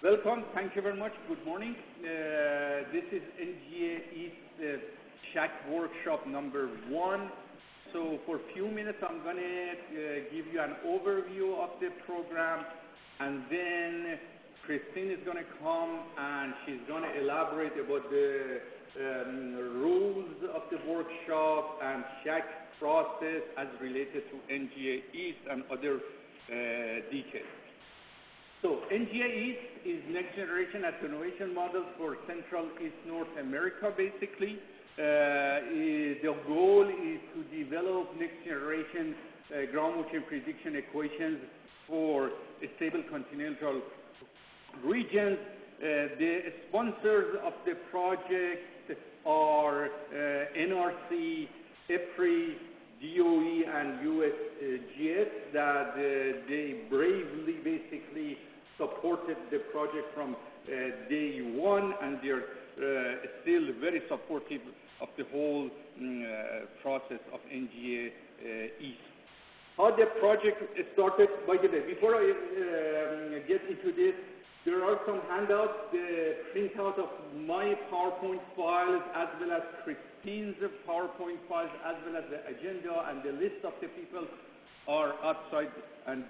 Welcome. Thank you very much. Good morning. This is NGA East SHAC workshop number 1. So for a few minutes, I'm going to give you an overview of the program, and then Christine is going to come and she's going to elaborate about the rules of the workshop and SHAC process as related to NGA East and other details. So NGA East is next generation attenuation model for Central East North America, basically. The goal is to develop next generation ground motion prediction equations for stable continental regions. The sponsors of the project are NRC, EPRI, DOE, and USGS, that they bravely basically supported the project from day one, and they're still very supportive of the whole process of NGA East. How the project started, by the way, before I get into this, there are some handouts, the printout of my PowerPoint files, as well as Christine's PowerPoint files, as well as the agenda and the list of the people are outside, and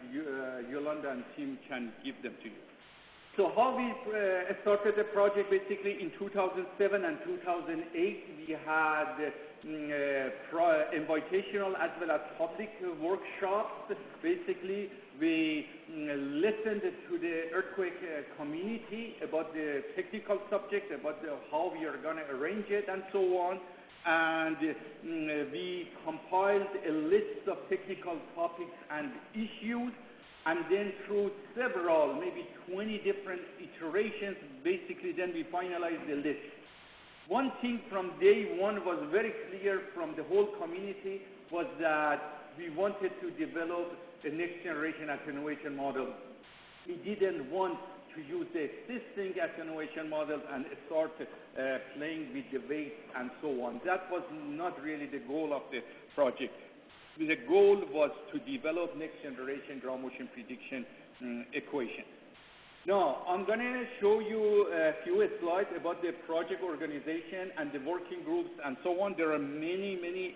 Yolanda and team can give them to you. So how we started the project, basically in 2007 and 2008, we had invitational as well as public workshops. Basically, we listened to the earthquake community about the technical subject, about how we are going to arrange it and so on. And we compiled a list of technical topics and issues, and then through several, maybe 20 different iterations, basically then we finalized the list. One thing from day one was very clear from the whole community was that we wanted to develop a next generation attenuation model. We didn't want to use the existing attenuation model and start playing with the weights and so on. That was not really the goal of the project. The goal was to develop next generation ground motion prediction equation. Now, I'm going to show you a few slides about the project organization and the working groups and so on. There are many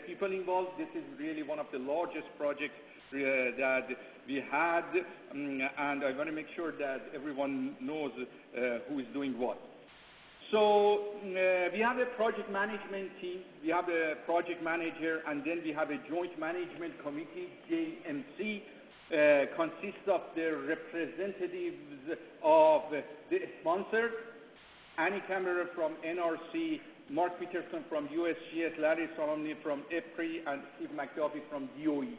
people involved. This is really one of the largest projects that we had, and I want to make sure that everyone knows who is doing what. So we have a project management team, we have a project manager, and then we have a joint management committee, JMC, consists of the representatives of the sponsors, Annie Kammerer from NRC, Mark Peterson from USGS, Larry Solomon from EPRI, and Steve Mcduffie from DOE.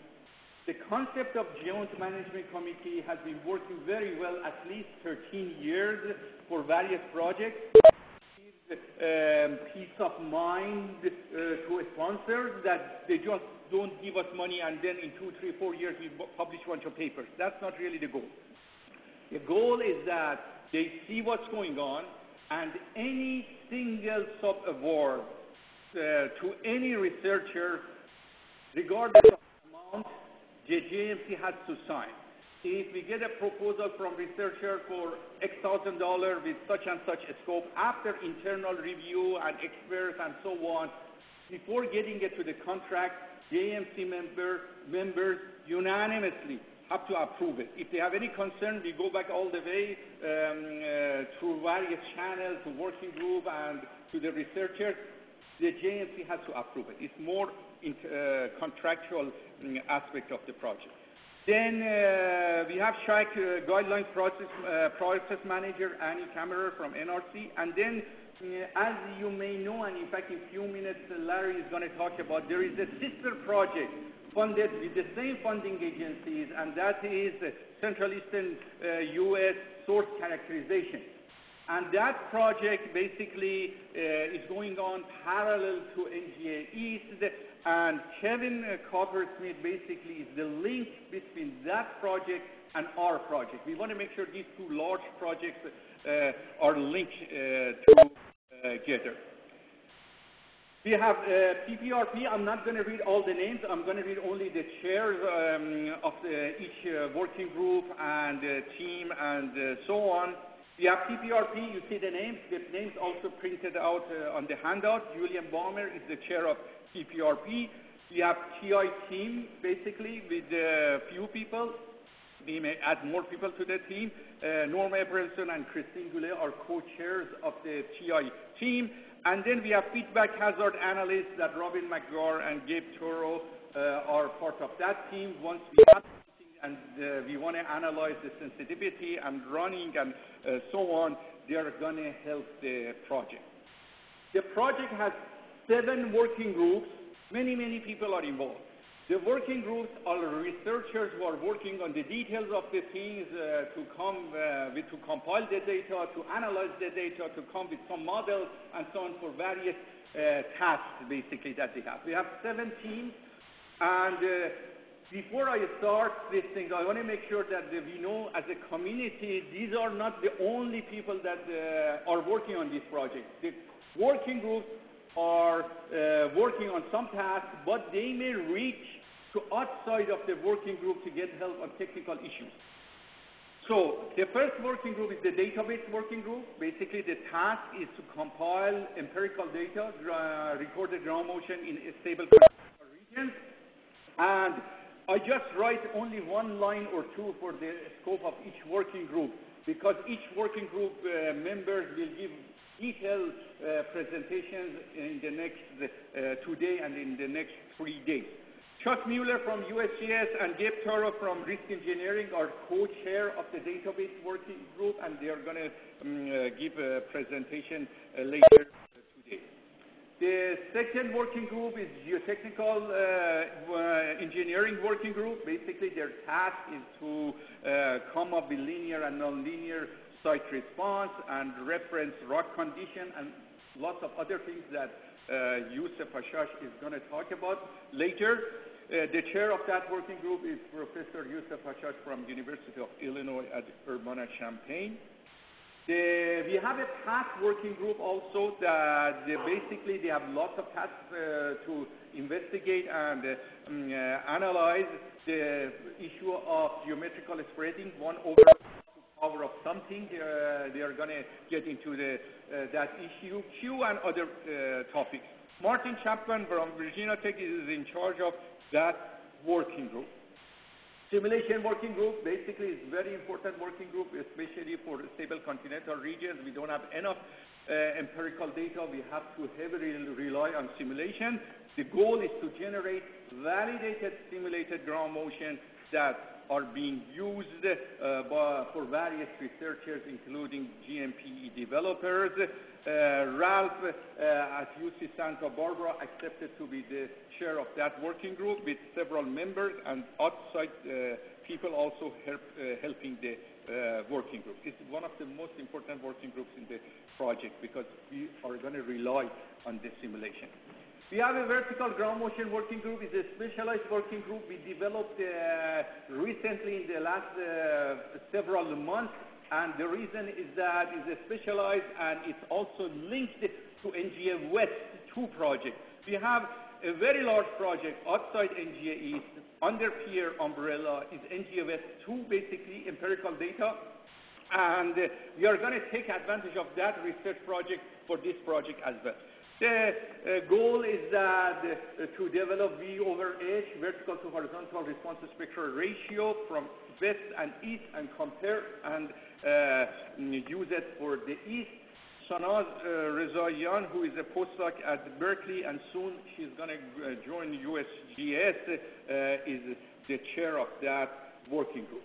The concept of joint management committee has been working very well at least 13 years for various projects. Peace of mind to sponsors that they just don't give us money and then in 2, 3, 4 years we publish a bunch of papers. That's not really the goal. The goal is that they see what's going on, and any single sub-award to any researcher, regardless of amount, the JMC has to sign. If we get a proposal from researcher for X $1,000 with such and such a scope, after internal review and experts and so on, before getting it to the contract, JMC members unanimously have to approve it. If they have any concern, we go back all the way through various channels to working group and to the researcher. The JMC has to approve it. It's more contractual aspect of the project. Then we have SHAC guidelines process manager, Annie Kammerer from NRC. And then, as you may know, and in fact in a few minutes Larry is going to talk about, there is a sister project funded with the same funding agencies, and that is Central Eastern U.S. source characterization. And that project basically is going on parallel to NGA East, and Kevin Coppersmith basically is the link between that project and our project. We want to make sure these two large projects are linked together. We have PPRP. I'm not going to read all the names. I'm going to read only the chairs of each working group and team and so on. We have PPRP, you see the names also printed out on the handout. Julian Balmer is the chair of PPRP. We have TI team, basically, with a few people. We may add more people to the team. Norma Abramson and Christine Goulet are co-chairs of the TI team. And then we have feedback hazard analysts that Robin McGar and Gabe Toro are part of that team. Once we have something and we want to analyze the sensitivity and running and so on, they are going to help the project. The project has 7 working groups. Many, many people are involved. The working groups are researchers who are working on the details of the things to compile the data, to analyze the data, to come with some models and so on for various tasks, basically, that they have. We have 7 teams, and before I start this thing, I want to make sure that we know as a community, these are not the only people that are working on this project. The working groups are working on some tasks, but they may reach to outside of the working group to get help on technical issues. So the first working group is the database working group. Basically, the task is to compile empirical data, recorded ground motion in stable regions. And I just write only 1 line or 2 for the scope of each working group, because each working group members will give detailed presentations in the next 2 days and in the next 3 days. Chuck Mueller from USGS and Gabe Toro from Risk Engineering are co-chair of the database working group, and they are going to give a presentation later today. The second working group is geotechnical engineering working group. Basically, their task is to come up with linear and nonlinear site response and reference rock condition and lots of other things that Youssef Hashash is going to talk about later. The chair of that working group is Professor Youssef Hashash from University of Illinois at Urbana-Champaign. We have a task working group also that basically they have lots of tasks to investigate and analyze the issue of geometrical spreading, 1 over power of something. They are going to get into that issue, Q and other topics. Martin Chapman from Virginia Tech is in charge of that working group. Simulation working group basically is a very important working group, especially for stable continental regions. We don't have enough empirical data. We have to heavily rely on simulation. The goal is to generate validated simulated ground motion that are being used for various researchers, including GMPE developers. Ralph at UC Santa Barbara accepted to be the chair of that working group with several members and outside people also helping the working group. It's one of the most important working groups in the project because we are going to rely on the simulation. We have a vertical ground motion working group. It's a specialized working group we developed recently in the last several months. And the reason is that it's specialized and it's also linked to NGA West 2 project. We have a very large project outside NGA East under peer umbrella is NGA West 2, basically empirical data. And we are going to take advantage of that research project for this project as well. The goal is that to develop V over H, vertical to horizontal response spectral ratio from west and east and compare and use it for the east. Sanaz Rezaian, who is a postdoc at Berkeley, and soon she's going to join USGS, is the chair of that working group.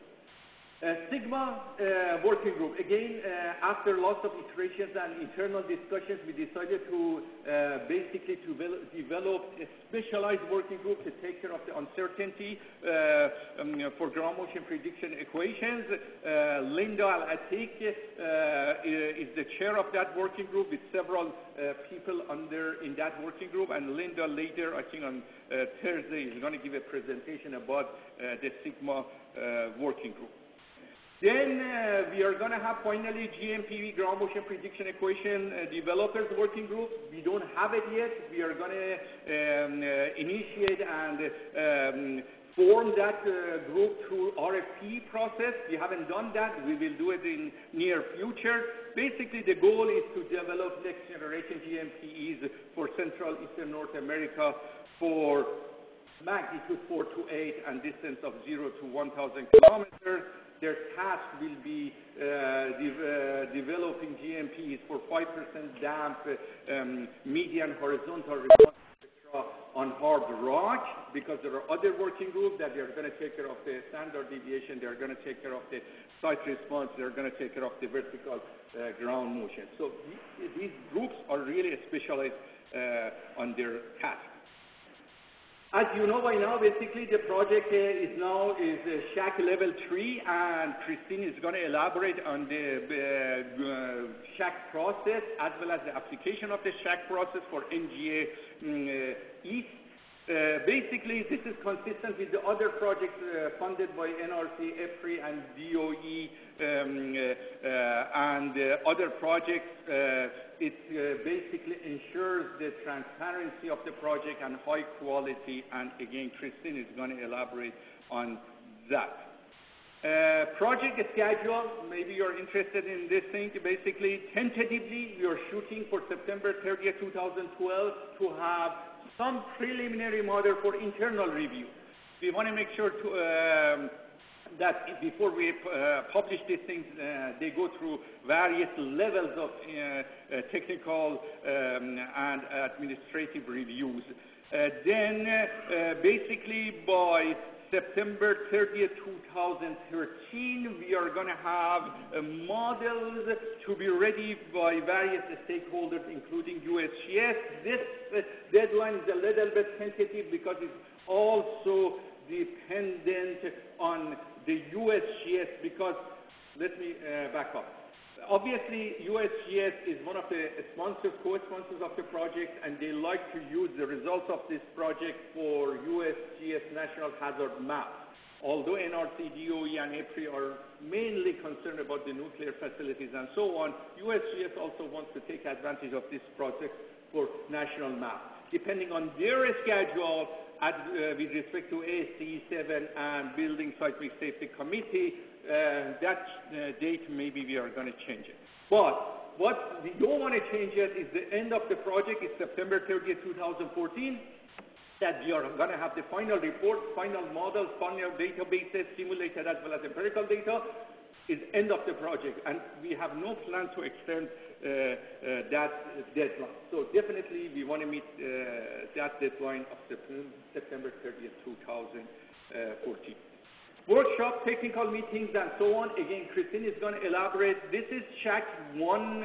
Sigma working group. Again, after lots of iterations and internal discussions, we decided to basically develop a specialized working group to take care of the uncertainty for ground motion prediction equations. Linda Al-Atiq is the chair of that working group with several people in that working group. And Linda later, I think on Thursday, is going to give a presentation about the Sigma working group. Then we are going to have finally GMPV ground motion prediction equation developers working group. We don't have it yet. We are going to initiate and form that group through RFP process. We haven't done that. We will do it in near future. Basically, the goal is to develop next generation GMPs for Central Eastern North America for magnitude 4 to 8 and distance of 0 to 1,000 kilometers. Their task will be developing GMPs for 5% damp, median horizontal response spectra on hard rock, because there are other working groups that they're going to take care of the standard deviation, they're going to take care of the site response, they're going to take care of the vertical ground motion. So these groups are really specialized on their task. As you know by now, basically the project is SHAC level 3, and Christine is going to elaborate on the SHAC process as well as the application of the SHAC process for NGA East. Basically, this is consistent with the other projects funded by NRC, EPRI, and DOE, and other projects. It basically ensures the transparency of the project and high quality, and again, Christine is going to elaborate on that. Project schedule, maybe you're interested in this thing. Basically, tentatively, we are shooting for September 30th, 2012 to have some preliminary model for internal review. We want to make sure to, that before we publish these things, they go through various levels of technical and administrative reviews. Then basically by September 30th, 2013, we are going to have models to be ready by various stakeholders, including USGS. This deadline is a little bit tentative because it's also dependent on the USGS, because, let me back up. Obviously, USGS is one of the sponsors, co-sponsors of the project, and they like to use the results of this project for USGS National Hazard Map. Although NRC, DOE, and EPRI are mainly concerned about the nuclear facilities and so on, USGS also wants to take advantage of this project for national map. Depending on their schedule, with respect to ASCE 7 and Building Site Safety Committee, that date maybe we are going to change it. But what we don't want to change yet is the end of the project is September 30th, 2014, that we are going to have the final report, final models, final databases, simulated as well as empirical data, is end of the project. And we have no plan to extend that deadline. So definitely we want to meet that deadline of September 30th, 2014. Workshop, technical meetings, and so on. Again, Christine is going to elaborate. This is SHAC 1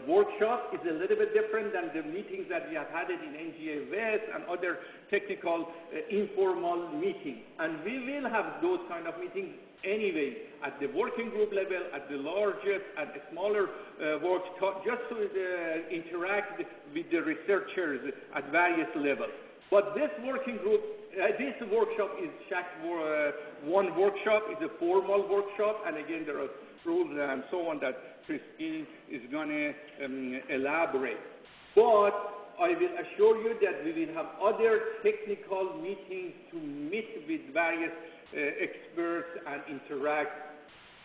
workshop. It's a little bit different than the meetings that we have had it in NGA West and other technical informal meetings. And we will have those kind of meetings anyway, at the working group level, at the largest, at the smaller workshops, just to interact with the researchers at various levels. But this working group, this workshop is SHAC 1 workshop, is a formal workshop, and again there are rules and so on that Christine is going to elaborate. But I will assure you that we will have other technical meetings to meet with various experts and interact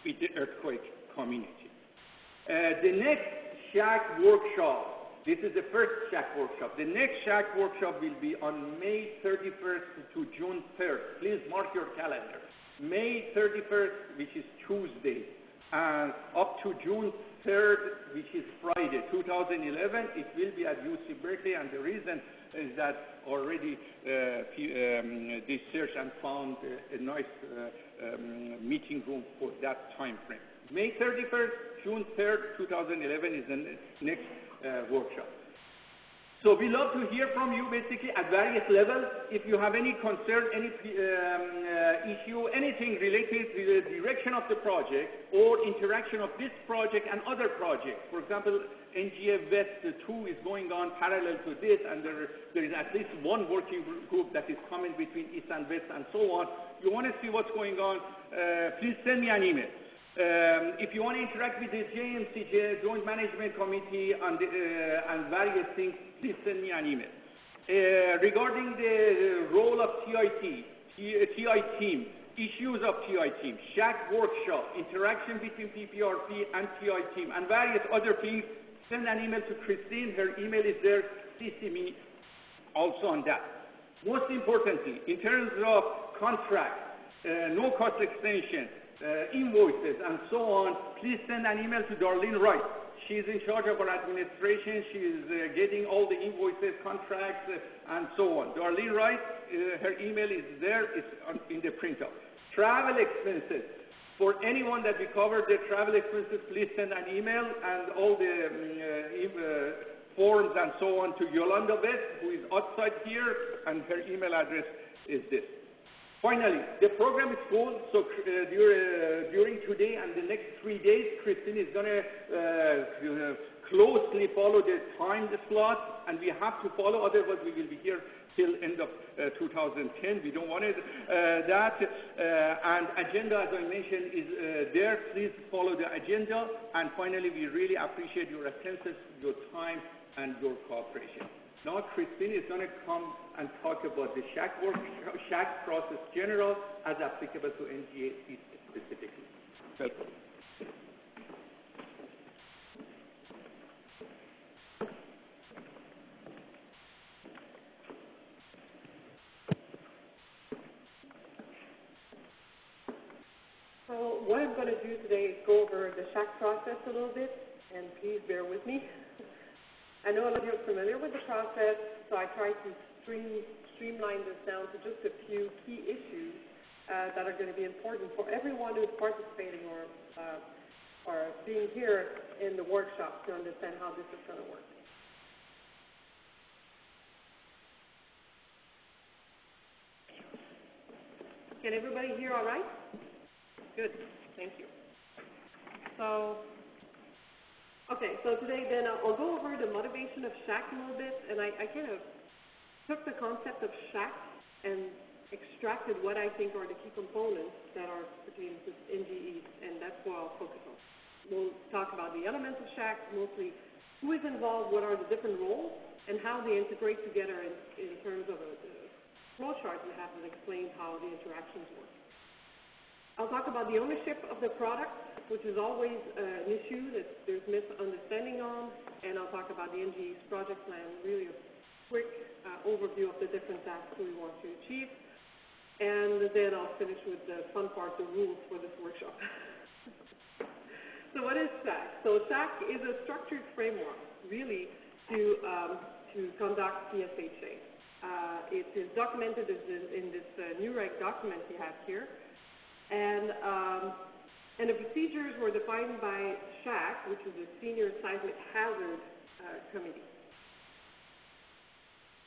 with the earthquake community. The next SHAC workshop, this is the first SHAC workshop. The next SHAC workshop will be on May 31st to June 3rd. Please mark your calendar. May 31st, which is Tuesday, and up to June 3rd, which is Friday, 2011. It will be at UC Berkeley, and the reason is that already they searched and found a nice meeting room for that time frame. May 31st, June 3rd, 2011 is the next workshop. So we love to hear from you basically at various levels. If you have any concern, any issue, anything related to the direction of the project or interaction of this project and other projects. For example, NGA West 2 is going on parallel to this, and there is at least one working group that is coming between East and West and so on. You want to see what's going on, please send me an email. If you want to interact with the JMC, Joint Management Committee, and various things, please send me an email. Regarding the role of TIT, TI team, issues of TI team, SHAC workshop, interaction between PPRP and TI team, and various other things, send an email to Christine. Her email is there. CC me also on that. Most importantly, in terms of contracts, no cost extension, invoices, and so on, please send an email to Darlene Wright. She's in charge of our administration. She's getting all the invoices, contracts, and so on. Darlene Wright, her email is there. It's in the printout. Travel expenses. For anyone that we cover the travel expenses, please send an email and all the forms and so on to Yolanda West, who is outside here, and her email address is this. Finally, the program is full, so during today and the next 3 days, Christine is going to closely follow the time slot, and we have to follow, otherwise we will be here till end of 2010. We don't want it. And agenda, as I mentioned, is there. Please follow the agenda. And finally, we really appreciate your attention, your time, and your cooperation. Now, Christine is going to come and talk about the SHAC process general as applicable to NGA specifically. Welcome. So what I'm going to do today is go over the SHAC process a little bit, and please bear with me. I know a lot of you are familiar with the process, so I try to streamline this down to just a few key issues that are going to be important for everyone who is participating or being here in the workshop to understand how this is going to work. Can everybody hear all right? Good, thank you. Okay, so today then I'll go over the motivation of SHAC a little bit, and I kind of took the concept of SHAC and extracted what I think are the key components that are pertaining to NGEs, and that's what I'll focus on. We'll talk about the elements of SHAC, mostly who is involved, what are the different roles, and how they integrate together in terms of a flow chart we have that explains how the interactions work. I'll talk about the ownership of the product, which is always an issue that there's misunderstanding on, and I'll talk about the NGE's project plan, really a quick overview of the different tasks we want to achieve, and then I'll finish with the fun part, the rules for this workshop. So what is SHAC? So SHAC is a structured framework, really, to conduct SSHAC. It is documented in this new reg document we have here. And the procedures were defined by SHAC, which is the Senior Seismic Hazard Committee.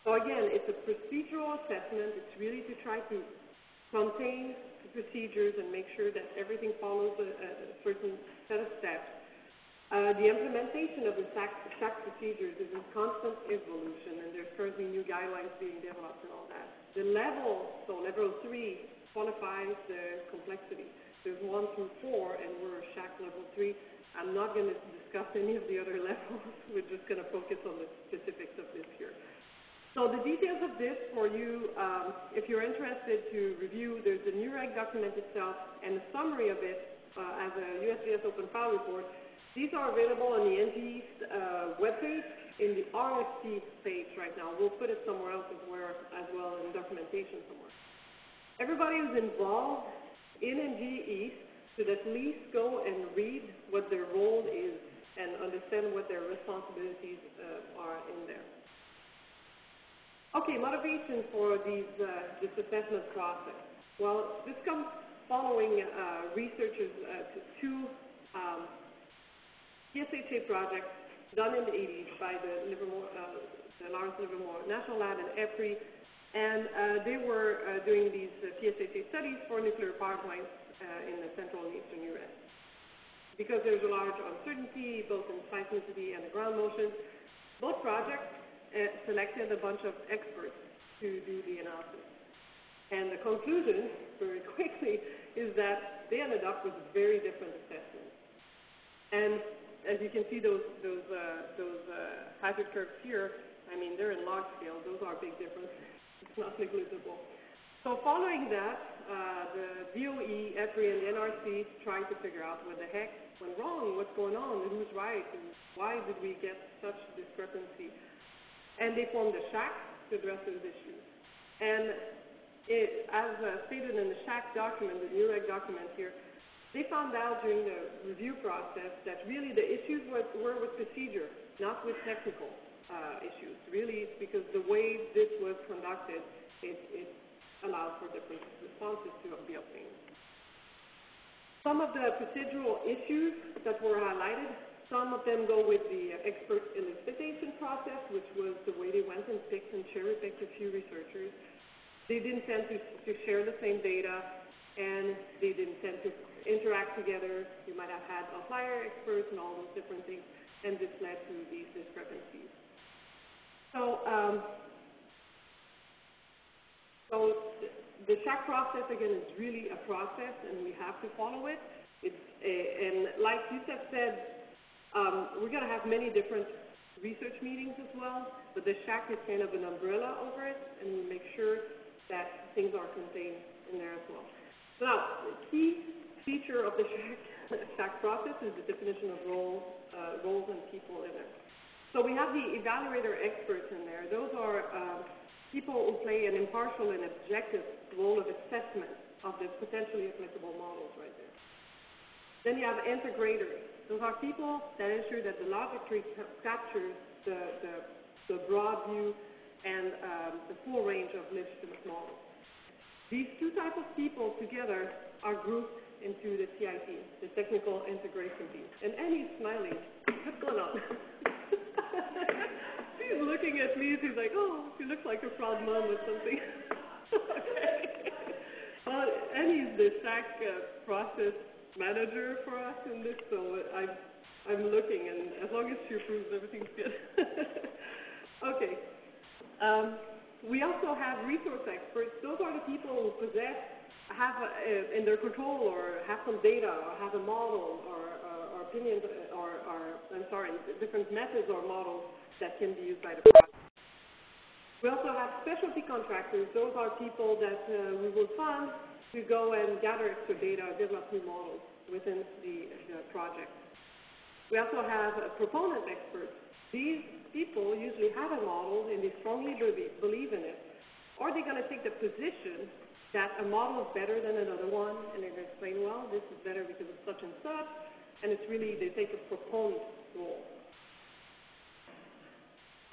So again, it's a procedural assessment. It's really to try to contain the procedures and make sure that everything follows a certain set of steps. The implementation of the SHAC procedures is in constant evolution, and there's currently new guidelines being developed and all that. The level, so level 3, quantifies the complexity. There's 1 through 4, and we're SHAC level 3. I'm not going to discuss any of the other levels. We're just going to focus on the specifics of this here. So the details of this for you, if you're interested to review, there's the new reg document itself and a summary of it as a USGS open file report. These are available on the NGE's webpage in the RFC page right now. We'll put it somewhere else as well in documentation somewhere. Everybody who's involved in NGE should at least go and read what their role is and understand what their responsibilities are in there. Okay, motivation for this assessment process. Well, this comes following researchers to 2 SSHAC projects done in the 80s by the Lawrence Livermore National Lab and EPRI. And they were doing these SSHAC studies for nuclear power plants in the central and eastern U.S. Because there's a large uncertainty, both in seismicity and the ground motion, both projects selected a bunch of experts to do the analysis. And the conclusion, very quickly, is that they ended up with very different assessments. And as you can see, those hazard curves here, I mean, they're in log scale. Those are big differences. It's not negligible. So following that, the DOE, EPRI, and the NRC tried to figure out what the heck went wrong, what's going on, and who's right, and why did we get such discrepancy. And they formed a SSHAC to address those issues. And as stated in the SSHAC document, the NUREG document here, they found out during the review process that really the issues were with procedure, not with technical issues. Really, it's because the way this was conducted, it allowed for different responses to be obtained. Some of the procedural issues that were highlighted, some of them go with the expert elicitation process, which was the way they went and picked and cherry-picked a few researchers. They didn't tend to share the same data, and they didn't tend to interact together. You might have had outlier experts and all those different things, and this led to these discrepancies. So the SSHAC process, again, is really a process, and we have to follow it. And like Youssef said, we're going to have many different research meetings as well, but the SSHAC is kind of an umbrella over it, and we make sure that things are contained in there as well. So now, the key feature of the SSHAC process is the definition of roles and people in it. So we have the evaluator experts in there. Those are people who play an impartial and objective role of assessment of the potentially applicable models right there. Then you have integrators. Those are people that ensure that the logic tree captures the broad view and the full range of legitimate models. These two types of people together are grouped into the TIT, the Technical Integration Team. And Annie's smiling. What's going on? She's looking at me. She's like, oh, she looks like a proud mom or something. Okay. Well, Annie's the SSHAC process manager for us in this, so I'm looking, and as long as she approves, everything's good. Okay. We also have resource experts. Those are the people who have in their control, or have some data, or have a model, or opinions, or different methods or models that can be used by the project. We also have specialty contractors. Those are people that we will fund to go and gather extra data, develop new models within the project. We also have proponent experts. These people usually have a model and they strongly believe in it, or they're going to take the position that a model is better than another one, and they're going to explain, well, this is better because of such and such, and it's really, they take a proponent role.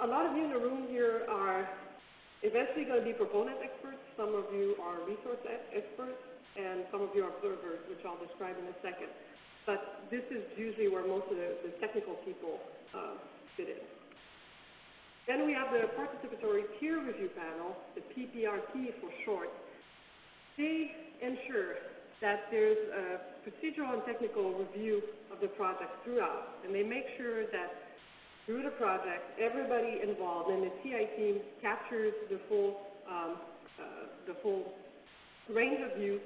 A lot of you in the room here are eventually going to be proponent experts. Some of you are resource experts, and some of you are observers, which I'll describe in a second. But this is usually where most of the technical people fit in. Then we have the Participatory Peer Review Panel, the PPRP for short. They ensure that there's a procedural and technical review of the project throughout, and they make sure that through the project, everybody involved and the TI team captures the full range of views,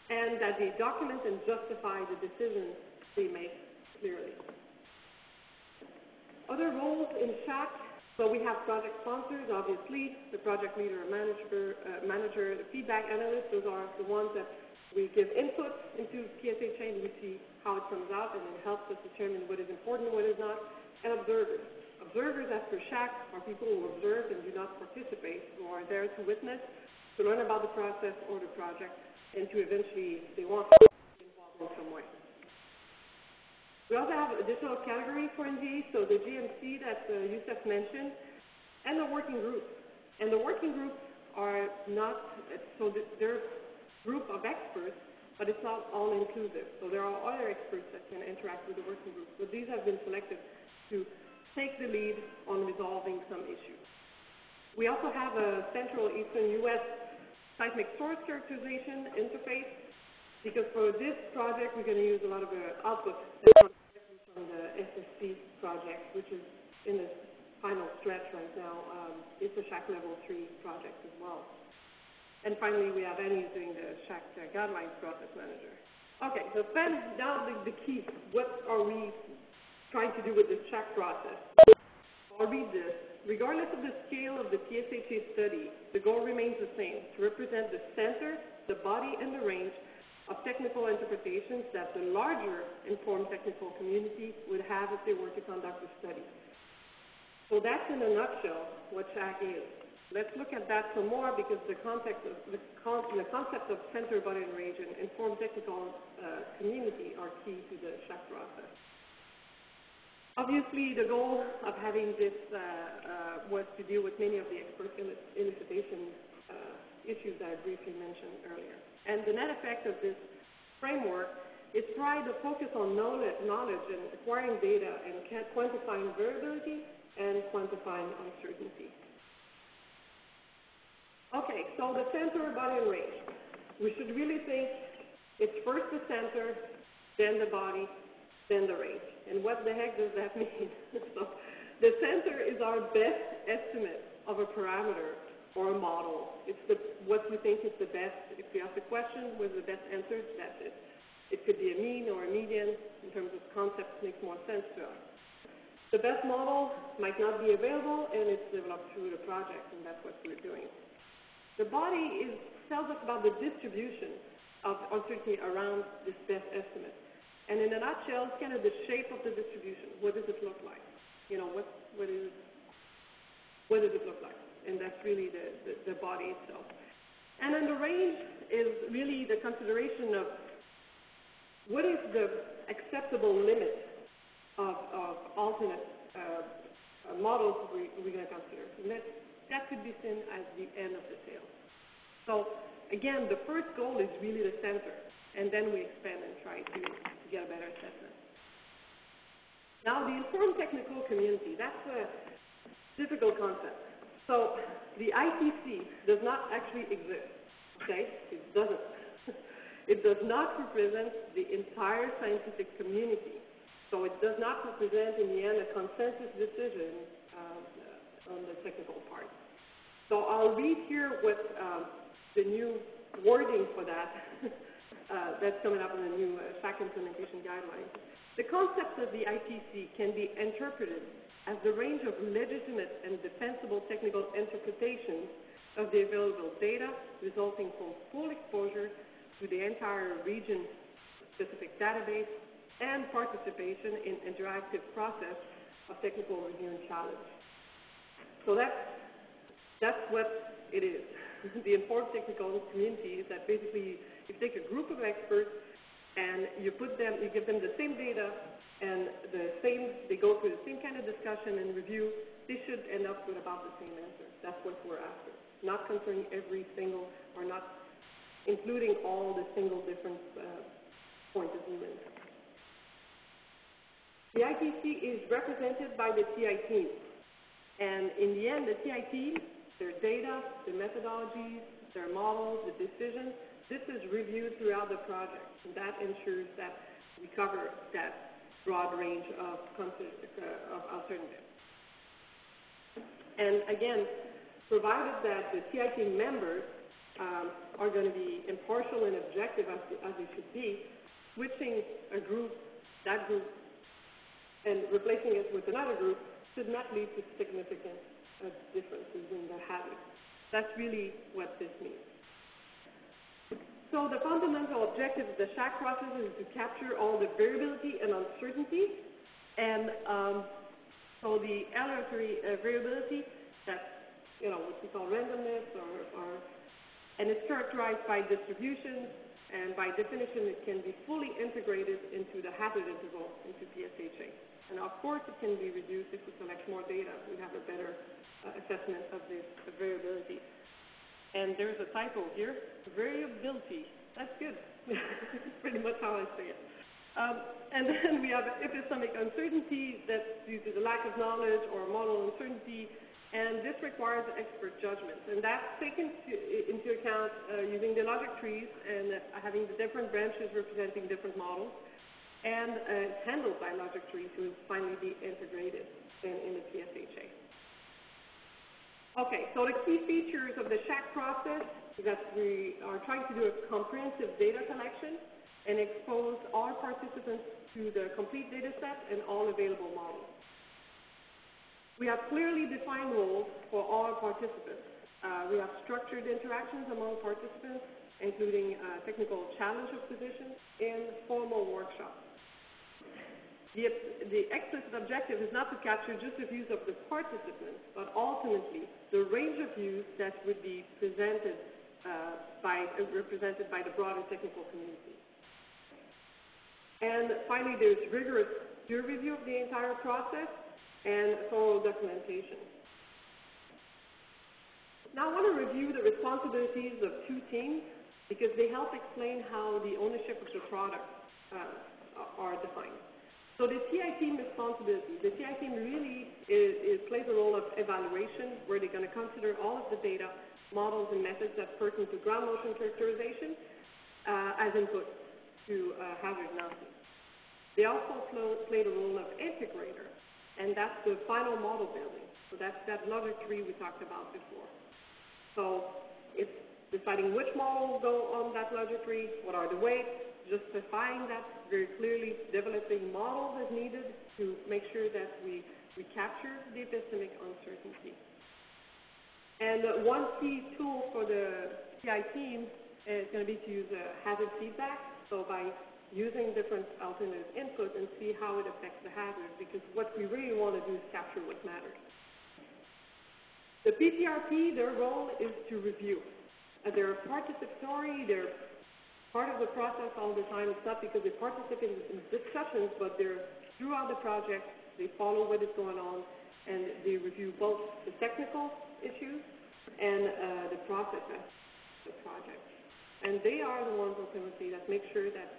and that they document and justify the decisions they make clearly. Other roles in SSHAC, so we have project sponsors, obviously, the project leader or manager, the feedback analyst. Those are the ones that we give input into PSA chain. We see how it comes out, and it helps us determine what is important and what is not. And observers. Observers, as per SSHAC, are people who observe and do not participate, who are there to witness, to learn about the process or the project, and to eventually, they want to be involved in some way. We also have additional categories for NGA, so the GMC that Youssef mentioned, and the working groups. And the working groups are not, so they're a group of experts, but it's not all inclusive. So there are other experts that can interact with the working group. But these have been selected to take the lead on resolving some issues. We also have a Central Eastern U.S. Seismic source characterization interface, because for this project, we're going to use a lot of the outputs from the SSC project, which is in the final stretch right now. It's a SSHAC Level 3 project as well. And finally, we have Annie doing the SSHAC Guidelines Process Manager. Okay, so then now the key. What are we trying to do with this SSHAC process? I'll read this. Regardless of the scale of the PSHA study, the goal remains the same, to represent the center, the body, and the range of technical interpretations that the larger informed technical community would have if they were to conduct the study. So that's in a nutshell what SHAC is. Let's look at that some more because the concept of center, body, and range and informed technical community are key to the SHAC process. Obviously, the goal of having this was to deal with many of the expert elucidation issues that I briefly mentioned earlier. And the net effect of this framework is try to focus on knowledge and acquiring data and quantifying variability and quantifying uncertainty. Okay, so the center, body, and range. We should really think it's first the center, then the body, then the range. And what the heck does that mean? So the center is our best estimate of a parameter or a model. It's what we think is the best. If we ask the question with the best answer, that's it. It could be a mean or a median in terms of concepts makes more sense to us. The best model might not be available, and it's developed through the project, and that's what we're doing. The body tells us about the distribution of uncertainty around this best estimate. And in a nutshell, it's kind of the shape of the distribution. What does it look like? You know, what does it look like? And that's really the body itself. And then the range is really the consideration of what is the acceptable limit of alternate models we're going to consider. And that could be seen as the end of the tail. So again, the first goal is really the center, and then we expand and try to get a better assessment. Now, the informed technical community, that's a difficult concept. So the ITC does not actually exist, okay? It doesn't. It does not represent the entire scientific community. So it does not represent, in the end, a consensus decision on the technical part. So I'll read here what the new wording for that that's coming up in the new SHAC implementation guidelines. The concept of the ITC can be interpreted as the range of legitimate and defensible technical interpretations of the available data resulting from full exposure to the entire region-specific database and participation in interactive process of technical review and challenge. So that's what it is. The informed technical community is that basically you take a group of experts and you give them the same data and they go through the same kind of discussion and review. They should end up with about the same answer. That's what we're after. Not concerning every single, or not including all the single different points of view. The ITC is represented by the TI team. And in the end, the TI team, their data, their methodologies, their models, the decisions, this is reviewed throughout the project. And that ensures that we cover that broad range of alternatives. And again, provided that the TI team members are going to be impartial and objective as they should be, switching that group, and replacing it with another group should not lead to significant differences in the habits. That's really what this means. So the fundamental objective of the SHAC process is to capture all the variability and uncertainty. And so the aleatory variability, that's what we call randomness, and it's characterized by distribution. And by definition, it can be fully integrated into the hazard interval, into PSHA. And of course, it can be reduced if we collect more data. We have a better assessment of this variability. And there's a typo here, variability. That's good. Pretty much how I say it. And then we have epistemic uncertainty that's due to the lack of knowledge or model uncertainty. And this requires expert judgment. And that's taken into account using the logic trees and having the different branches representing different models. And it's handled by logic trees to finally be integrated in the PSHA. Okay, so the key features of the SHAC process is that we are trying to do a comprehensive data collection and expose all participants to the complete data set and all available models. We have clearly defined roles for all participants. We have structured interactions among participants, including technical challenge of positions and formal workshops. The explicit objective is not to capture just the views of the participants, but ultimately the range of views that would be represented by the broader technical community. And finally, there's rigorous peer review of the entire process and thorough documentation. Now I want to review the responsibilities of two teams because they help explain how the ownership of the product are defined. So the TI team responsibility, the TI team really plays a role of evaluation where they're going to consider all of the data, models, and methods that pertain to ground motion characterization as input to hazard analysis. They also play the role of integrator, and that's the final model building. So that's that logic tree we talked about before. So it's deciding which model will go on that logic tree, what are the weights, justifying that very clearly, developing models as needed to make sure that we capture the epistemic uncertainty. And one key tool for the TI team is going to be to use hazard feedback. So by using different alternative inputs and see how it affects the hazard, because what we really want to do is capture what matters. The PTRP, their role is to review. They're participatory, they're part of the process all the time. It's not because they participate in discussions, but they're throughout the project, they follow what is going on, and they review both the technical issues and the process of the project. And they are the ones ultimately that make sure that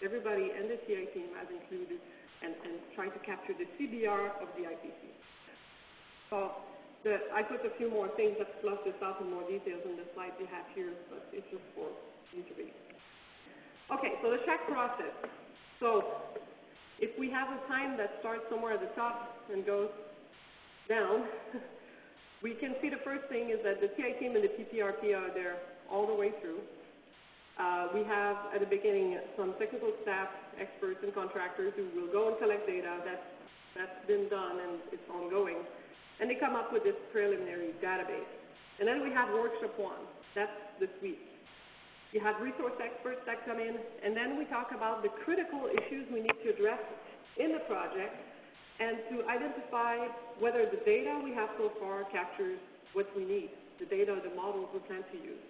everybody and the TI team has included and trying to capture the CBR of the IPC. So I put a few more things that flush this out in more details in the slides you have here, but it's just for you to read. Okay, so the SHAC process. So if we have a time that starts somewhere at the top and goes down, we can see the first thing is that the TI team and the PTRP are there all the way through. We have at the beginning some technical staff, experts and contractors who will go and collect data. That's been done and it's ongoing. And they come up with this preliminary database. And then we have workshop one. That's this week. You have resource experts that come in, and then we talk about the critical issues we need to address in the project and to identify whether the data we have so far captures what we need, the data, the models we plan to use.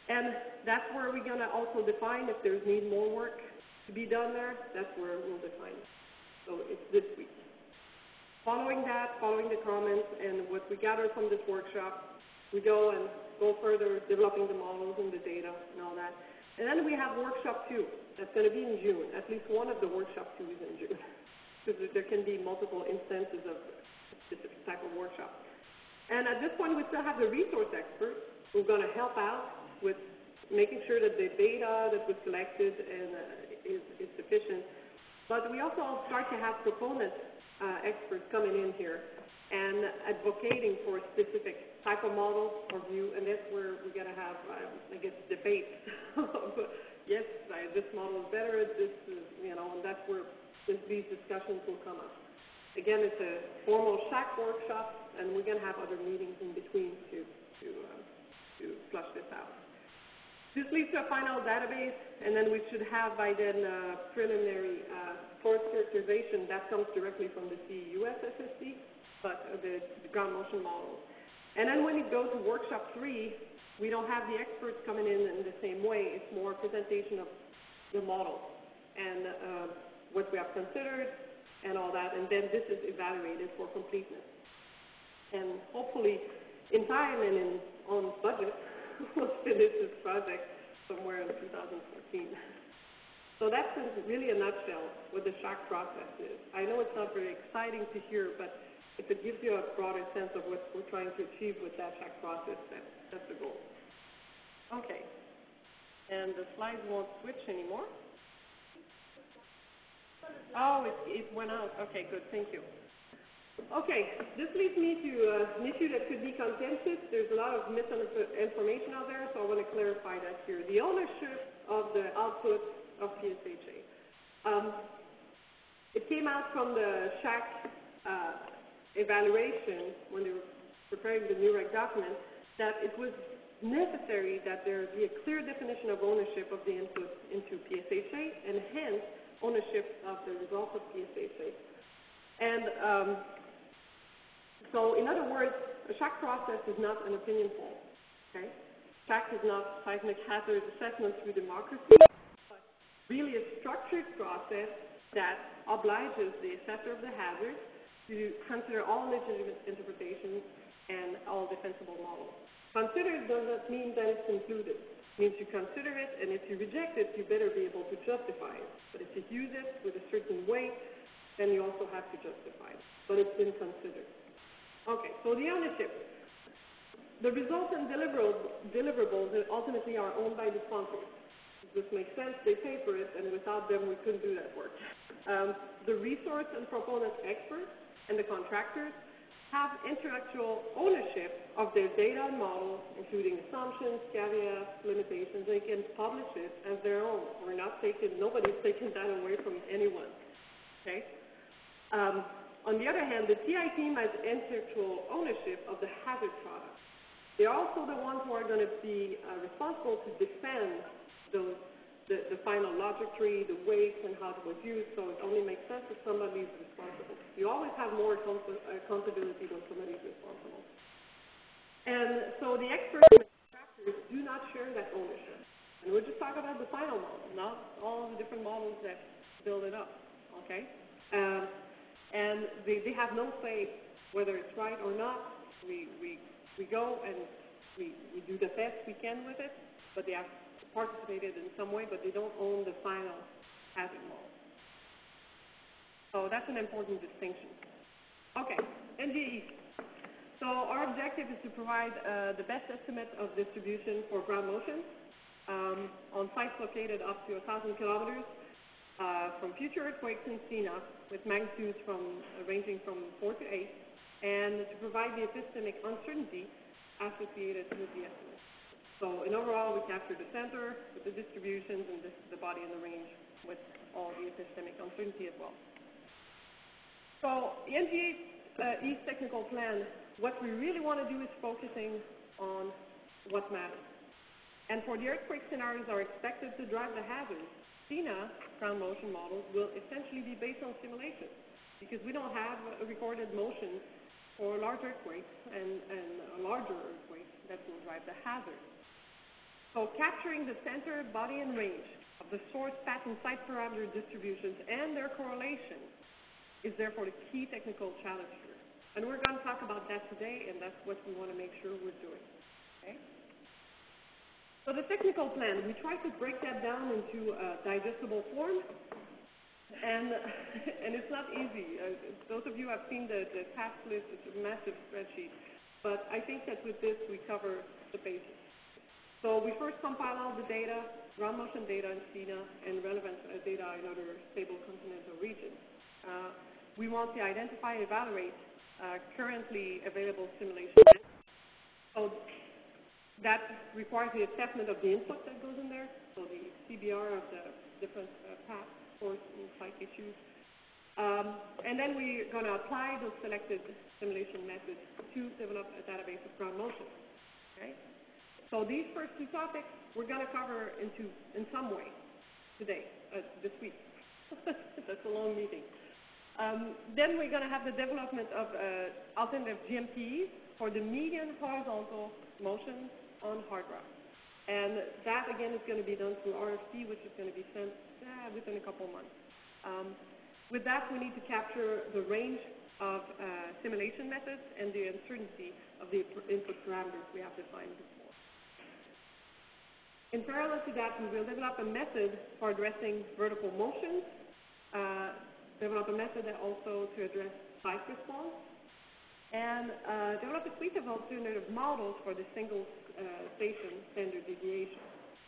And that's where we're going to also define if there's need more work to be done there. That's where we'll define it. So it's this week. Following that, following the comments and what we gather from this workshop, we go and go further, developing the models and the data and all that. And then we have workshop 2. That's going to be in June. At least one of the workshop 2 is in June. Because there can be multiple instances of specific type of workshop. And at this point, we still have the resource expert who's going to help out with making sure that the data that was collected is sufficient. But we also start to have proponent experts coming in here and advocating for a specific type of model or view, and that's where we're going to have, I guess, debates. Yes, this model is better, this is, and that's where these discussions will come up. Again, it's a formal SHAC workshop, and we're going to have other meetings in between to flush this out. This leads to a final database, and then we should have by then preliminary force characterization that comes directly from the CEUS SSD, but the ground motion models. And then when you go to workshop 3, we don't have the experts coming in the same way. It's more presentation of the model and what we have considered and all that. And then this is evaluated for completeness. And hopefully in time and on budget, we'll finish this project somewhere in 2014. So that's really a nutshell what the SHAC process is. I know it's not very exciting to hear, but if it gives you a broader sense of what we're trying to achieve with that SHAC process, that's the goal. Okay. And the slides won't switch anymore. Oh, it went out. Okay, good. Thank you. Okay, this leads me to an issue that could be contentious. There's a lot of misinformation out there, so I want to clarify that here. The ownership of the output of PSHA. It came out from the SHAC evaluation, when they were preparing the new reg document, that it was necessary that there be a clear definition of ownership of the input into PSHA, and hence ownership of the results of PSHA. And so, in other words, a SHAC process is not an opinion poll. Okay? SHAC is not seismic hazard assessment through democracy, but really a structured process that obliges the assessor of the hazard to consider all legitimate interpretations and all defensible models. Consider it does not mean that it's included. It means you consider it, and if you reject it, you better be able to justify it. But if you use it with a certain weight, then you also have to justify it. But it's been considered. Okay, so the ownership. The results and deliverables ultimately are owned by the sponsors. This makes sense. They pay for it, and without them, we couldn't do that work. The resource and proponent experts and the contractors have intellectual ownership of their data and models, including assumptions, caveats, limitations. They can publish it as their own. Nobody's taken that away from anyone. Okay? On the other hand, the TI team has intellectual ownership of the hazard product. They're also the ones who are going to be responsible to defend the final logic tree, the weights, and how it was used, so it only makes sense if somebody is responsible. You always have more accountability when somebody is responsible. And so the experts and the contractors do not share that ownership. And we're just talking about the final model, not all the different models that build it up, okay? And they have no say whether it's right or not. We go and we do the best we can with it, but they have participated in some way, but they don't own the final hazard model. So that's an important distinction. Okay, NGE. So our objective is to provide the best estimate of distribution for ground motion on sites located up to 1,000 kilometers from future earthquakes in SINA with magnitudes ranging from 4 to 8, and to provide the epistemic uncertainty associated with the estimate. So in overall, we capture the center with the distributions and the body and the range with all the epistemic uncertainty as well. So the NGE technical plan, what we really want to do is focusing on what matters. And for the earthquake scenarios are expected to drive the hazards, SINA ground motion models will essentially be based on simulation, because we don't have a recorded motion for large earthquakes and larger earthquakes that will drive the hazard. So capturing the center, body, and range of the source, path, and site parameter distributions and their correlation is therefore the key technical challenge here. And we're going to talk about that today, and that's what we want to make sure we're doing. Okay? So the technical plan, we try to break that down into a digestible form, and it's not easy. Those of you who have seen the task list, it's a massive spreadsheet, but I think that with this we cover the basics. So we first compile all the data, ground motion data in SINA, and relevant data in other stable continental regions. We want to identify and evaluate currently available simulation methods. So that requires the assessment of the input that goes in there, so the CBR of the different paths, force, and site issues. And then we're going to apply those selected simulation methods to develop a database of ground motion. Okay? So these first two topics we're going to cover in some way today, this week. That's a long meeting. Then we're going to have the development of alternative GMPs for the median horizontal motion on hard rock. And that, again, is going to be done through RFC, which is going to be sent within a couple months. With that, we need to capture the range of simulation methods and the uncertainty of the input parameters we have defined before. In parallel to that, we will develop a method for addressing vertical motions, develop a method that also to address site response, and develop a suite of alternative models for the single station standard deviation.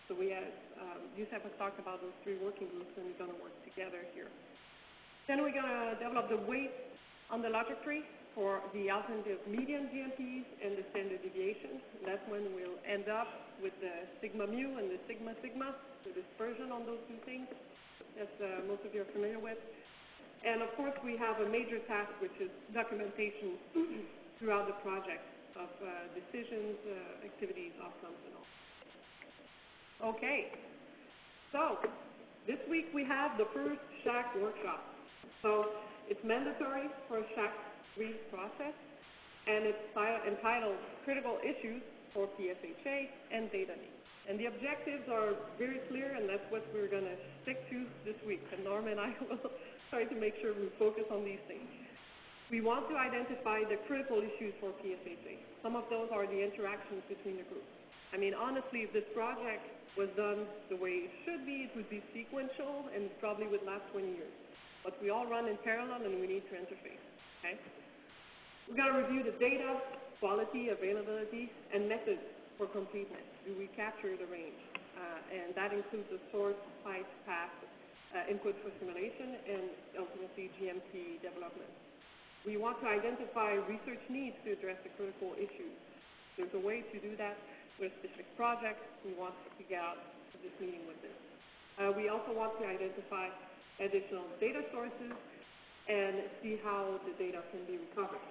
So we have, Youssef has talked about those three working groups, and we're going to work together here. Then we're going to develop the weight on the logic tree for the alternative median GMPs and the standard deviation. That's when we'll end up with the sigma mu and the sigma sigma, the dispersion on those two things, as most of you are familiar with. And of course, we have a major task, which is documentation throughout the project of decisions, activities, outcomes, and all. Okay, so this week we have the first SHAC workshop. So it's mandatory for a SHAC 3 process, and it's entitled Critical Issues for PSHA and Data Needs. And the objectives are very clear, and that's what we're going to stick to this week. And Norm and I will try to make sure we focus on these things. We want to identify the critical issues for PSHA. Some of those are the interactions between the groups. I mean, honestly, if this project was done the way it should be, it would be sequential and probably would last 20 years. But we all run in parallel, and we need to interface. Okay? We're going to review the data, quality, availability, and methods for completeness. Do we capture the range? And that includes the source, pipe, path, input for simulation, and ultimately GMP development. We want to identify research needs to address the critical issues. There's a way to do that with specific projects. We want to get out of this meeting with this. We also want to identify additional data sources and see how the data can be recovered.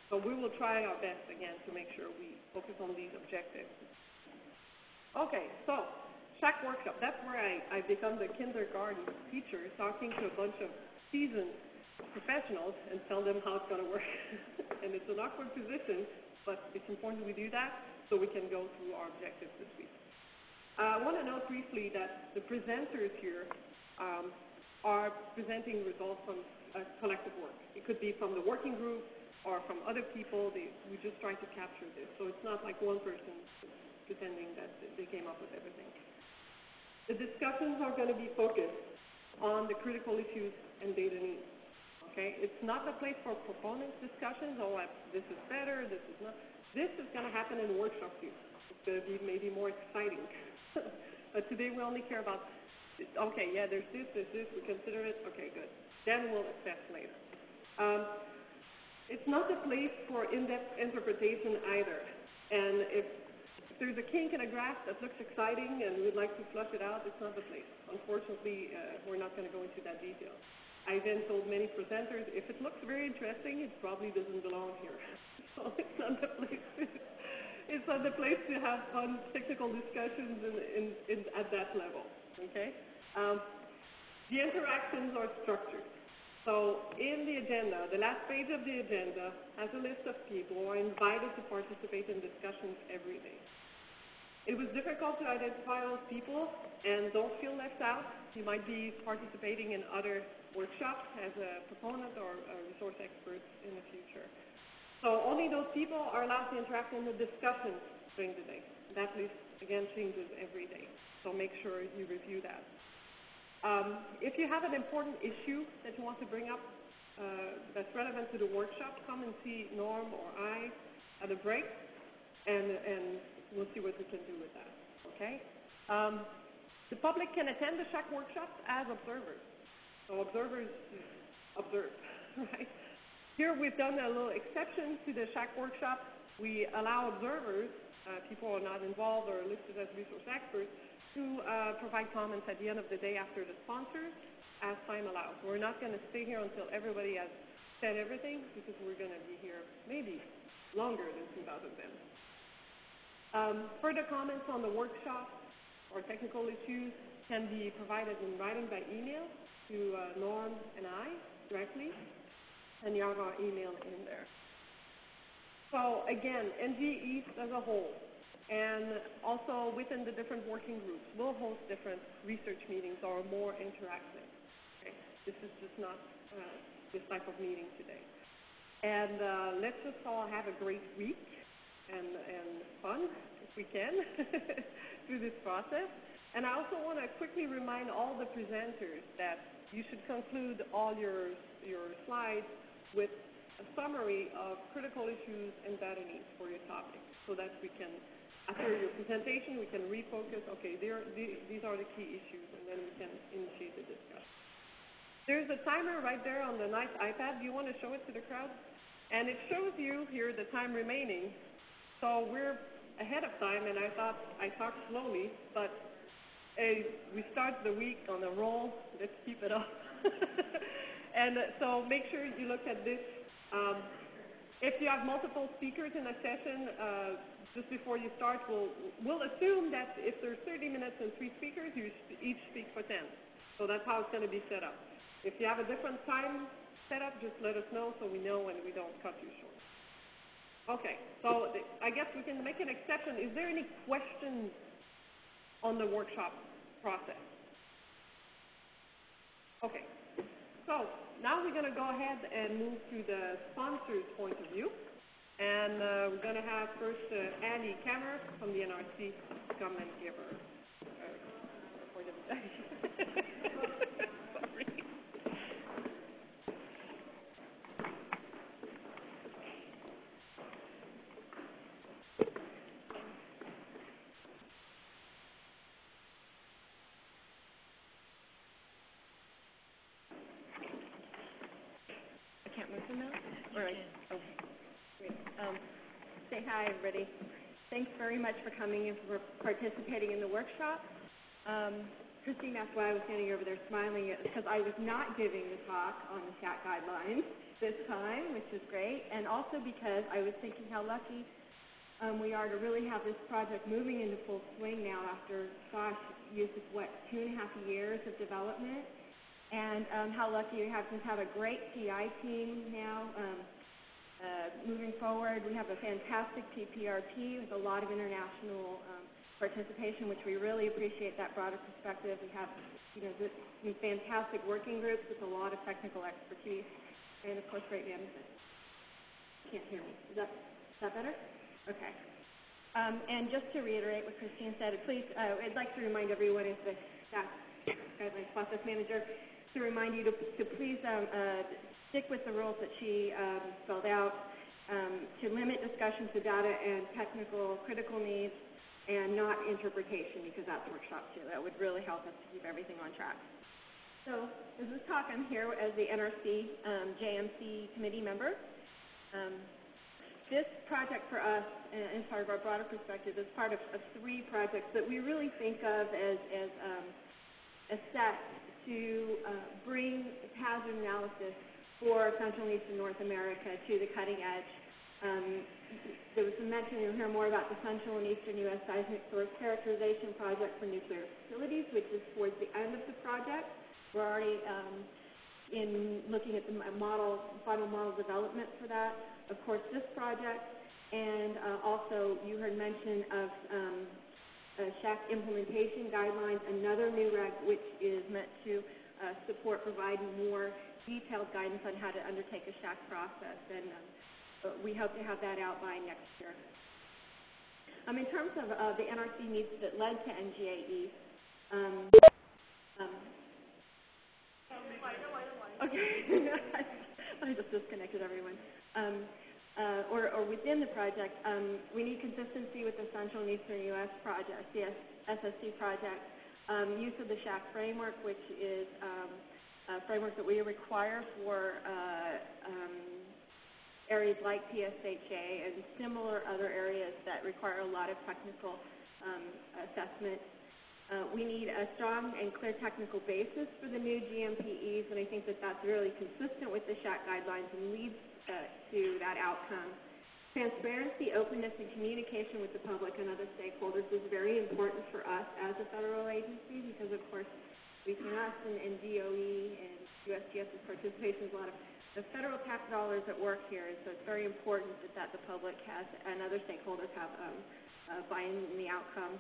So we will try our best, again, to make sure we focus on these objectives. Okay, so SHAC workshop, that's where I become the kindergarten teacher, talking to a bunch of seasoned professionals and tell them how it's going to work. And it's an awkward position, but it's important we do that so we can go through our objectives this week. I want to note briefly that the presenters here are presenting results from collective work. It could be from the working group or from other people. We just try to capture this. So it's not like one person pretending that they came up with everything. The discussions are going to be focused on the critical issues and data needs. Okay? It's not the place for proponent discussions, this is better, this is not. This is going to happen in workshop view. It's going to be maybe more exciting. But today we only care about, okay, yeah, there's this, we consider it, okay, good. Then we'll assess later. It's not the place for in-depth interpretation either. And if there's a kink in a graph that looks exciting and we'd like to flush it out, it's not the place. Unfortunately, we're not going to go into that detail. I then told many presenters, if it looks very interesting, it probably doesn't belong here. So it's not the place. It's not the place to have fun technical discussions at that level. Okay. The interactions are structured. So in the agenda, the last page of the agenda has a list of people who are invited to participate in discussions every day. It was difficult to identify those people, and don't feel left out. You might be participating in other workshops as a proponent or a resource expert in the future. So only those people are allowed to interact in the discussions during the day. That list, again, changes every day. So make sure you review that. If you have an important issue that you want to bring up that's relevant to the workshop, come and see Norm or I at a break, and we'll see what we can do with that. Okay? The public can attend the SHAC workshops as observers. So observers observe, right? Here we've done a little exception to the SHAC workshop. We allow observers, people who are not involved or listed as resource experts, to provide comments at the end of the day after the sponsors as time allows. We're not going to stay here until everybody has said everything, because we're going to be here maybe longer than 2010. Further comments on the workshop or technical issues can be provided in writing by email to Norm and I directly, and you have our email in there. So again, NG East as a whole, and also within the different working groups, we'll host different research meetings or more interactive. Okay? This is just not this type of meeting today. And let's just all have a great week and fun, if we can, through this process. And I also want to quickly remind all the presenters that you should conclude all your slides with a summary of critical issues and data needs for your topic, so that we can, after your presentation, we can refocus, okay, these are the key issues, and then we can initiate the discussion. There's a timer right there on the nice iPad. Do you want to show it to the crowd? And it shows you here the time remaining. So we're ahead of time, and I thought I talked slowly, but we start the week on a roll. Let's keep it up. And so make sure you look at this. If you have multiple speakers in a session, just before you start, we'll assume that if there's 30 minutes and 3 speakers, you each speak for 10. So that's how it's going to be set up. If you have a different time set up, just let us know so we know and we don't cut you short. Okay, so I guess we can make an exception. Is there any questions on the workshop process? Okay, so now we're going to go ahead and move to the sponsor's point of view. And we're going to have first Annie Kammer from the NRC come and give her report of the day. Sorry. I can't move them now? All right. Okay. Great. Say hi, everybody. Thanks very much for coming and for participating in the workshop. Christine, that's why I was standing over there smiling, because I was not giving the talk on the SHAC guidelines this time, which is great, and also because I was thinking how lucky we are to really have this project moving into full swing now after, gosh, Yusuf, what, 2.5 years of development, and how lucky we have to have a great CI team now. Moving forward, we have a fantastic PPRP with a lot of international participation, which we really appreciate that broader perspective. We have, some fantastic working groups with a lot of technical expertise, and of course, great management. Can't hear me. Is that better? Okay. And just to reiterate what Christine said, please, I'd like to remind everyone as the SHAC Guidelines Process Manager to remind you to please stick with the rules that she spelled out, to limit discussions to data and technical critical needs and not interpretation, because that's workshop too. That would really help us to keep everything on track. So as this talk, I'm here as the NRC JMC committee member. This project for us, as part of our broader perspective, is part of 3 projects that we really think of as a set to bring hazard analysis for Central and Eastern North America to the cutting edge. There was some mention, you'll hear more about the Central and Eastern U.S. Seismic Source Characterization Project for nuclear facilities, which is towards the end of the project. We're already in looking at the final model development for that. Of course, this project, and also you heard mention of SHAC implementation guidelines, another new reg which is meant to support providing more detailed guidance on how to undertake a SHAC process, and we hope to have that out by next year. In terms of the NRC needs that led to NGAE, okay, I just disconnected everyone. Or within the project, we need consistency with the Central and Eastern U.S. project, the SSC project, use of the SHAC framework, which is a framework that we require for areas like PSHA and similar other areas that require a lot of technical assessment. We need a strong and clear technical basis for the new GMPEs, and I think that that's really consistent with the SHAC guidelines and leads to that outcome. Transparency, openness, and communication with the public and other stakeholders is very important for us as a federal agency, because of course between us and DOE and USGS's participation is a lot of the federal tax dollars at work here, and so it's very important that the public has and other stakeholders have buy-in in the outcome.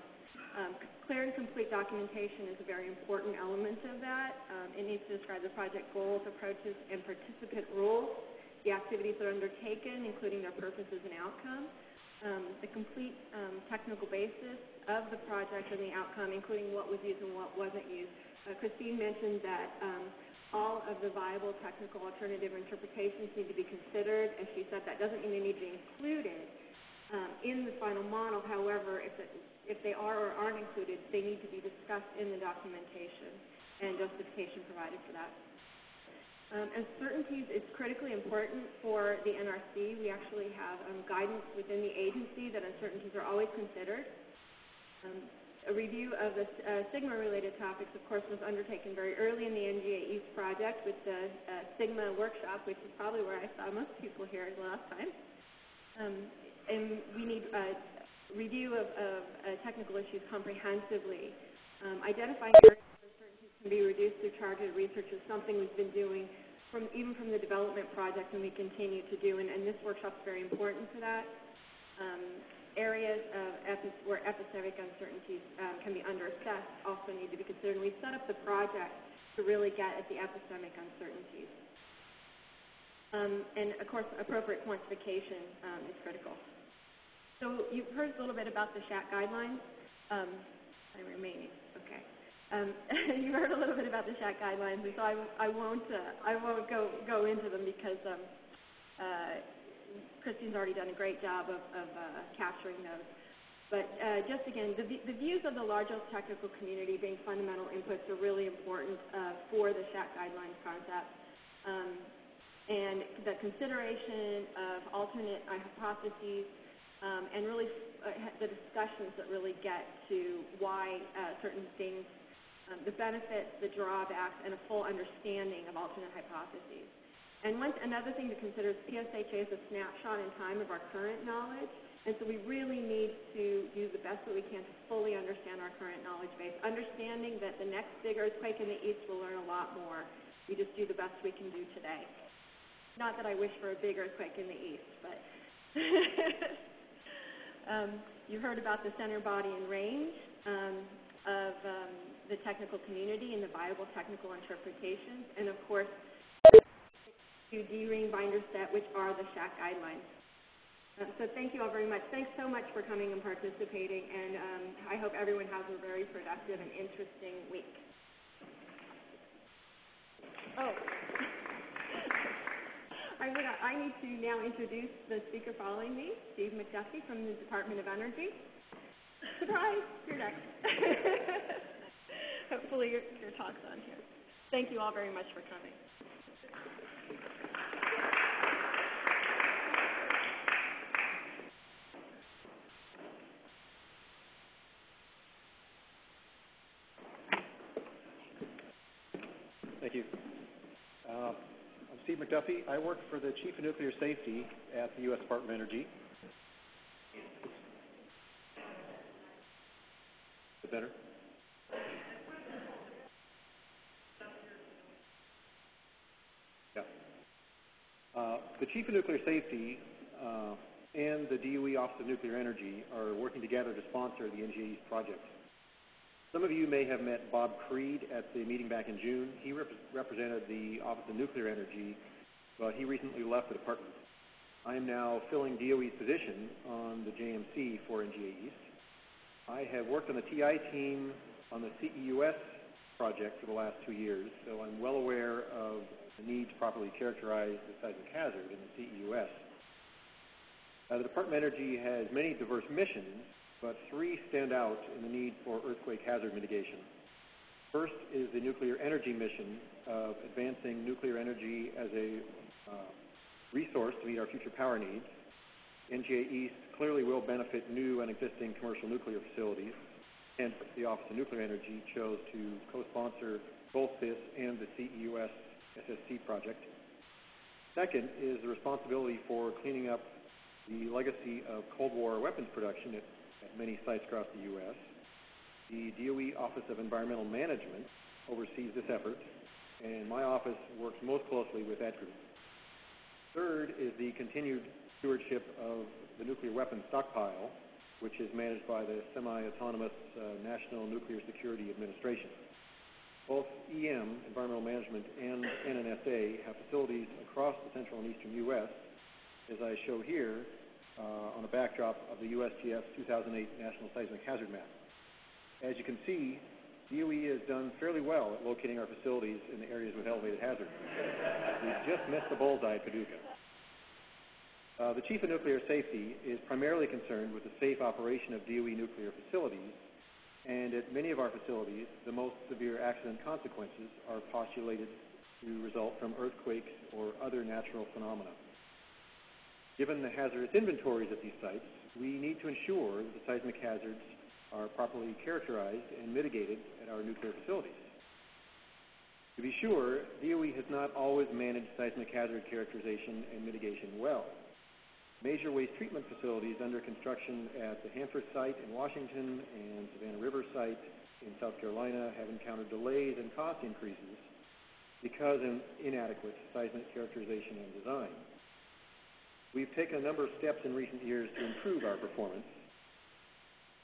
Clear and complete documentation is a very important element of that. It needs to describe the project goals, approaches, and participant rules, the activities that are undertaken, including their purposes and outcome, the complete technical basis of the project and the outcome, including what was used and what wasn't used. Christine mentioned that all of the viable technical alternative interpretations need to be considered. As she said, that doesn't mean they need to be included in the final model. However, if they are or aren't included, they need to be discussed in the documentation and justification provided for that. Uncertainties is critically important for the NRC. We actually have guidance within the agency that uncertainties are always considered. A review of the SIGMA-related topics, of course, was undertaken very early in the NGA East project with the SIGMA workshop, which is probably where I saw most people here the last time. And we need a review of technical issues comprehensively. Identifying areas where uncertainties can be reduced through targeted research is something we've been doing even from the development project, and we continue to do, and this workshop is very important for that. Areas of where epistemic uncertainties can be under-assessed also need to be considered. And we set up the project to really get at the epistemic uncertainties. And of course, appropriate quantification is critical. So you've heard a little bit about the SSHAC guidelines. I'm remaining, okay. You heard a little bit about the SSHAC guidelines, and so I won't go into them because Christine's already done a great job of capturing those. But just again, the views of the larger technical community being fundamental inputs are really important for the SSHAC guidelines concept. And the consideration of alternate hypotheses and really the discussions that really get to why certain things, the benefits, the drawbacks, and a full understanding of alternate hypotheses. And another thing to consider is PSHA is a snapshot in time of our current knowledge, and so we really need to do the best that we can to fully understand our current knowledge base, understanding that the next big earthquake in the east will learn a lot more. We just do the best we can do today. Not that I wish for a big earthquake in the east, but you heard about the center, body, and range of the technical community and the viable technical interpretations, and of course, to D-ring binder set, which are the SSHAC guidelines. So thank you all very much. Thanks so much for coming and participating, and I hope everyone has a very productive and interesting week. Oh, I need to now introduce the speaker following me, Steve Mcduffie from the Department of Energy. Surprise, you're next. Hopefully your talk's on here. Thank you all very much for coming. Thank you. I'm Steve Mcduffie. I work for the Chief of Nuclear Safety at the U.S. Department of Energy. Is it better? Yeah. The Chief of Nuclear Safety and the DOE Office of Nuclear Energy are working together to sponsor the NGA East project. Some of you may have met Bob Creed at the meeting back in June. He represented the Office of Nuclear Energy, but he recently left the department. I am now filling DOE's position on the JMC for NGA East. I have worked on the TI team on the CEUS project for the last 2 years, so I'm well aware of the need to properly characterize the seismic hazard in the CEUS. The Department of Energy has many diverse missions, but 3 stand out in the need for earthquake hazard mitigation. First is the nuclear energy mission of advancing nuclear energy as a resource to meet our future power needs. NGA East clearly will benefit new and existing commercial nuclear facilities, hence the Office of Nuclear Energy chose to co-sponsor both this and the CEUS SSC project. Second is the responsibility for cleaning up the legacy of Cold War weapons production at many sites across the U.S. The DOE Office of Environmental Management oversees this effort, and my office works most closely with that group. Third is the continued stewardship of the nuclear weapons stockpile, which is managed by the semi-autonomous National Nuclear Security Administration. Both EM, Environmental Management, and NNSA have facilities across the central and eastern U.S., as I show here, on a backdrop of the USGS 2008 National Seismic Hazard Map. As you can see, DOE has done fairly well at locating our facilities in the areas with elevated hazard. We just missed the bullseye at Paducah. The Chief of Nuclear Safety is primarily concerned with the safe operation of DOE nuclear facilities, and at many of our facilities, the most severe accident consequences are postulated to result from earthquakes or other natural phenomena. Given the hazardous inventories at these sites, we need to ensure that the seismic hazards are properly characterized and mitigated at our nuclear facilities. To be sure, DOE has not always managed seismic hazard characterization and mitigation well. Major waste treatment facilities under construction at the Hanford site in Washington and Savannah River site in South Carolina have encountered delays and cost increases because of inadequate seismic characterization and design. We've taken a number of steps in recent years to improve our performance,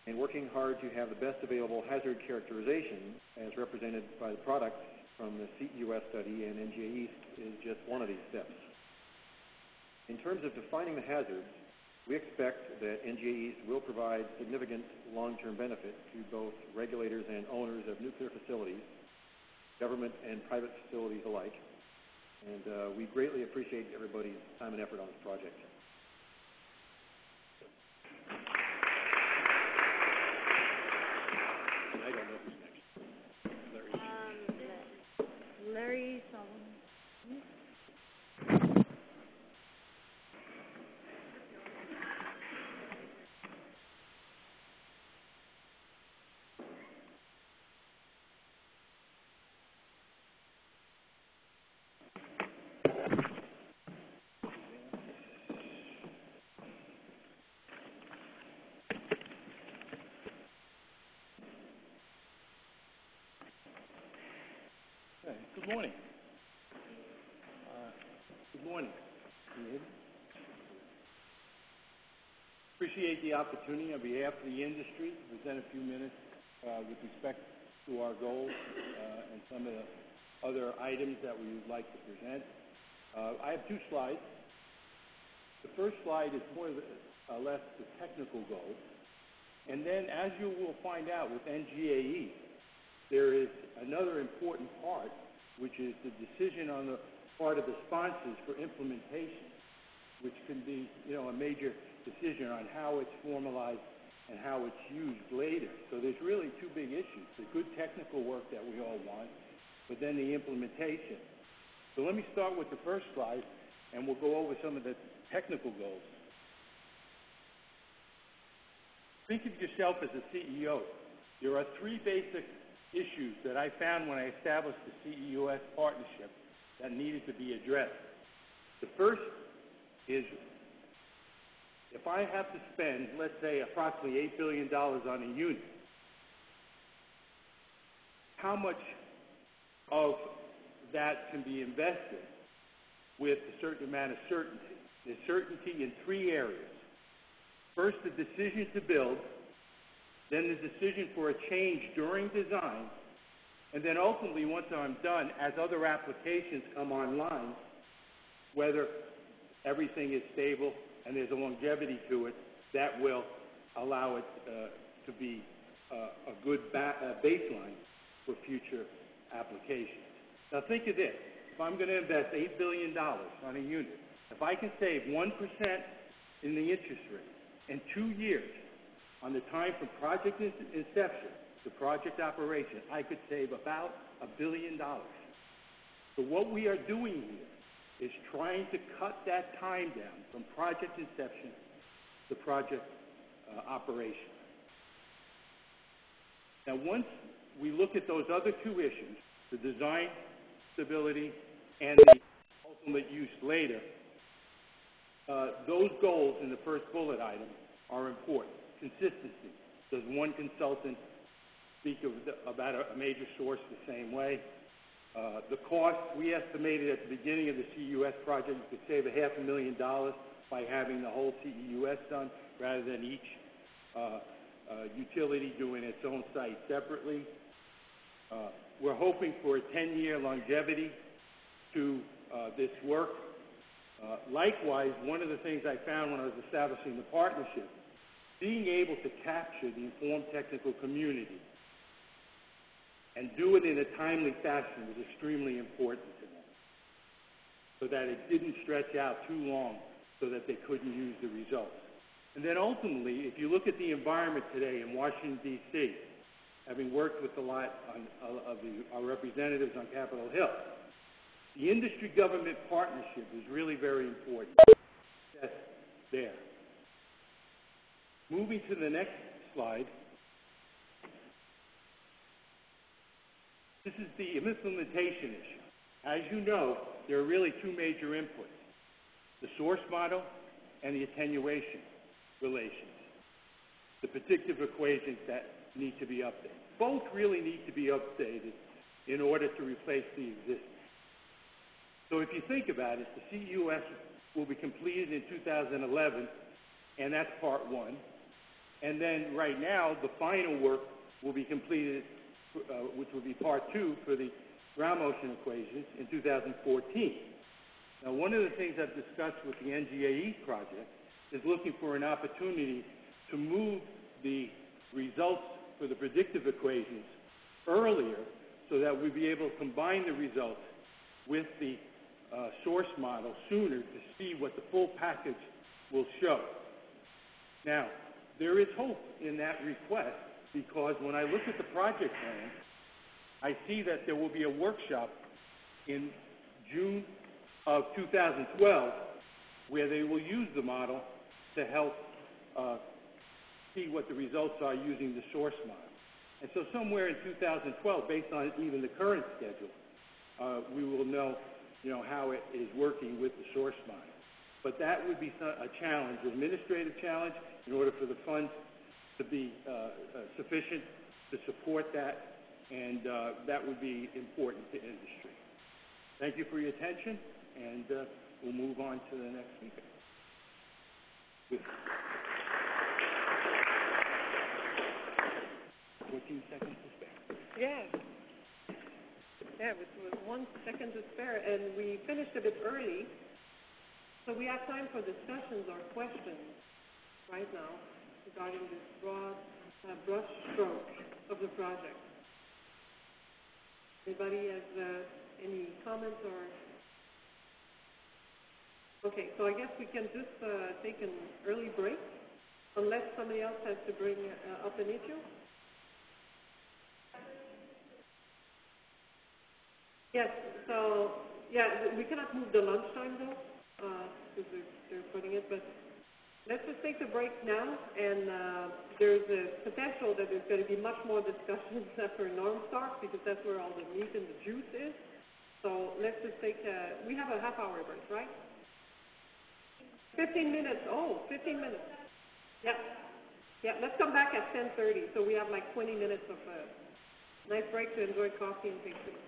and working hard to have the best available hazard characterization as represented by the products from the CEUS study and NGA East is just one of these steps. In terms of defining the hazards, we expect that NGA East will provide significant long-term benefit to both regulators and owners of nuclear facilities, government and private facilities alike, and we greatly appreciate everybody's time and effort on this project. I don't know who's next. Larry Solomon. Good morning. Good morning. Appreciate the opportunity on behalf of the industry to present a few minutes with respect to our goals and some of the other items that we would like to present. I have two slides. The first slide is more or less the technical goals. And then, as you will find out with NGAE, there is another important part, which is the decision on the part of the sponsors for implementation, which can be, a major decision on how it's formalized and how it's used later. So there's really two big issues: the good technical work that we all want, but then the implementation. So let me start with the first slide, and we'll go over some of the technical goals. Think of yourself as a CEO. There are three basic issues that I found when I established the CEUS partnership that needed to be addressed. The first is, if I have to spend, let's say, approximately $8 billion on a unit, how much of that can be invested with a certain amount of certainty? There's certainty in three areas. First, the decision to build, then the decision for a change during design, and then ultimately, once I'm done, as other applications come online, whether everything is stable and there's a longevity to it, that will allow it to be a good baseline for future applications. Now think of this. If I'm going to invest $8 billion on a unit, if I can save 1% in the interest rate in 2 years, on the time from project inception to project operation, I could save about $1 billion. So what we are doing here is trying to cut that time down from project inception to project operation. Now, once we look at those other two issues, the design stability and the ultimate use later, those goals in the first bullet item are important. Consistency. Does one consultant speak about a major source the same way? The cost, we estimated at the beginning of the CEUS project, you could save $500,000 by having the whole CEUS done rather than each utility doing its own site separately. We're hoping for a 10-year longevity to this work. Likewise, one of the things I found when I was establishing the partnership, being able to capture the informed technical community and do it in a timely fashion was extremely important to them, so that it didn't stretch out too long so that they couldn't use the results. And then ultimately, if you look at the environment today in Washington, D.C., having worked with a lot of our representatives on Capitol Hill, the industry-government partnership is really very important. That's there. Moving to the next slide, This is the implementation issue. As you know, there are really two major inputs, the source model and the attenuation relations, the predictive equations that need to be updated. Both really need to be updated in order to replace the existing. So if you think about it, the CEUS will be completed in 2011, and that's part one. And then right now, the final work will be completed, which will be part two for the ground motion equations in 2014. Now, one of the things I've discussed with the NGAE project is looking for an opportunity to move the results for the predictive equations earlier so that we'd be able to combine the results with the source model sooner to see what the full package will show. Now, there is hope in that request because when I look at the project plan, I see that there will be a workshop in June of 2012 where they will use the model to help see what the results are using the source model. And so somewhere in 2012, based on even the current schedule, we will know, how it is working with the source model. But that would be a challenge, an administrative challenge, in order for the funds to be sufficient to support that, and that would be important to industry. Thank you for your attention, and we'll move on to the next speaker. 14 seconds to spare. Yeah. Yeah, it was 1 second to spare, and we finished a bit early. So we have time for discussions or questions right now regarding this broad brush stroke of the project. Anybody has any comments or? Okay, so I guess we can just take an early break unless somebody else has to bring up an issue. Yes, so, yeah, we cannot move the lunchtime though, because they're putting it, but let's just take the break now, and there's a potential that there's going to be much more discussions after Norm starts, because that's where all the meat and the juice is. So let's just take, we have a half-hour break, right? 15 minutes, 15 minutes. Yeah, let's come back at 10:30, so we have like 20 minutes of a nice break to enjoy coffee and pastries.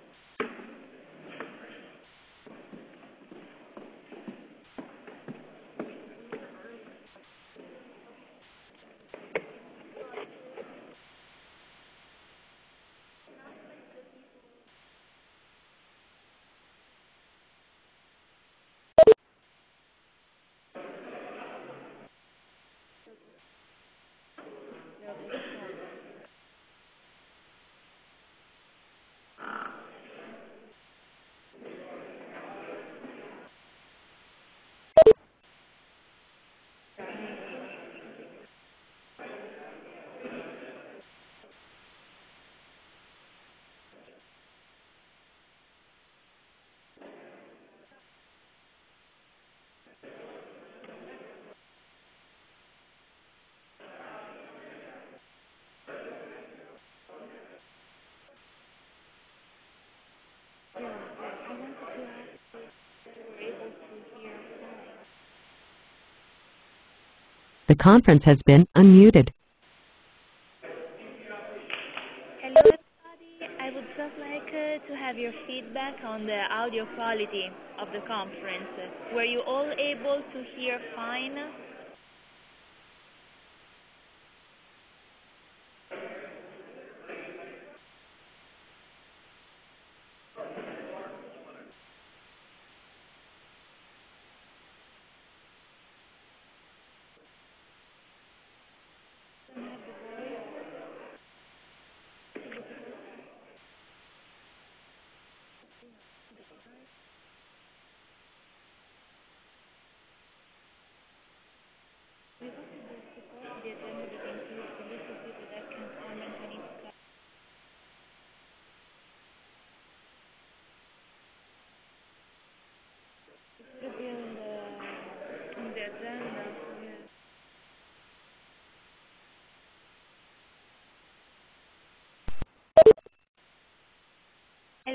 The conference has been unmuted. Hello everybody, I would just like to have your feedback on the audio quality of the conference. Were you all able to hear fine?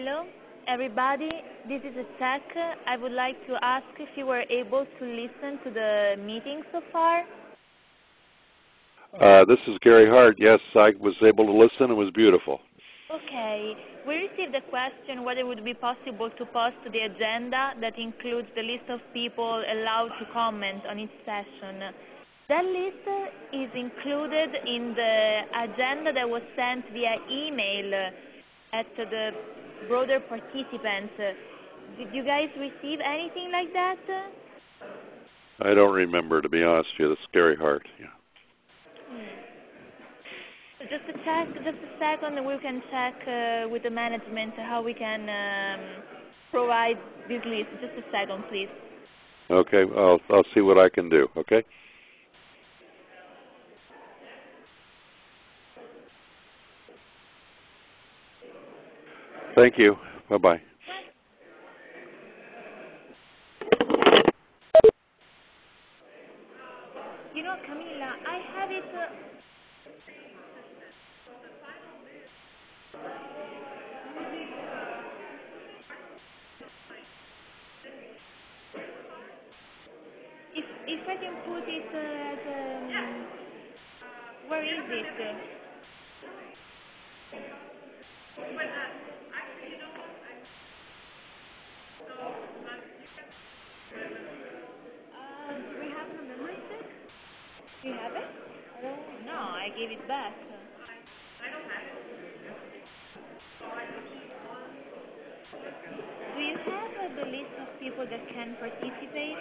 Hello, everybody. This is SSHAC. I would like to ask if you were able to listen to the meeting so far. This is Gary Hart. Yes, I was able to listen. It was beautiful. Okay. We received a question whether it would be possible to post the agenda that includes the list of people allowed to comment on each session. That list is included in the agenda that was sent via email at the broader participants. Did you guys receive anything like that? I don't remember, to be honest with you. That's Gary Hart. Yeah. Just a second, we can check with the management how we can provide this list. Just a second, please. Okay, I'll see what I can do. Okay. Thank you. Bye-bye. You know, Camilla, I have it. If I can put it as where is it? We have it on memory stick? Do you have it? No, I gave it back. I don't have it. Do you have the list of people that can participate?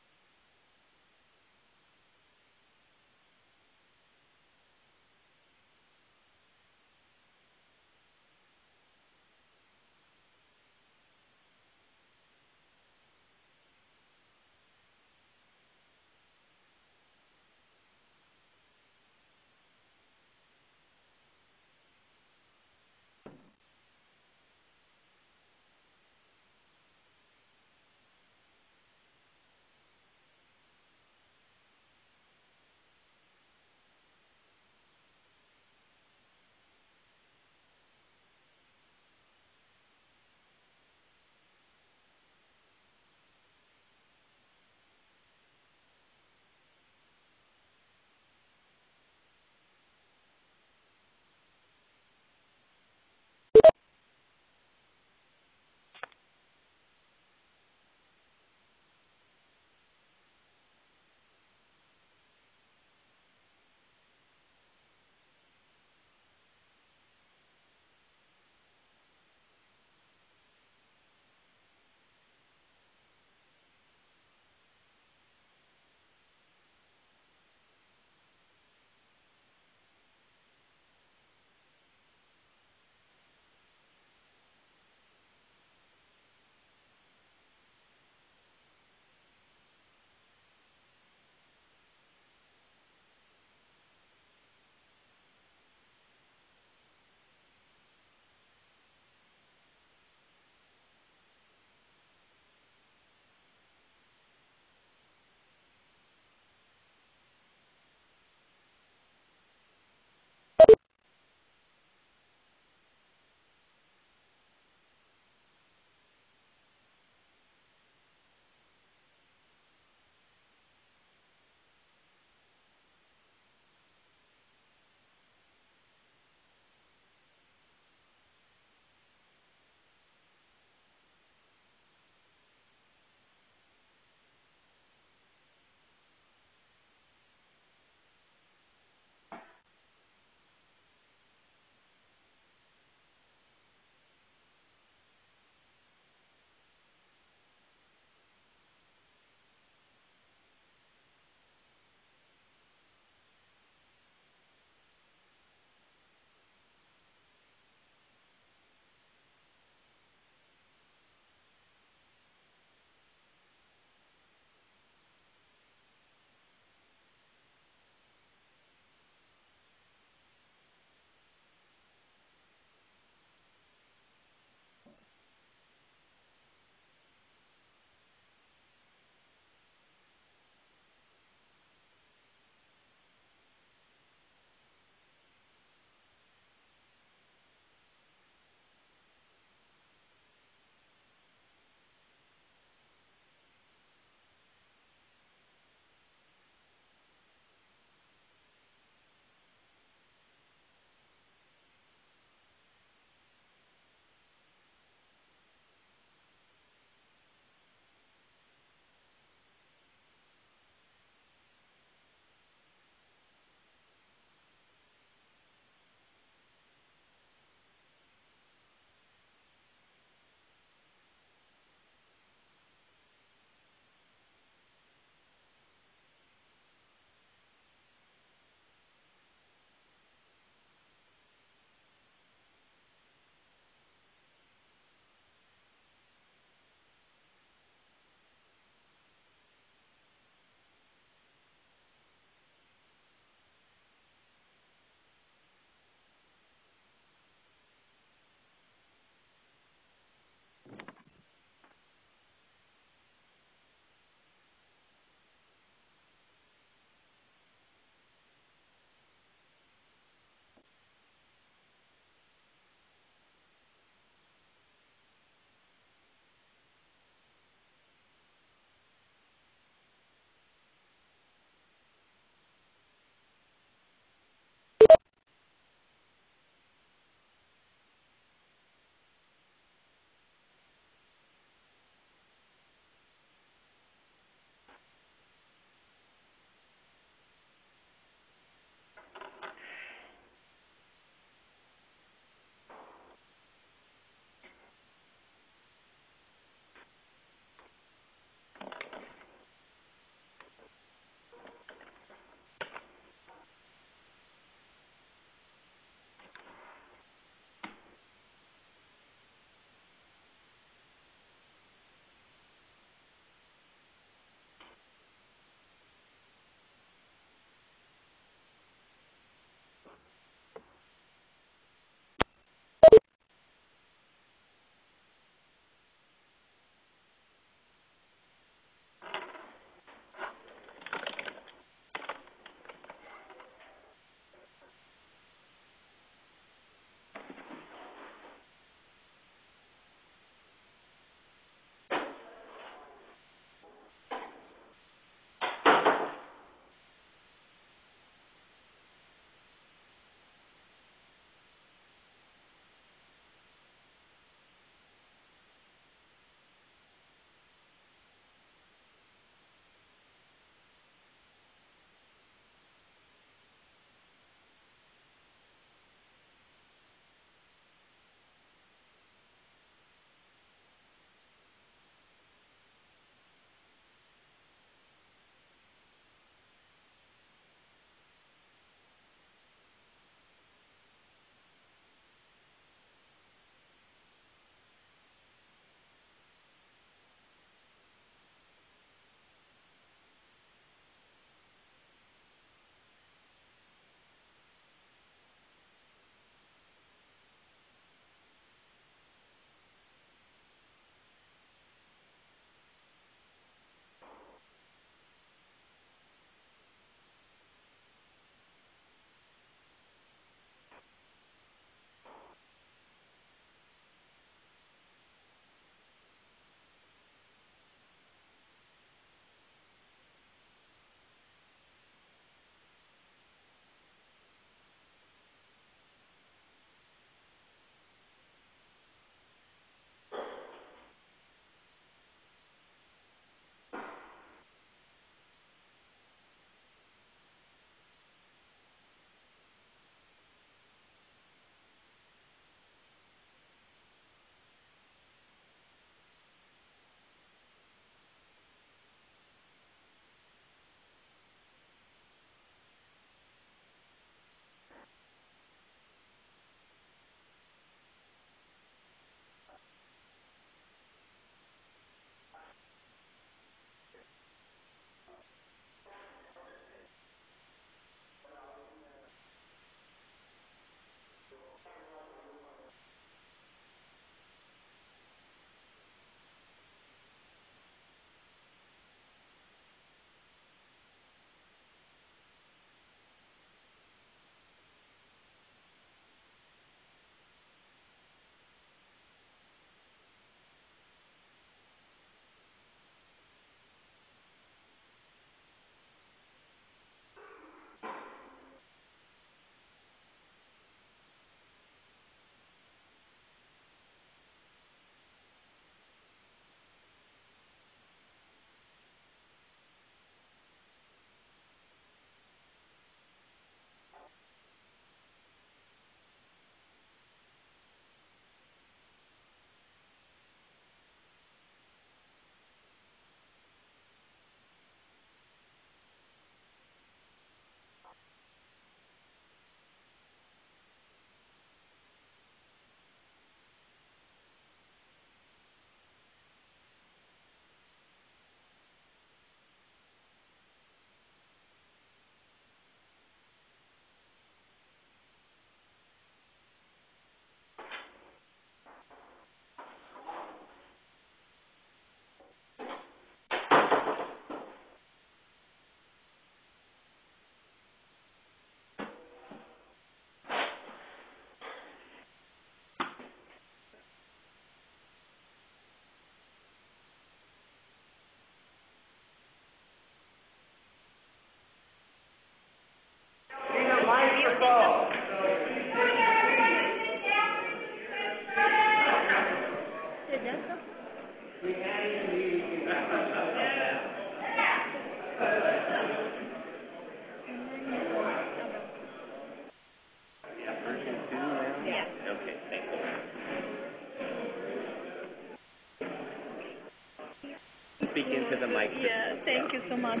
speak into the mic. Yeah, thank you so much.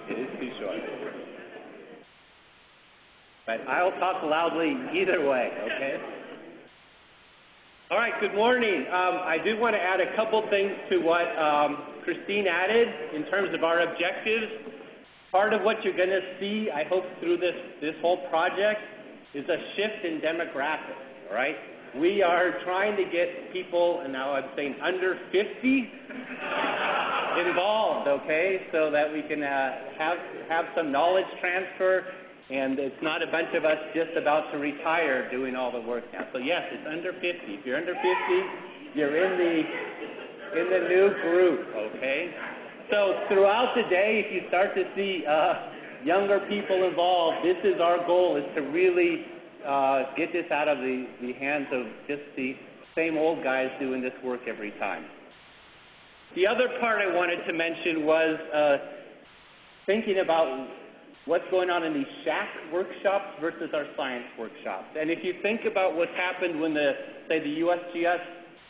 It is too short. But I'll talk loudly either way, okay? All right, good morning. I do want to add a couple things to what Christine added in terms of our objectives. Part of what you're going to see, I hope, through this whole project is a shift in demographics, all right? We are trying to get people, and now I'm saying under 50, involved, okay, so that we can have some knowledge transfer, and it's not a bunch of us just about to retire doing all the work now. So yes, it's under 50. If you're under 50, you're in the new group, okay? So throughout the day, if you start to see younger people involved, this is our goal, is to really get this out of the hands of just the same old guys doing this work every time. The other part I wanted to mention was thinking about what's going on in these SHAC workshops versus our science workshops. And if you think about what's happened when say the USGS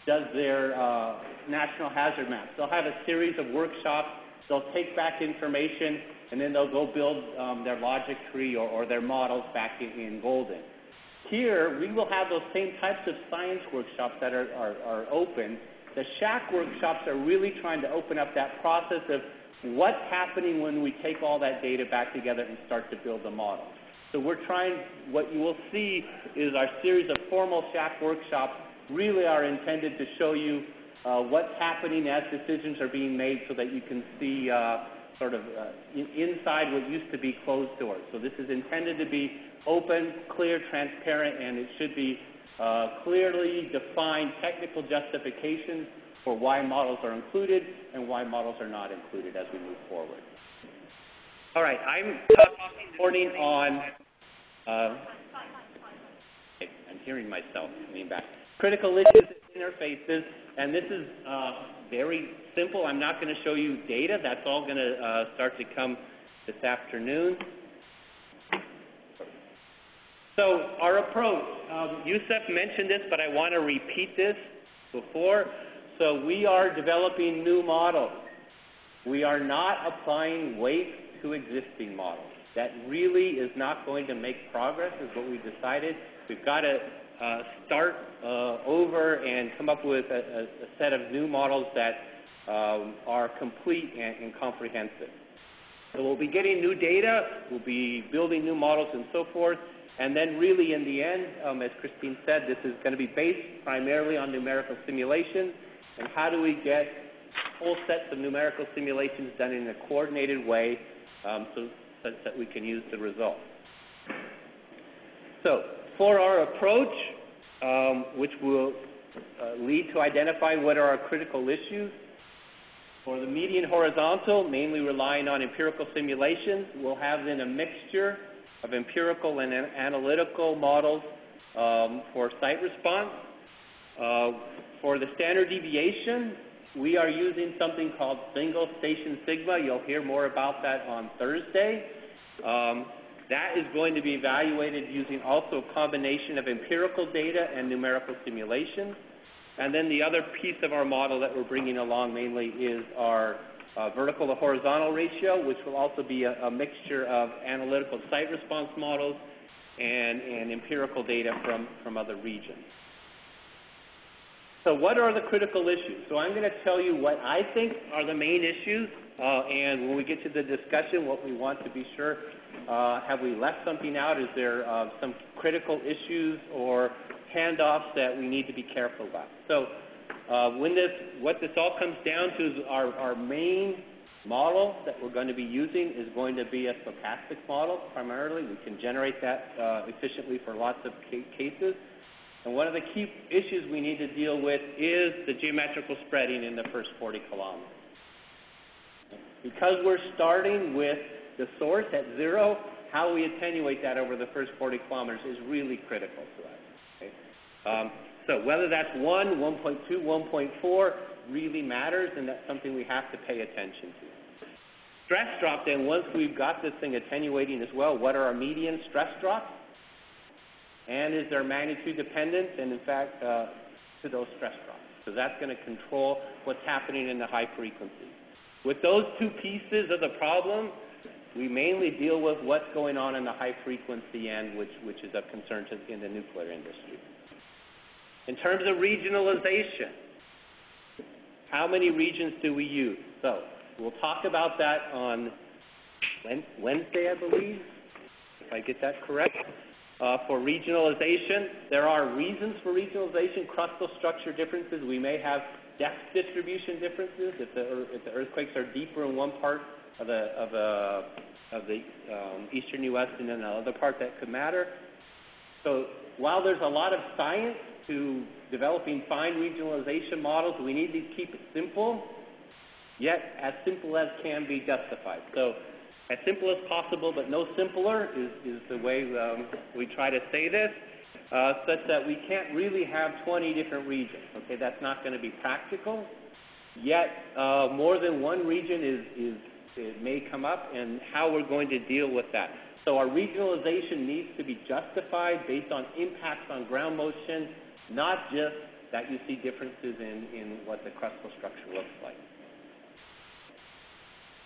does their national hazard maps, they'll have a series of workshops, they'll take back information, and then they'll go build their logic tree or their models back in Golden. Here, we will have those same types of science workshops that are open. The SHAC workshops are really trying to open up that process of what's happening when we take all that data back together and start to build the model. So we're trying, what you will see is our series of formal SHAC workshops really are intended to show you what's happening as decisions are being made so that you can see sort of inside what used to be closed doors. So this is intended to be open, clear, transparent, and it should be clearly defined technical justifications for why models are included and why models are not included as we move forward. All right, I'm talking this morning on, I'm hearing myself coming back. Critical issues and interfaces, and this is very simple. I'm not going to show you data. That's all going to start to come this afternoon. So our approach, Youssef mentioned this, but I want to repeat this before. So we are developing new models. We are not applying weight to existing models. That really is not going to make progress, is what we decided. We've got to start over and come up with a set of new models that are complete and comprehensive. So we'll be getting new data, we'll be building new models and so forth, and then really in the end, as Christine said, this is going to be based primarily on numerical simulations. And how do we get whole sets of numerical simulations done in a coordinated way such that we can use the results? So for our approach, which will lead to identify what are our critical issues, for the median horizontal, mainly relying on empirical simulations, we'll have then a mixture of empirical and analytical models for site response. For the standard deviation, we are using something called single station sigma. You'll hear more about that on Thursday. That is going to be evaluated using also a combination of empirical data and numerical simulations. And then the other piece of our model that we're bringing along mainly is our vertical to horizontal ratio, which will also be a mixture of analytical site response models and empirical data from other regions. So what are the critical issues? So I'm going to tell you what I think are the main issues, and when we get to the discussion, what we want to be sure, have we left something out? Is there some critical issues or handoffs that we need to be careful about? So what this all comes down to is our main model that we're going to be using is going to be a stochastic model primarily. We can generate that efficiently for lots of cases. And one of the key issues we need to deal with is the geometrical spreading in the first 40 kilometers. Because we're starting with the source at 0, how we attenuate that over the first 40 kilometers is really critical to us. Okay? So whether that's 1, 1.2, 1.4 really matters, and that's something we have to pay attention to. Stress drop, then, once we've got this thing attenuating as well, what are our median stress drops? And is there magnitude dependence, and in fact, to those stress drops? because that's going to control what's happening in the high frequencies. With those two pieces of the problem, we mainly deal with what's going on in the high frequency end, which is of concern in the nuclear industry. In terms of regionalization, how many regions do we use? So we'll talk about that on Wednesday, I believe, if I get that correct. For regionalization, there are reasons for regionalization, crustal structure differences. We may have depth distribution differences if the earthquakes are deeper in one part of the eastern U.S. than in another part, that could matter. So while there's a lot of science to developing fine regionalization models, we need to keep it simple, yet as simple as can be justified. So as simple as possible, but no simpler is the way we try to say this, such that we can't really have 20 different regions. Okay, that's not going to be practical. Yet more than one region it may come up, and how we're going to deal with that. So our regionalization needs to be justified based on impacts on ground motion, not just that you see differences in what the crustal structure looks like.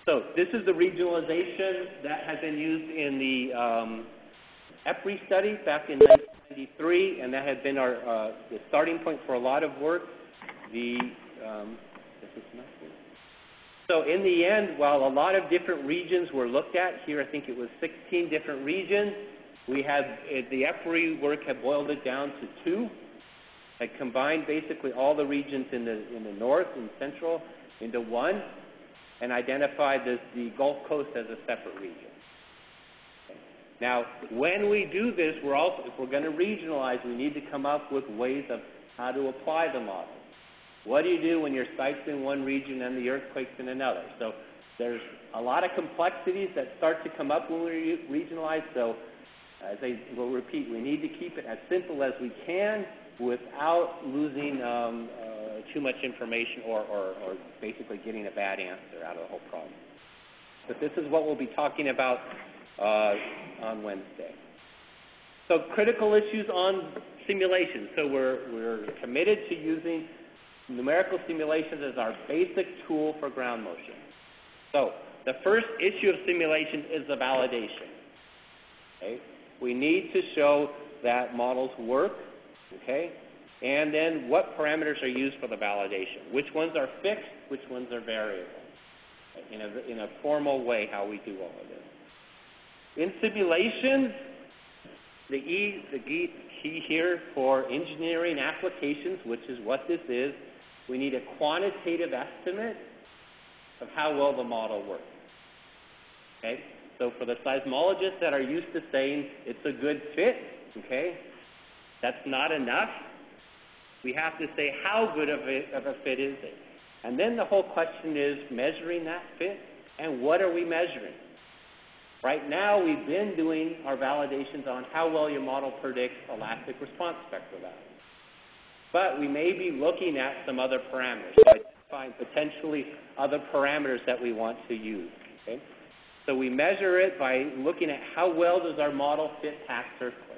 So this is the regionalization that has been used in the EPRI study back in 1993, and that had been the starting point for a lot of work. So in the end, while a lot of different regions were looked at, here I think it was 16 different regions, we had the EPRI work had boiled it down to 2. Had combined basically all the regions in the north and central into one, and identified the Gulf Coast as a separate region. Okay. Now, when we do this, if we're going to regionalize, we need to come up with ways of how to apply the model. What do you do when your site's in one region and the earthquake's in another? So there's a lot of complexities that start to come up when we regionalize. So as I will repeat, we need to keep it as simple as we can without losing too much information or basically getting a bad answer out of the whole problem. But this is what we'll be talking about on Wednesday. So critical issues on simulation. So we're committed to using numerical simulations as our basic tool for ground motion. So the first issue of simulation is the validation. Okay? We need to show that models work. Okay? And then what parameters are used for the validation? Which ones are fixed? Which ones are variable? In a formal way, how we do all of this. In simulation, the key here for engineering applications, which is what this is, we need a quantitative estimate of how well the model works. Okay? So for the seismologists that are used to saying it's a good fit, okay, that's not enough. We have to say how good of a fit is it. And then the whole question is measuring that fit, and what are we measuring? Right now, we've been doing our validations on how well your model predicts elastic response spectral values. But we may be looking at some other parameters, so identifying potentially other parameters that we want to use. Okay? So we measure it by looking at how well does our model fit past earthquakes.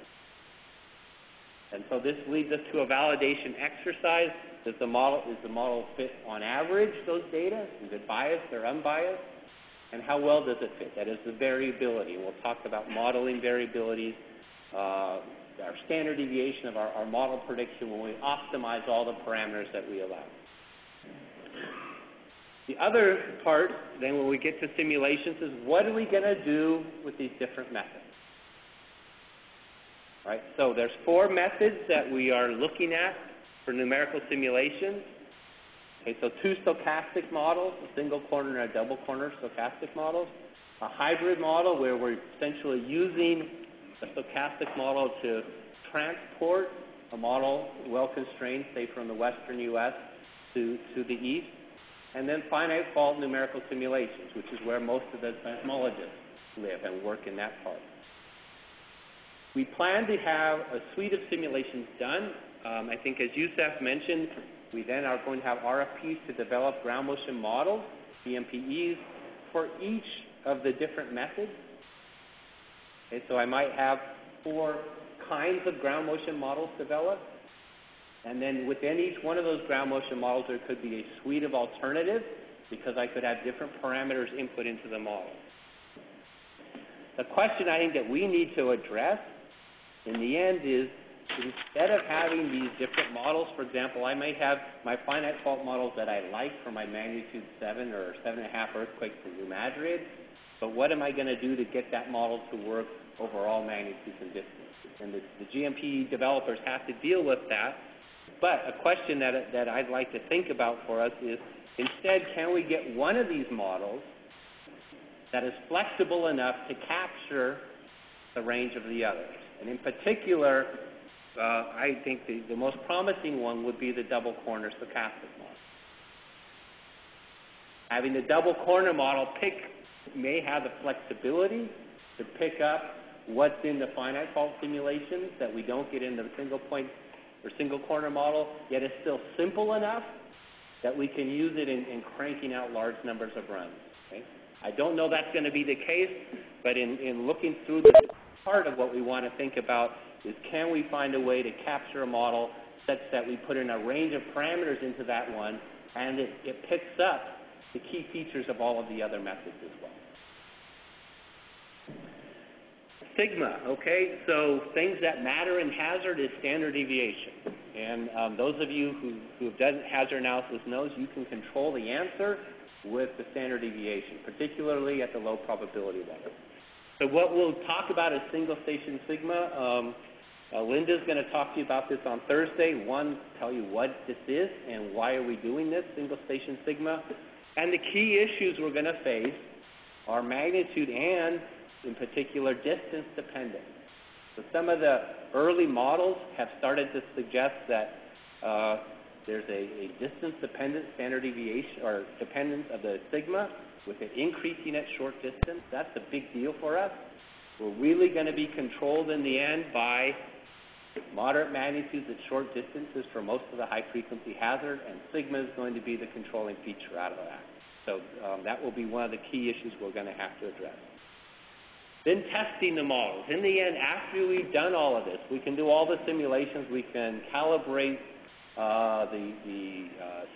And so this leads us to a validation exercise. Is the model fit on average, those data? Is it biased or unbiased? And how well does it fit? That is the variability. And we'll talk about modeling variabilities, our standard deviation of our model prediction when we optimize all the parameters that we allow. The other part, then when we get to simulations, is what are we going to do with these different methods? Right? So there's 4 methods that we are looking at for numerical simulations. Okay, so 2 stochastic models, a single corner and a double corner stochastic models. A hybrid model where we're essentially using a stochastic model to transport a model well constrained, say from the western U.S. to the east. And then finite fault numerical simulations, which is where most of the seismologists live and work in that part. We plan to have a suite of simulations done. I think as Youssef mentioned, we then are going to have RFPs to develop ground motion models, BMPEs, for each of the different methods. Okay, so I might have 4 kinds of ground motion models developed. And then within each one of those ground motion models, there could be a suite of alternatives because I could have different parameters input into the model. The question I think that we need to address in the end is, instead of having these different models, for example, I might have my finite fault models that I like for my magnitude 7 or 7.5 earthquakes in New Madrid, but what am I going to do to get that model to work over all magnitudes and distances? And the GMP developers have to deal with that. But a question that I'd like to think about for us is, instead, can we get one of these models that is flexible enough to capture the range of the others? And in particular, I think the most promising one would be the double corner stochastic model. Having the double corner model may have the flexibility to pick up what's in the finite fault simulations that we don't get in the single point or single corner model, yet it's still simple enough that we can use it in cranking out large numbers of runs. Okay? I don't know that's going to be the case, but in looking through this, part of what we want to think about is, can we find a way to capture a model such that we put in a range of parameters into that one, and it picks up the key features of all of the other methods as well. Sigma, okay, so things that matter in hazard is standard deviation. And those of you who have done hazard analysis knows you can control the answer with the standard deviation, particularly at the low probability level. So what we'll talk about is single station sigma. Linda's going to talk to you about this on Thursday. One, tell you what this is and why are we doing this, single station sigma. And the key issues we're going to face are magnitude and, in particular, distance dependent. So some of the early models have started to suggest that there's a distance-dependent standard deviation or dependence of the sigma with it increasing at short distance. That's a big deal for us. We're really going to be controlled in the end by moderate magnitudes at short distances for most of the high-frequency hazard, and sigma is going to be the controlling feature out of that. So that will be one of the key issues we're going to have to address. Then testing the models. In the end, after we've done all of this, we can do all the simulations. We can calibrate the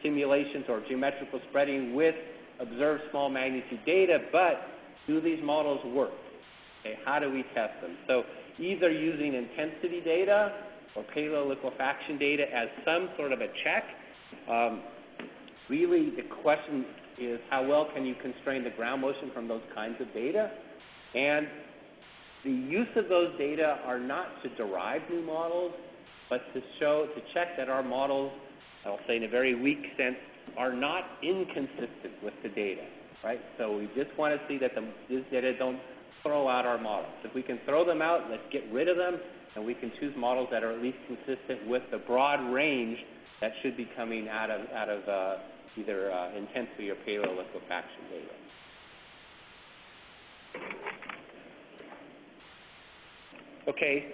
simulations or geometrical spreading with observed small magnitude data, but do these models work? Okay, how do we test them? So either using intensity data or paleo-liquefaction data as some sort of a check. Really, the question is, how well can you constrain the ground motion from those kinds of data? And the use of those data are not to derive new models, but to check that our models, I'll say in a very weak sense, are not inconsistent with the data, right? So we just want to see that these data don't throw out our models. If we can throw them out, let's get rid of them, and we can choose models that are at least consistent with the broad range that should be coming out of either intensity or paleo-liquefaction data. Okay,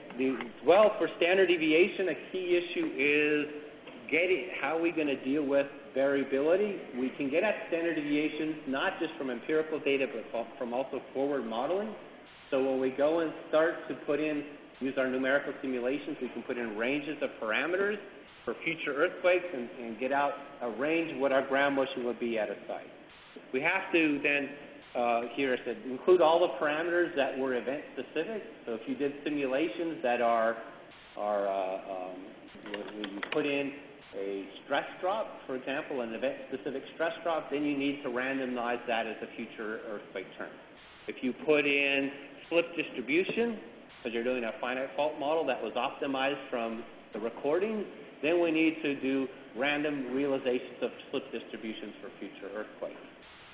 for standard deviation, a key issue is how are we going to deal with variability. We can get at standard deviations not just from empirical data, but from also forward modeling. So when we go and start to use our numerical simulations, we can put in ranges of parameters for future earthquakes and get out a range of what our ground motion would be at a site. We have to then, here I said, include all the parameters that were event specific. So if you did simulations that are when you put in a stress drop, for example, an event-specific stress drop, then you need to randomize that as a future earthquake term. If you put in slip distribution, because you're doing a finite fault model that was optimized from the recording, then we need to do random realizations of slip distributions for future earthquakes.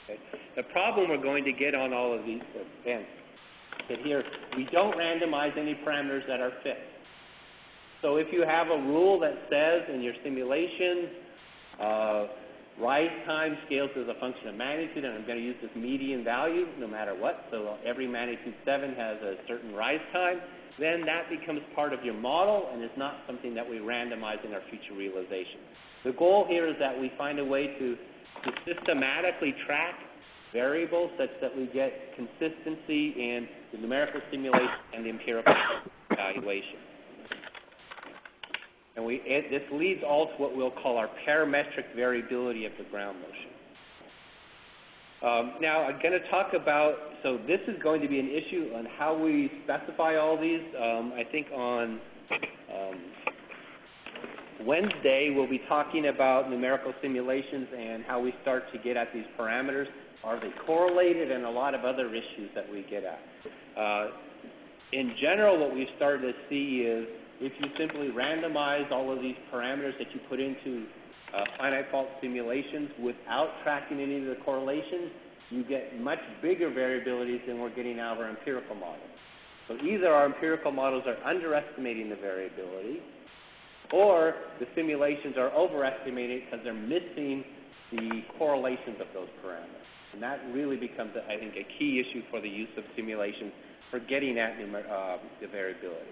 Okay? The problem we're going to get on all of these events is that here we don't randomize any parameters that are fixed. So if you have a rule that says in your simulation, rise time scales as a function of magnitude, and I'm going to use this median value no matter what, so every magnitude 7 has a certain rise time, then that becomes part of your model and is not something that we randomize in our future realization. The goal here is that we find a way to systematically track variables such that we get consistency in the numerical simulation and the empirical evaluation. And this leads all to what we'll call our parametric variability of the ground motion. Now, I'm going to talk about, so this is going to be an issue on how we specify all these. I think on Wednesday, we'll be talking about numerical simulations and how we start to get at these parameters. Are they correlated, and a lot of other issues that we get at. In general, what we've started to see is if you simply randomize all of these parameters that you put into finite fault simulations without tracking any of the correlations, you get much bigger variabilities than we're getting out of our empirical models. So either our empirical models are underestimating the variability, or the simulations are overestimating because they're missing the correlations of those parameters. And that really becomes, I think, a key issue for the use of simulations for getting at the variability.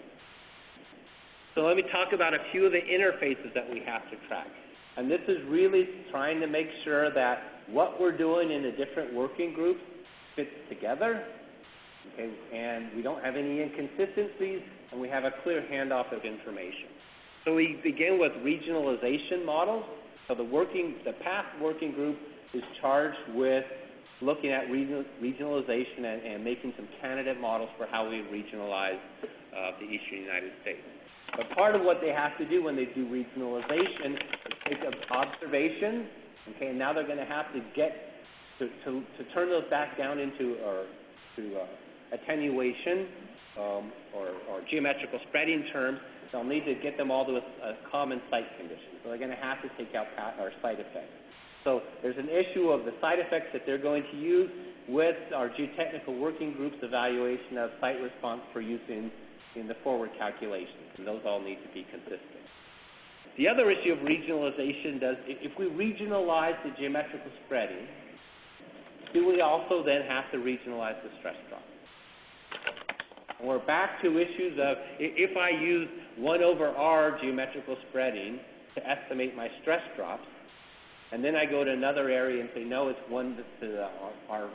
So let me talk about a few of the interfaces that we have to track. And this is really trying to make sure that what we're doing in the different working groups fits together, okay, and we don't have any inconsistencies, and we have a clear handoff of information. So we begin with regionalization models. So the PATH working group is charged with looking at regionalization and making some candidate models for how we regionalize the eastern United States. But part of what they have to do when they do regionalization is take observations, okay, and now they're going to have to get to turn those back down into attenuation or geometrical spreading terms. They'll need to get them all to a common site condition. So they're going to have to take out our site effects. So there's an issue of the side effects that they're going to use with our geotechnical working group's evaluation of site response for use in the forward calculations, and those all need to be consistent. The other issue of regionalization does, if we regionalize the geometrical spreading, do we also then have to regionalize the stress drop? And we're back to issues of, if I use 1 over R geometrical spreading to estimate my stress drops, and then I go to another area and say, no, it's 1 to R,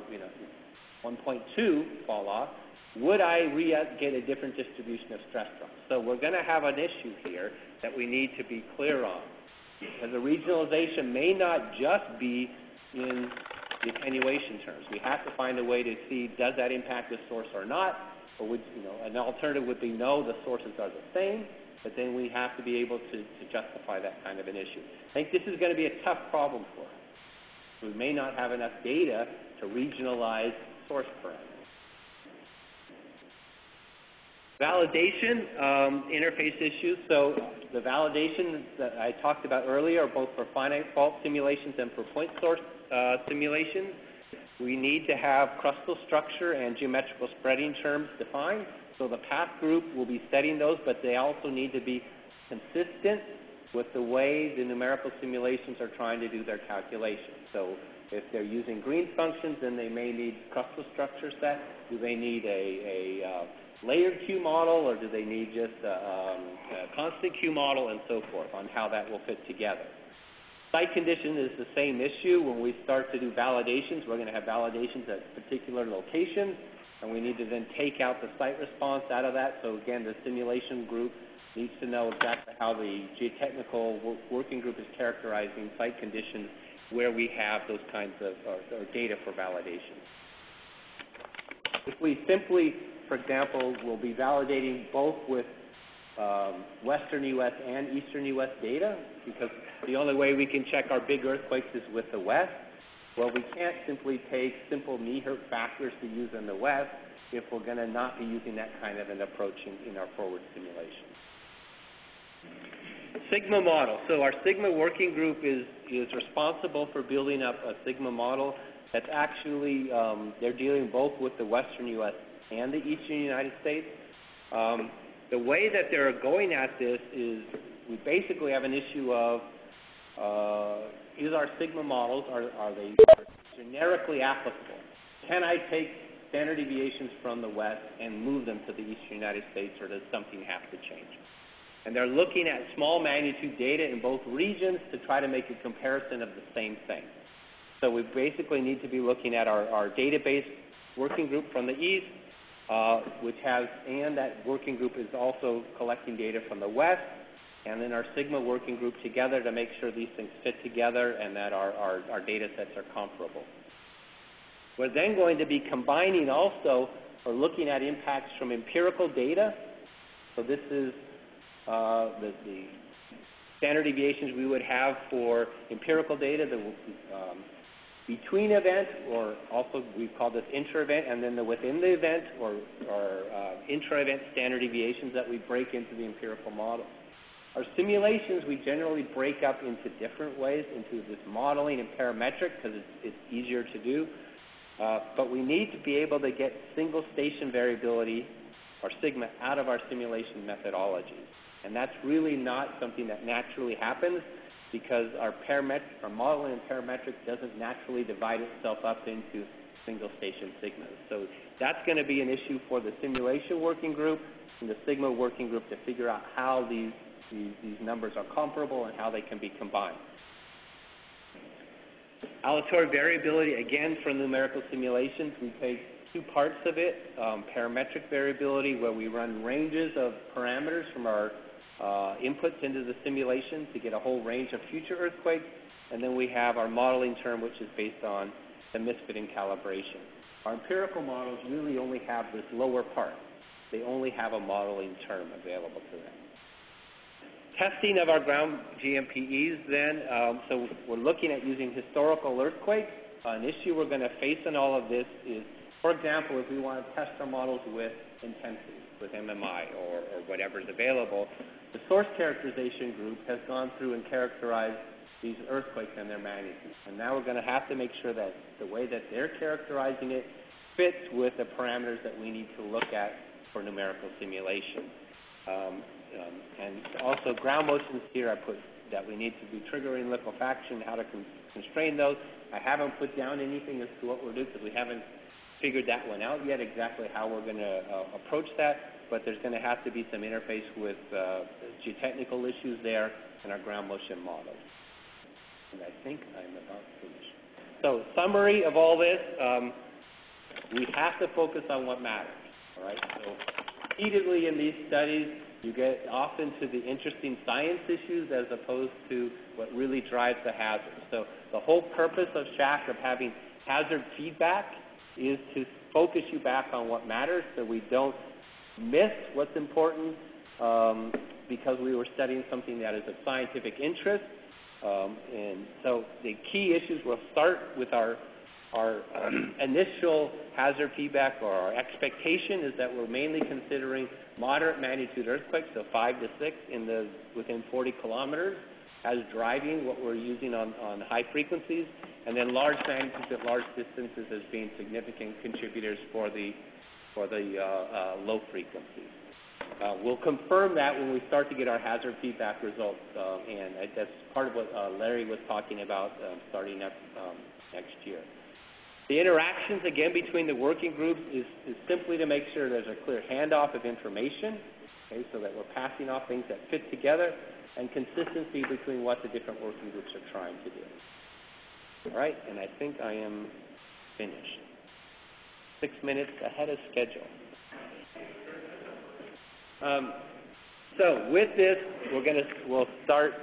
1.2 fall off, would I get a different distribution of stress drops? So we're going to have an issue here that we need to be clear on. Because the regionalization may not just be in the attenuation terms. We have to find a way to see, does that impact the source or not? Or would, an alternative would be no, the sources are the same, but then we have to be able to justify that kind of an issue. I think this is going to be a tough problem for us. We may not have enough data to regionalize source parameters. Validation, interface issues. So the validations that I talked about earlier are both for finite fault simulations and for point source simulations. We need to have crustal structure and geometrical spreading terms defined. So the PATH group will be setting those, but they also need to be consistent with the way the numerical simulations are trying to do their calculations. So if they're using Green's functions, then they may need crustal structure set. Do they need a layered Q model, or do they need just a constant Q model, and so forth, on how that will fit together? Site condition is the same issue. When we start to do validations, we're going to have validations at particular locations, and we need to then take out the site response out of that. So again, the simulation group needs to know exactly how the geotechnical working group is characterizing site conditions where we have those kinds of or data for validation. If we simply, for example, will be validating both with Western U.S. and Eastern U.S. data, because the only way we can check our big earthquakes is with the West. Well, we can't simply take simple Niehertz factors to use in the West if we're going to not be using that kind of an approach in our forward simulation. Sigma model. So our Sigma working group is responsible for building up a Sigma model that's actually, they're dealing both with the Western U.S. and the Eastern United States. The way that they're going at this is we basically have an issue of is our Sigma models, are they generically applicable? Can I take standard deviations from the West and move them to the Eastern United States, or does something have to change? And they're looking at small magnitude data in both regions to try to make a comparison of the same thing. So we basically need to be looking at our database working group from the East, which has, and that working group is also collecting data from the West. and then our sigma working group together to make sure these things fit together and that our data sets are comparable. We're then going to be combining also, or looking at impacts from empirical data. So this is the standard deviations we would have for empirical data, the between event, or also we call this intra-event, and then the within the event, or intra-event standard deviations that we break into the empirical model. Our simulations we generally break up into different ways, into this modeling and parametric, because it's easier to do. But we need to be able to get single station variability, or sigma, out of our simulation methodologies. And that's really not something that naturally happens, because our modeling and parametric doesn't naturally divide itself up into single station sigmas. So that's going to be an issue for the simulation working group and the sigma working group to figure out how these numbers are comparable and how they can be combined. Aleatory variability, again, for numerical simulations, we take two parts of it. Parametric variability, where we run ranges of parameters from our inputs into the simulation to get a whole range of future earthquakes. And then we have our modeling term, which is based on the misfit and calibration. Our empirical models really only have this lower part. They only have a modeling term available to them. Testing of our ground GMPEs then, so we're looking at using historical earthquakes. An issue we're going to face in all of this is, for example, if we want to test our models with intensity, with MMI or whatever is available, the source characterization group has gone through and characterized these earthquakes and their magnitudes. And now we're going to have to make sure that the way that they're characterizing it fits with the parameters that we need to look at for numerical simulation. And also ground motions here I put that we need to be triggering liquefaction, how to constrain those. I haven't put down anything as to what we'll do because we haven't figured that one out yet, exactly how we're going to approach that, but there's going to have to be some interface with geotechnical issues there and our ground motion models. And I think I'm about finished. So summary of all this, we have to focus on what matters, all right? So repeatedly in these studies, you get often to the interesting science issues as opposed to what really drives the hazard. So the whole purpose of SHAC, of having hazard feedback, is to focus you back on what matters so we don't miss what's important because we were studying something that is of scientific interest. And so the key issues, we'll start with our initial hazard feedback, or our expectation is that we're mainly considering moderate magnitude earthquakes, so 5 to 6 within 40 kilometers, as driving what we're using on high frequencies, and then large magnitudes at large distances as being significant contributors for the low frequencies. We'll confirm that when we start to get our hazard feedback results, and that's part of what Larry was talking about starting up next year. The interactions, again, between the working groups is simply to make sure there's a clear handoff of information, okay, so that we're passing off things that fit together, and consistency between what the different working groups are trying to do. All right, and I think I am finished. 6 minutes ahead of schedule. So with this, we'll start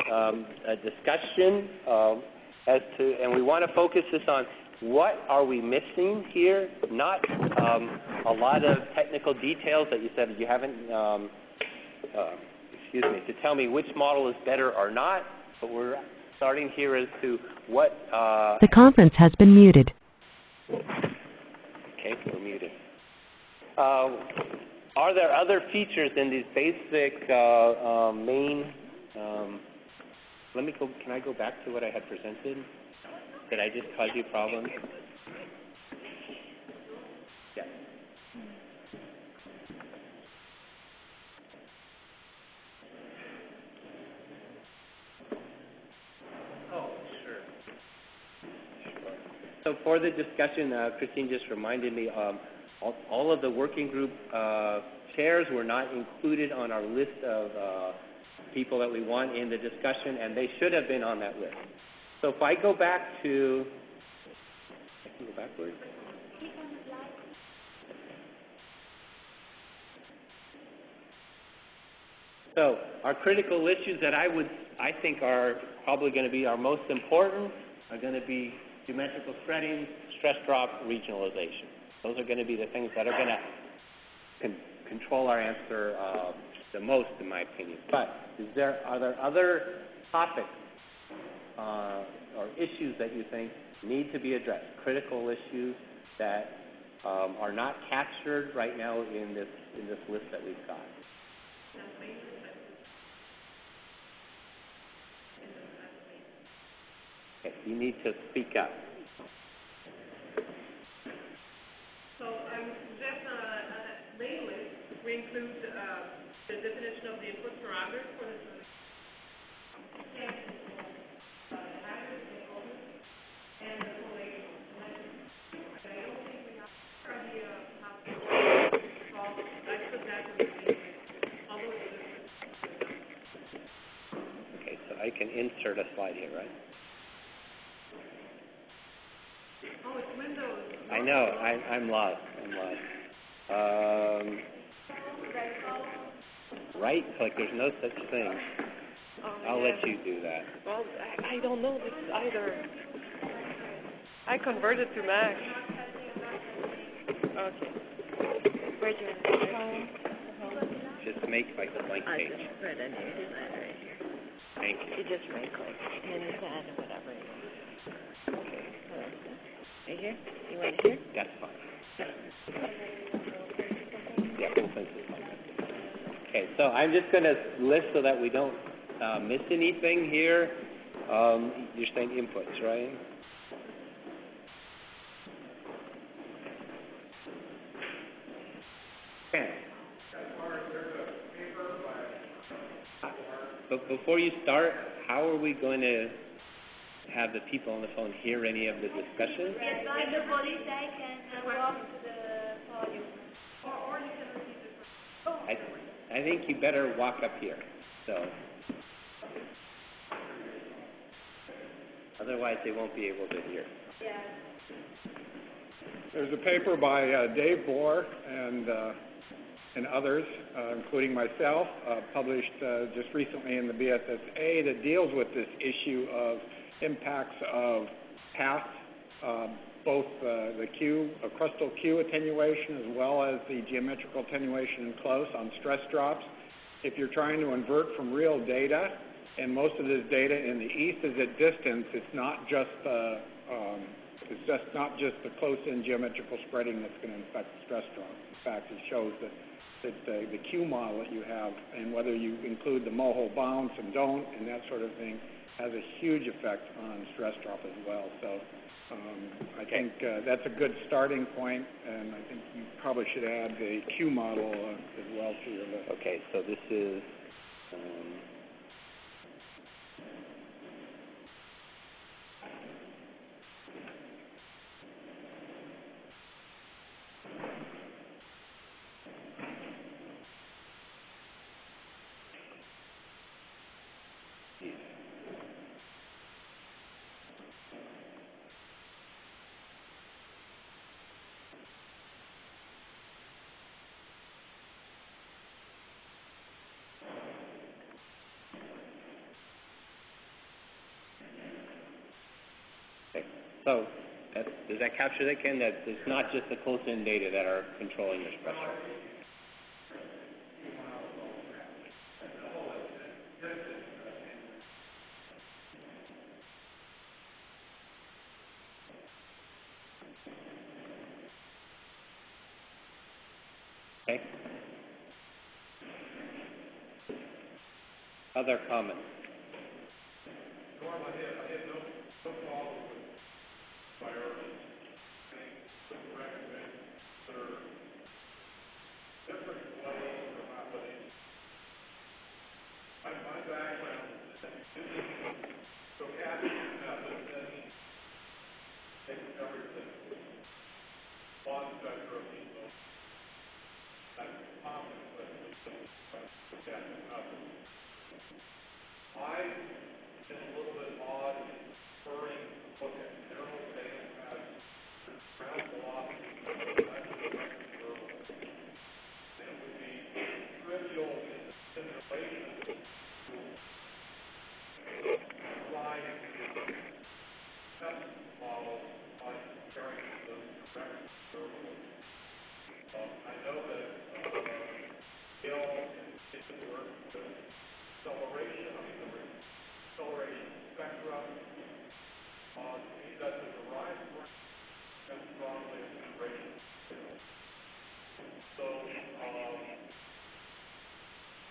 a discussion and we want to focus this on what are we missing here, not a lot of technical details that you said you haven't, to tell me which model is better or not, but we're starting here as to what... The conference has been muted. Okay, we're muted. Are there other features in these basic main... can I go back to what I had presented? Did I just cause you problems? Yeah. Oh, sure. So for the discussion, Christine just reminded me, all of the working group chairs were not included on our list of people that we want in the discussion, and they should have been on that list. So if I go back to, I can go backwards. So our critical issues that I think are probably going to be our most important are going to be geometrical spreading, stress drop, regionalization. Those are going to be the things that are going to control our answer the most, in my opinion. But are there other topics or issues that you think need to be addressed, critical issues that are not captured right now in this list that we've got? Okay, you need to speak up. So I would suggest on a main list, we include the definition of the input parameters for the solution. And the collation. I don't think we have an idea of how to solve. I put that in the Okay, so I can insert a slide here, right? Oh, it's Windows. I know. I'm lost. Right click. There's no such thing. I'll let you do that. Well, I don't know this either. I converted to Mac. Okay. Where's your home? Just make like a blank page. Right under your design right here. Thank you. You just right click and then add whatever you want. Okay. Right here? You want it here? That's fine. Yeah, full census fine. Okay, so I'm just going to list so that we don't miss anything here. You're saying inputs, right? Okay. But before you start, how are we going to have the people on the phone hear any of the discussion? Yes, on the body tag and walk to the podium. Or you can repeat it. I think you better walk up here. So otherwise they won't be able to hear. Yeah. There's a paper by Dave Bohr and others, including myself, published just recently in the BSSA that deals with this issue of impacts of path, both the crustal Q attenuation as well as the geometrical attenuation in close on stress drops. If you're trying to invert from real data, and most of this data in the east is at distance, it's not just the close-in geometrical spreading that's going to affect the stress drop. In fact, it shows that the Q model that you have, and whether you include the MOHO bounce and don't and that sort of thing, has a huge effect on stress drop as well. So I think that's a good starting point, and I think you probably should add the Q model as well to your list. Okay, so this is so does that capture that, Ken? That it's not just the close-in data that are controlling your stress drop. Okay. Other comments? Norm, I had no problem with priorities. I would recommend there are different ways of application. My background is stochastic methods that take everything. Long spectrum, that's common, but stochastic methods. I is a little bit odd in referring to look at general data as ground velocity and it would be trivial in the simulation model by comparing those direct observables. I know that Bill did the work with acceleration, accelerating spectra. To me, that's a derived work that's strongly integration. So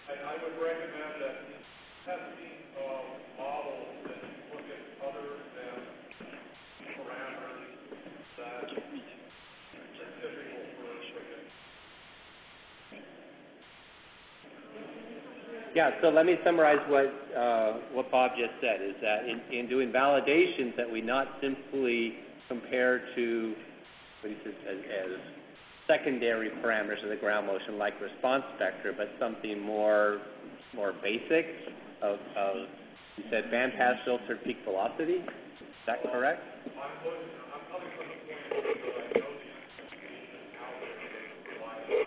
I would recommend that in testing of models that you look at other than parameters that are typical for earthquake. Yeah, so let me summarize what Bob just said, is that in doing validations that we not simply compare to what he says as secondary parameters of the ground motion like response spectra, but something more basic of you said bandpass filtered peak velocity. Is that correct? I'm coming from the point of view that I know these applications out there that rely on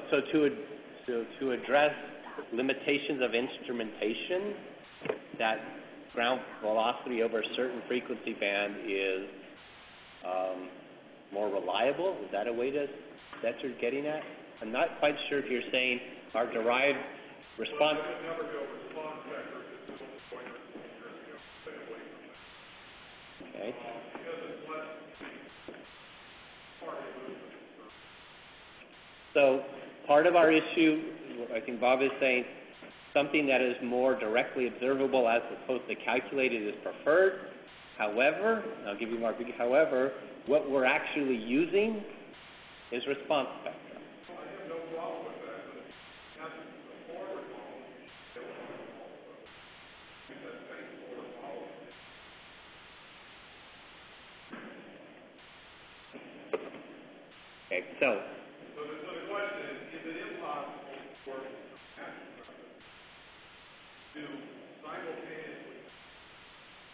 So to address limitations of instrumentation, that ground velocity over a certain frequency band is more reliable. Is that a way that you're getting at? I'm not quite sure if you're saying our derived response. I would never go response vector if it's the pointer to stay away from that. Okay. Because it's less part of movement. So part of our issue, I think Bob is saying, something that is more directly observable as opposed to calculated is preferred. However, I'll give you more. However, what we're actually using is response spectra. I have no problem with that, but that's the forward model. Use that same forward model. Okay, so the question is it impossible for to simultaneously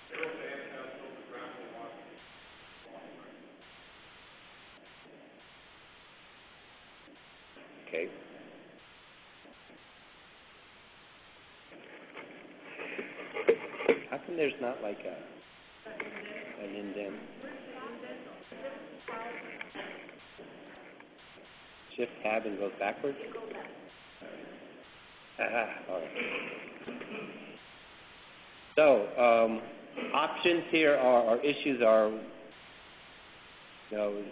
zero bandpass over ground velocity? okay. How come there's not like an indent? Shift tab and goes backwards? All right. So options here or issues are, you know,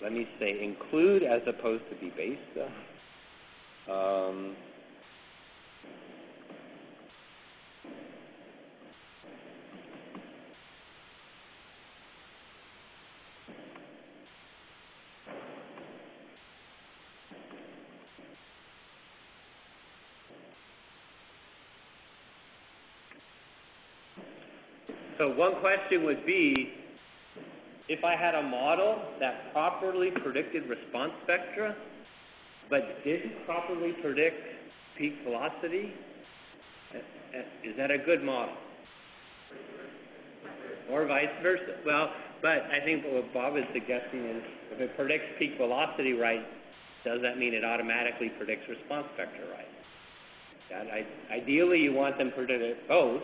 let me say include as opposed to be based. So one question would be, if I had a model that properly predicted response spectra, but didn't properly predict peak velocity, is that a good model? Or vice versa? Well, but I think what Bob is suggesting is, if it predicts peak velocity right, does that mean it automatically predicts response spectra right? Ideally, you want them to predict both.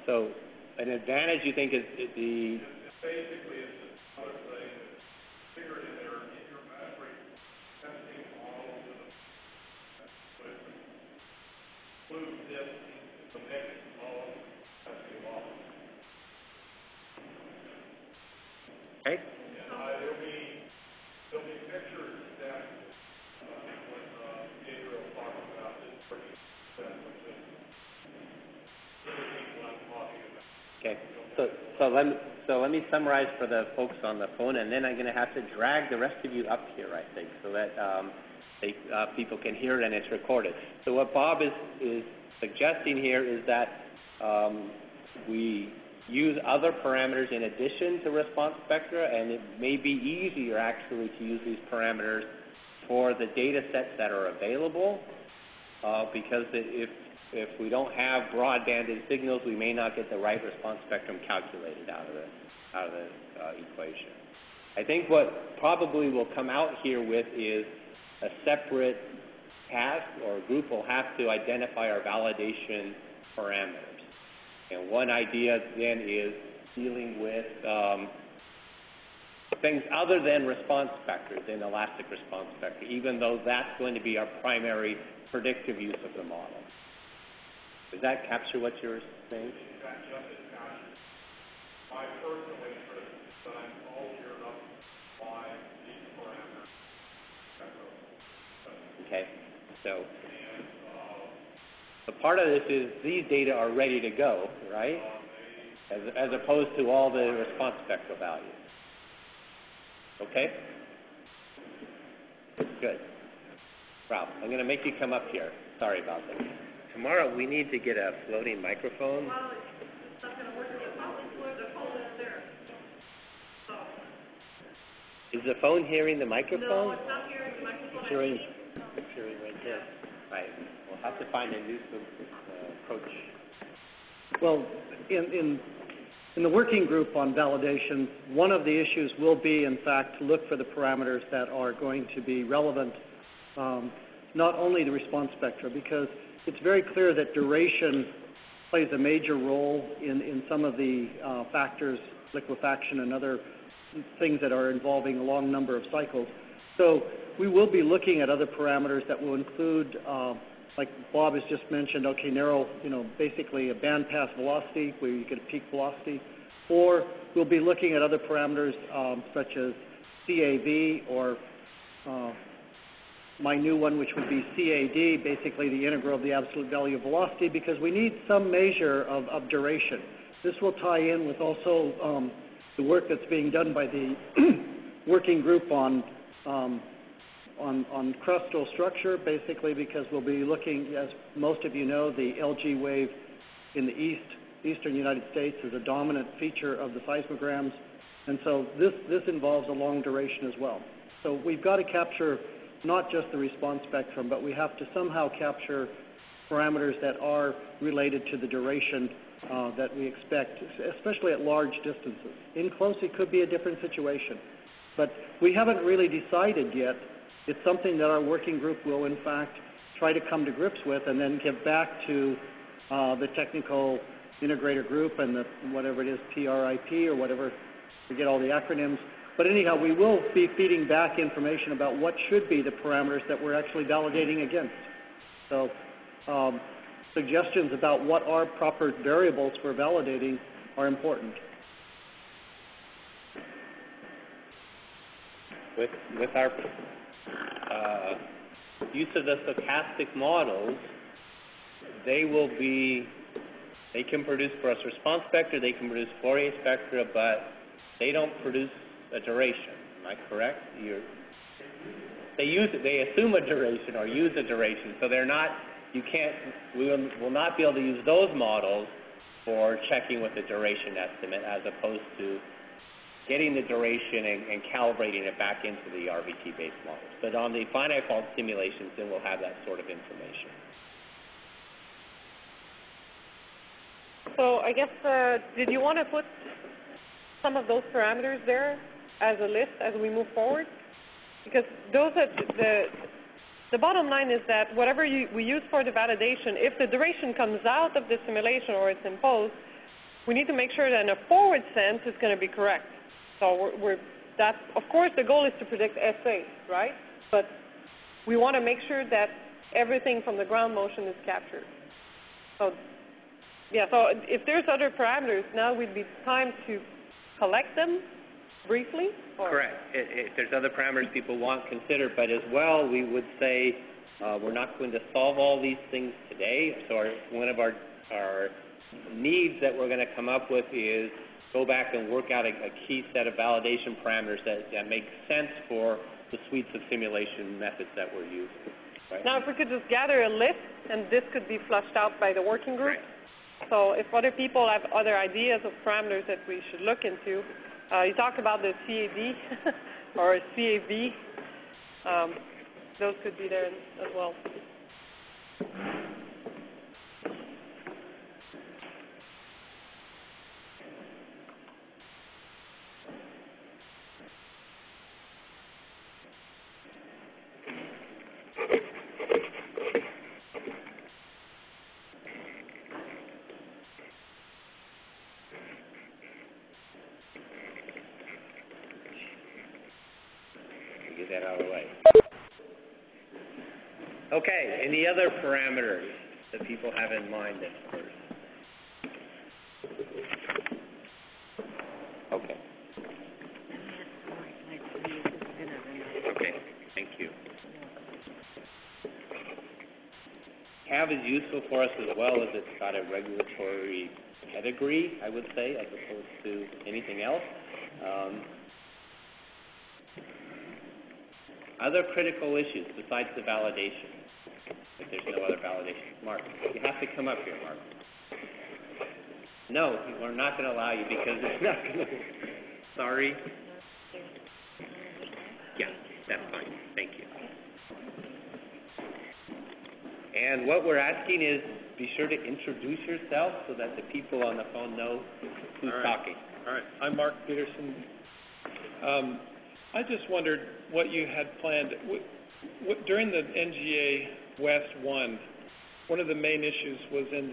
So an advantage you think is the... Basically, it's another thing that's figured in there in your metric testing model would include this into the next model testing model. Okay? There'll be pictures that when Gabriel talks about this particular which is really what I'm talking about. Okay. So let me summarize for the folks on the phone, and then I'm going to have to drag the rest of you up here, I think, so that people can hear it and it's recorded. So what Bob is suggesting here is that we use other parameters in addition to response spectra, and it may be easier actually to use these parameters for the data sets that are available, because if we don't have broad-banded signals, we may not get the right response spectrum calculated out of the equation. I think what probably will come out here with is a separate task, or a group will have to identify our validation parameters. And one idea then is dealing with things other than response spectra, than elastic response spectra, even though that's going to be our primary predictive use of the model. Does that capture what you're saying? That just is captured. My personal interest is that I'm all geared up by these parameters. Okay. So part of this is these data are ready to go, right? As opposed to all the response spectral values. Okay? Good. Ralph, I'm going to make you come up here. Sorry about that. Tomorrow we need to get a floating microphone. Well, it's not going to work. The phone is there. So. Is the phone hearing the microphone? No, it's not hearing the microphone. It's hearing right there. Right. We'll have to find a new approach. Well, in the working group on validation, one of the issues will be, in fact, to look for the parameters that are going to be relevant, not only the response spectra, because it's very clear that duration plays a major role in some of the factors, liquefaction and other things that are involving a long number of cycles. So we will be looking at other parameters that will include, like Bob has just mentioned, okay, narrow, basically a bandpass velocity where you get a peak velocity. Or we'll be looking at other parameters such as CAV, or my new one, which would be CAD, basically the integral of the absolute value of velocity, because we need some measure of duration. This will tie in with also the work that's being done by the working group on crustal structure, basically because we'll be looking, as most of you know, the LG wave in the eastern United States is a dominant feature of the seismograms, and so this involves a long duration as well. So we've got to capture not just the response spectrum, but we have to somehow capture parameters that are related to the duration that we expect, especially at large distances. In close, it could be a different situation. But we haven't really decided yet. It's something that our working group will, in fact, try to come to grips with and then give back to the technical integrator group and the whatever it is, PRIP or whatever, forget all the acronyms. But anyhow, we will be feeding back information about what should be the parameters that we're actually validating against. So suggestions about what are proper variables for validating are important. With our use of the stochastic models, they can produce for us response spectra, they can produce Fourier spectra, but they don't produce a duration. Am I correct? They assume a duration or use a duration, so they're not. We will not be able to use those models for checking with the duration estimate, as opposed to getting the duration and calibrating it back into the RVT-based models. But on the finite fault simulations, then we'll have that sort of information. So I guess, did you want to put some of those parameters there as a list as we move forward? Because those are the bottom line is that whatever we use for the validation, if the duration comes out of the simulation or it's imposed, we need to make sure that in a forward sense it's going to be correct. So that's, of course, the goal is to predict SA, right? But we want to make sure that everything from the ground motion is captured. So, yeah, so if there's other parameters, now would be time to collect them, briefly? Or? Correct. If there's other parameters people want considered, but as well, we would say we're not going to solve all these things today. So one of our needs that we're going to come up with is go back and work out a key set of validation parameters that make sense for the suites of simulation methods that we're using. Right? Now, if we could just gather a list, and this could be flushed out by the working group. Right. So if other people have other ideas of parameters that we should look into, you talked about the CAD or CAV. Those could be there as well. Get that out of the way. Okay, any other parameters that people have in mind at first? Okay. Okay, thank you. Have is useful for us as well as it's got a regulatory pedigree, I would say, as opposed to anything else. Other critical issues besides the validation, if there's no other validation. Mark, you have to come up here, Mark. No, we're not going to allow you because it's not going to. Sorry. Yeah, that's fine. Thank you. And what we're asking is be sure to introduce yourself so that the people on the phone know who's talking. All right. I'm Mark Peterson. I just wondered what you had planned. During the NGA West 1, one of the main issues was in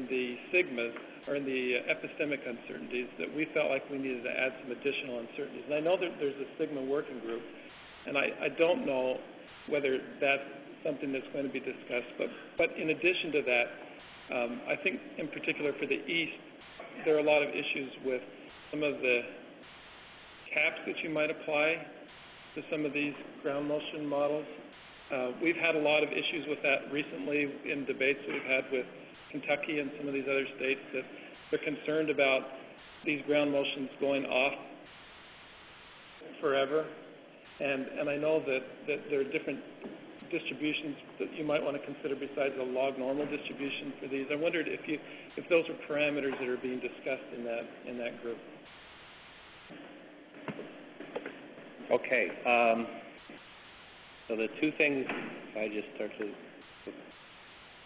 the sigmas, or in the epistemic uncertainties, that we felt like we needed to add some additional uncertainties. And I know that there's a sigma working group, and I don't know whether that's something that's going to be discussed. But in addition to that, I think in particular for the East, there are a lot of issues with some of the caps that you might apply to some of these ground motion models. We've had a lot of issues with that recently in debates that we've had with Kentucky and some of these other states, that they're concerned about these ground motions going off forever. And I know that there are different distributions that you might want to consider besides the log normal distribution for these. I wondered if those are parameters that are being discussed in that group. Okay. So the two things, if I just start to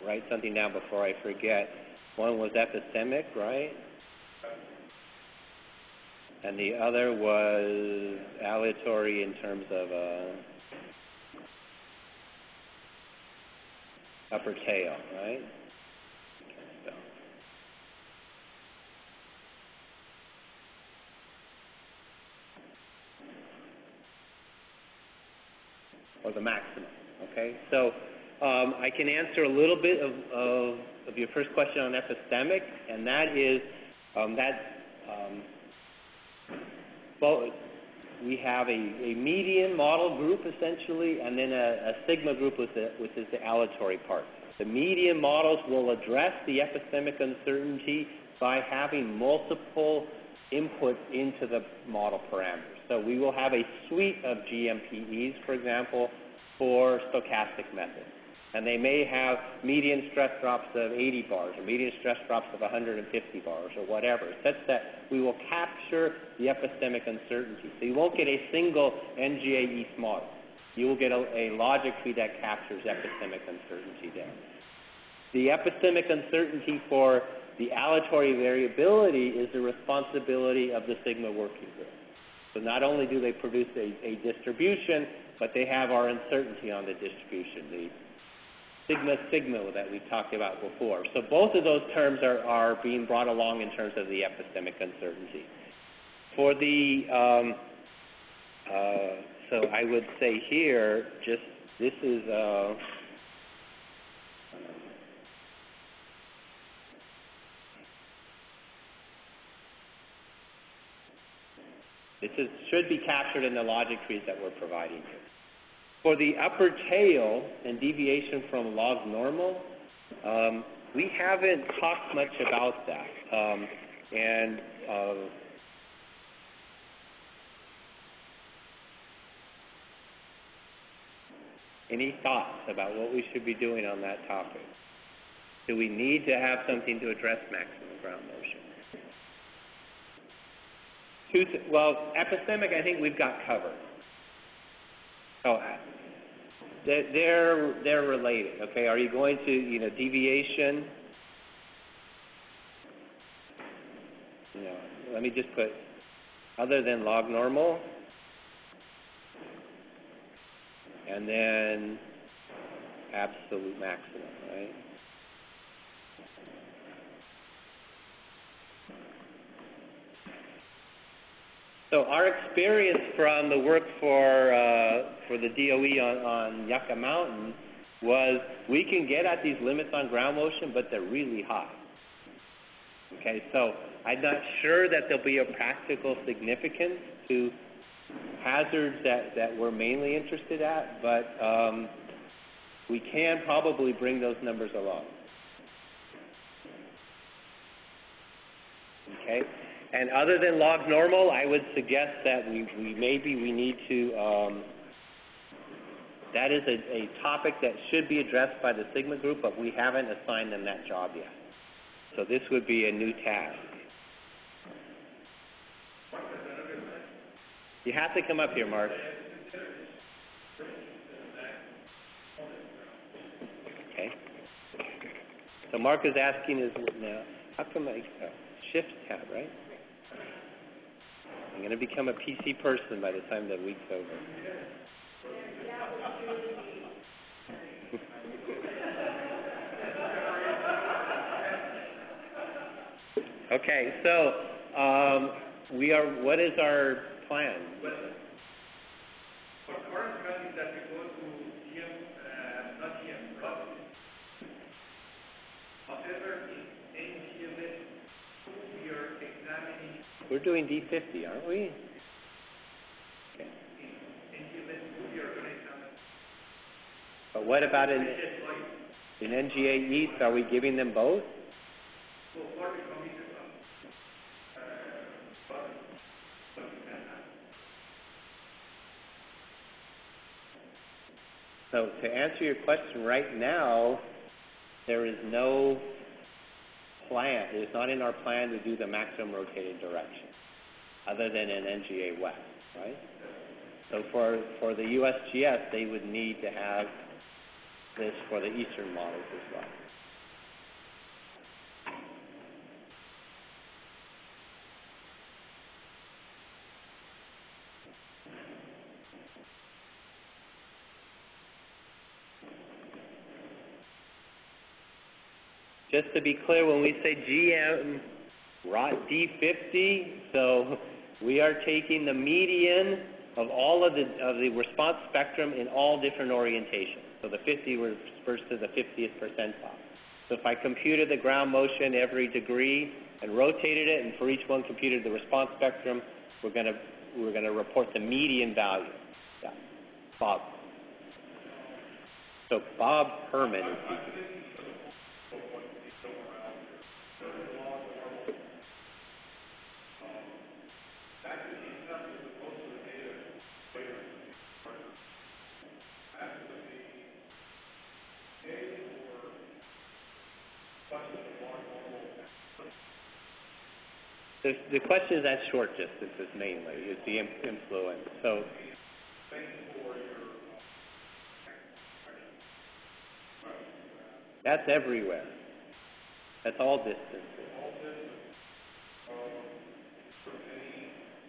write something down before I forget. One was epistemic, right? And the other was aleatory in terms of upper tail, right? So. Or the maximum, okay? So I can answer a little bit of your first question on epistemic, and that is both. We have a median model group, essentially, and then a sigma group, which is the aleatory part. The median models will address the epistemic uncertainty by having multiple inputs into the model parameters. So we will have a suite of GMPEs, for example, for stochastic methods. And they may have median stress drops of 80 bars or median stress drops of 150 bars or whatever, such that we will capture the epistemic uncertainty. So you won't get a single NGA East model. You will get a logic tree that captures epistemic uncertainty there. The epistemic uncertainty for the aleatory variability is the responsibility of the sigma working group. So not only do they produce a distribution, but they have our uncertainty on the distribution, the sigma that we talked about before. So both of those terms are being brought along in terms of the epistemic uncertainty. For the, so I would say here, just this is, should be captured in the logic trees that we're providing here. For the upper tail and deviation from log normal, we haven't talked much about that. Any thoughts about what we should be doing on that topic? Do we need to have something to address maximum ground motion? Well, epistemic, I think we've got covered. Oh, they're related. Okay, are you going to, deviation? Let me just put other than log normal, and then absolute maximum, right? So our experience from the work for the DOE on Yucca Mountain was we can get at these limits on ground motion, but they're really high. Okay, so I'm not sure that there'll be a practical significance to hazards that we're mainly interested at, but we can probably bring those numbers along. Okay, and other than log normal, I would suggest that we need to, that is a topic that should be addressed by the Sigma group, but we haven't assigned them that job yet. So this would be a new task. You have to come up here, Mark. Okay. So Mark is asking now, how come shift tab, right? I'm going to become a PC person by the time the week's over. Okay, so what is our plan? What current plan is that we go to GM, not GM, but whatever is NGMS, we are examining. We're doing D50, aren't we? Okay. NGMS, we are going to examine. But what about in NGA East? Are we giving them both? So far, we committed So to answer your question, right now, there is no plan. It is not in our plan to do the maximum rotating direction, other than in NGA West, right? So for the USGS, they would need to have this for the eastern models as well. Just to be clear, when we say GM D50, so we are taking the median of all of the response spectrum in all different orientations. So the 50 refers to the 50th percentile. So if I computed the ground motion every degree and rotated it, and for each one computed the response spectrum, we're going to report the median value. Yeah, Bob. So Bob Herman is speaking. The question is at short distances mainly, is the influence. So that's everywhere. That's all distances.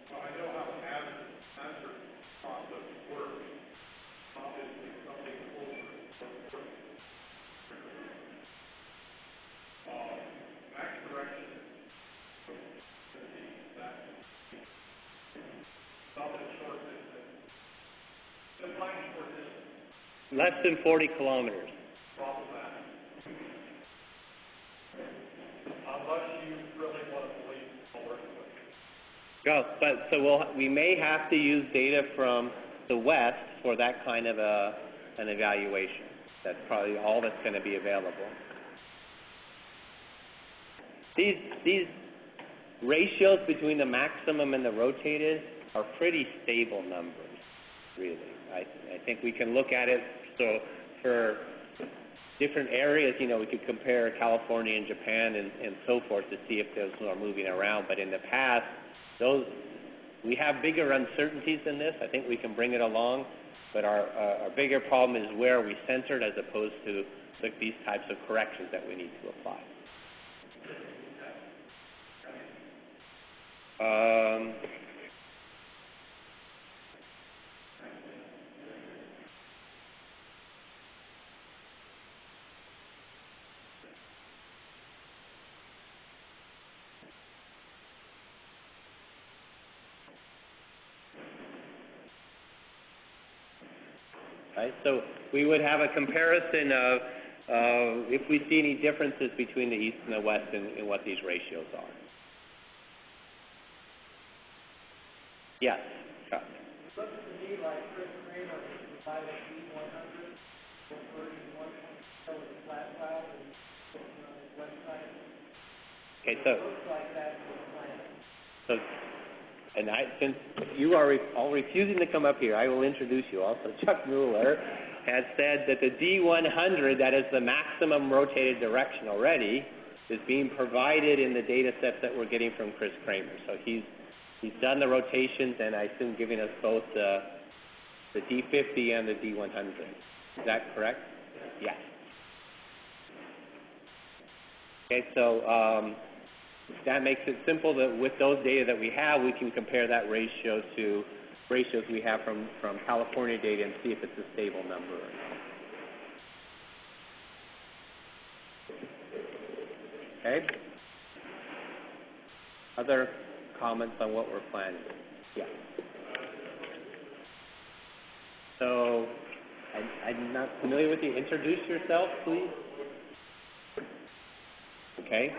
I know how hazard process works. Obviously, something closer. Max direction. Less than 40 kilometers. Problematic. Unless you really want to believe earthquake. We may have to use data from the West for that kind of an evaluation. That's probably all that's going to be available. These ratios between the maximum and the rotated are pretty stable numbers, really. I think we can look at it, so for different areas, we could compare California and Japan and so forth to see if those are moving around. But in the past, we have bigger uncertainties than this. I think we can bring it along, but our bigger problem is where are we centered as opposed to these types of corrections that we need to apply. Right? So we would have a comparison of if we see any differences between the East and the West in what these ratios are. Yes, Chuck. Looks to me like Chris Kramer provided D100 for version 1.0 with a flat file and posted on his website. Okay, so it looks like that's the plan. Since you are all refusing to come up here, I will introduce you. Also, Chuck Mueller has said that the D100, that is the maximum rotated direction already, is being provided in the data sets that we're getting from Chris Kramer. So he's done the rotations, and I assume giving us both the D50 and the D100. Is that correct? Yes. Okay, so that makes it simple that with those data that we have, we can compare that ratio to ratios we have from California data and see if it's a stable number or not. Okay? Other comments on what we're planning? Yeah. So, I'm not familiar with you. Introduce yourself, please. Okay.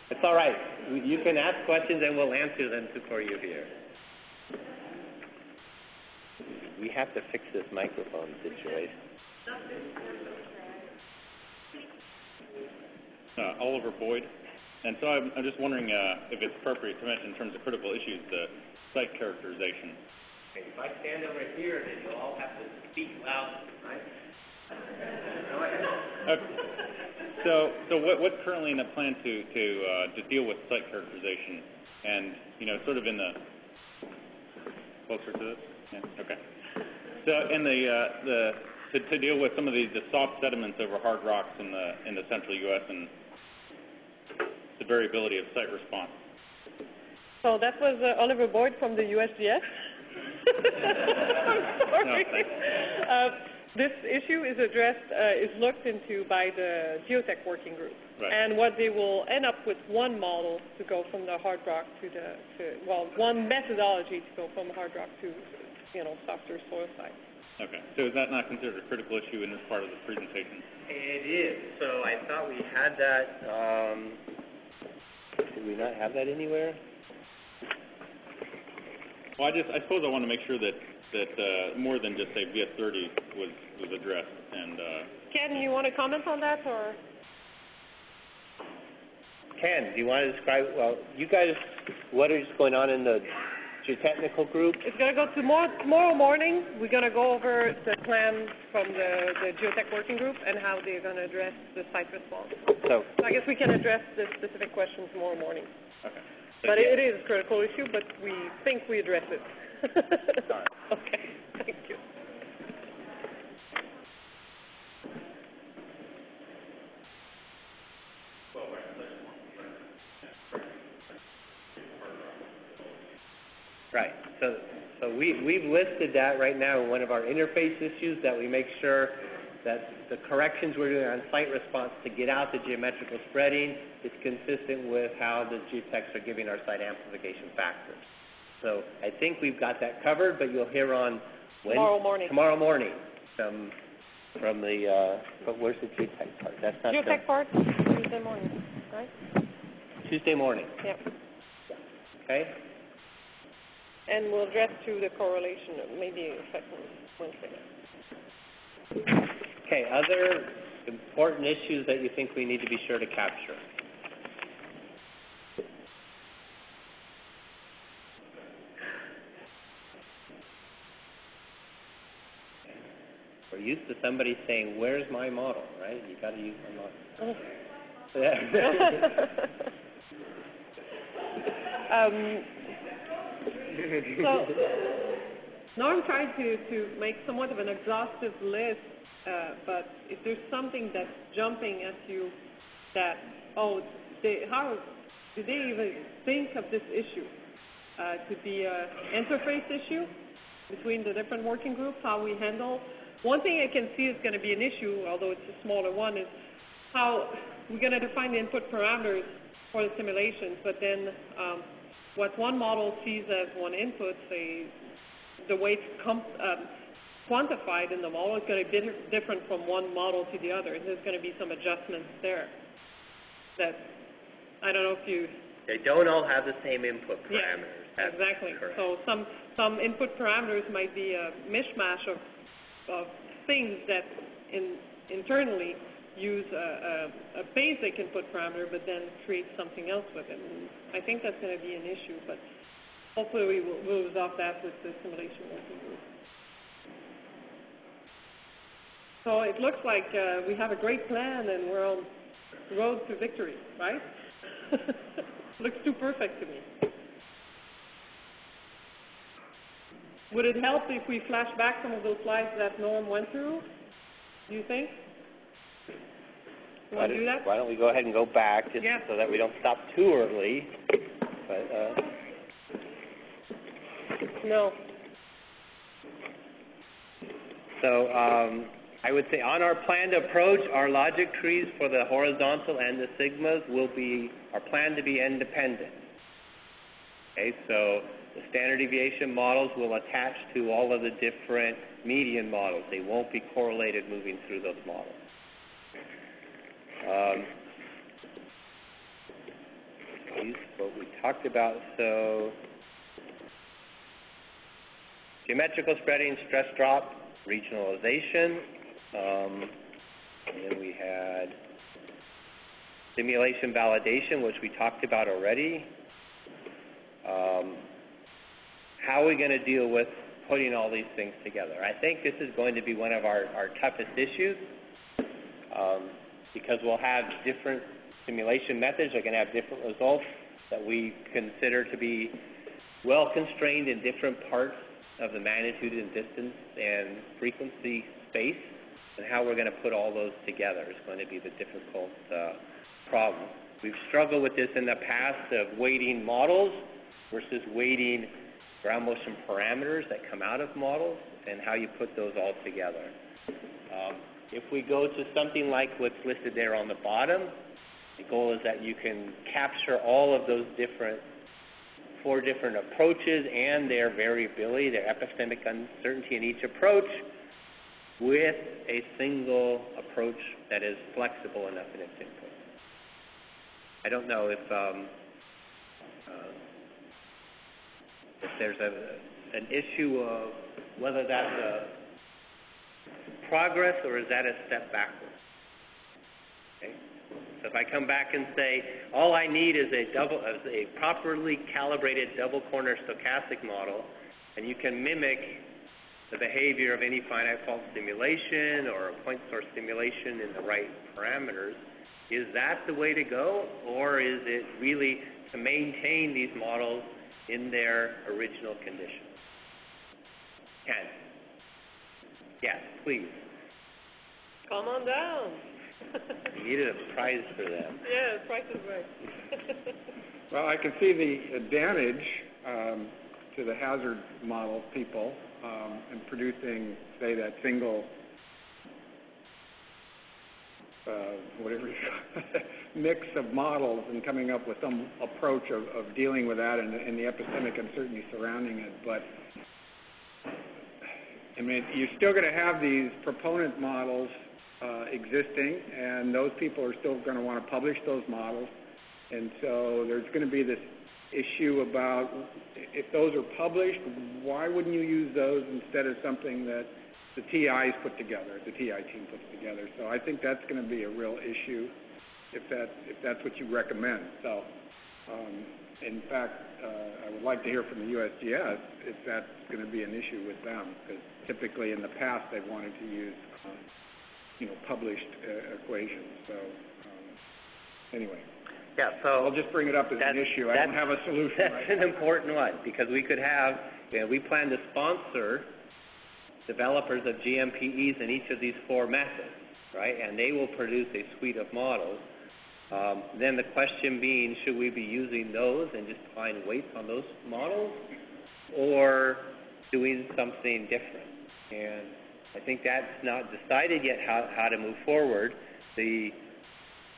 It's all right. You can ask questions and we'll answer them for you here. We have to fix this microphone situation. Oliver Boyd. And so I'm just wondering if it's appropriate to mention in terms of critical issues the site characterization. Okay, if I stand over here, then you'll all have to speak loud, right? Go ahead. Okay. So what's currently in the plan to deal with site characterization, and sort of in the closer to this? Yeah. Okay. So in to deal with some of the soft sediments over hard rocks in the central U.S. and the variability of site response. So that was Oliver Boyd from the USGS. I'm sorry. No, this issue is addressed, is looked into by the Geotech Working Group. Right. And what they will end up with one model to go from the hard rock one methodology to go from hard rock to, softer soil sites. Okay. So is that not considered a critical issue in this part of the presentation? It is. So I thought we had that. Did we not have that anywhere? Well, I suppose I want to make sure that more than just say VS30 was addressed. And Ken, you want to comment on that, or? Ken, do you want to describe? Well, you guys, what is going on in the geotechnical group? It's going to go tomorrow morning. We're going to go over the plan from the Geotech Working Group and how they're going to address the site response. So I guess we can address the specific question tomorrow morning. Okay. But it is a critical issue, but we think we address it. All right. Okay, thank you. Right. So we've listed that right now in one of our interface issues, that we make sure that the corrections we're doing on site response to get out the geometrical spreading is consistent with how the geotechs are giving our site amplification factors. So I think we've got that covered, but you'll hear on Tomorrow morning. Tomorrow morning some from the, but where's the geotech part? That's not Geotech part, Tuesday morning, right? Tuesday morning. Yep. Okay. And we'll address to the correlation, maybe second Wednesday. Okay, other important issues that you think we need to be sure to capture? We're used to somebody saying, "Where's my model?" Right? You got to use my model. Yeah. So now I'm trying to make somewhat of an exhaustive list, but if there's something that's jumping at you that, how did they even think of this issue? Could be an interface issue between the different working groups, how we handle. One thing I can see is going to be an issue, although it's a smaller one, is how we're going to define the input parameters for the simulations, but then what one model sees as one input, the way it's quantified in the model is going to be different from one model to the other. There's going to be some adjustments there. That I don't know if you. They don't all have the same input parameters. Yeah, exactly. Correct. So some input parameters might be a mishmash of things that internally use a basic input parameter, but then create something else with it. And I think that's going to be an issue, but hopefully we'll resolve that with the simulation working group. So it looks like we have a great plan and we're on the road to victory, right? Looks too perfect to me. Would it help if we flash back some of those slides that Norm went through, do you think? You want to do that? Why don't we go ahead and go back just so that we don't stop too early? But, no. So I would say on our planned approach, our logic trees for the horizontal and the sigmas are planned to be independent. Okay, so the standard deviation models will attach to all of the different median models. They won't be correlated moving through those models. What we talked about, so geometrical spreading, stress drop, regionalization, and then we had simulation validation, which we talked about already. How are we going to deal with putting all these things together? I think this is going to be one of our toughest issues because we'll have different simulation methods. They're going to have different results that we consider to be well constrained in different parts of the magnitude and distance and frequency space, and how we're going to put all those together is going to be the difficult problem. We've struggled with this in the past of weighting models versus weighting ground motion parameters that come out of models and how you put those all together. If we go to something like what's listed there on the bottom, the goal is that you can capture all of those four different approaches and their variability, their epistemic uncertainty in each approach, with a single approach that is flexible enough in its input. I don't know if there's an issue of whether that's a progress or is that a step backwards. Okay? So if I come back and say, all I need is a properly calibrated double corner stochastic model, and you can mimic the behavior of any finite fault simulation or a point source simulation in the right parameters, is that the way to go, or is it really to maintain these models in their original conditions? Ken? Yes, please. Come on down. You needed a prize for that. Yeah, the price is right. Well, I can see the advantage to the hazard model people in producing, say, that single, mix of models and coming up with some approach of dealing with that and the epistemic uncertainty surrounding it. But I mean, you're still going to have these proponent models existing, and those people are still going to want to publish those models. And so there's going to be this issue about if those are published, why wouldn't you use those instead of something that the TIs put together, the TI team puts together? So I think that's going to be a real issue if that's what you recommend. So, in fact, I would like to hear from the USGS if that's going to be an issue with them, because typically in the past they've wanted to use, published equations. So, anyway. Yeah, so I'll just bring it up as an issue. I don't have a solution. That's an important one, because we could have, we plan to sponsor developers of GMPEs in each of these 4 methods, right? And they will produce a suite of models. Then the question being, should we be using those and just applying weights on those models, or doing something different? And I think that's not decided yet how to move forward.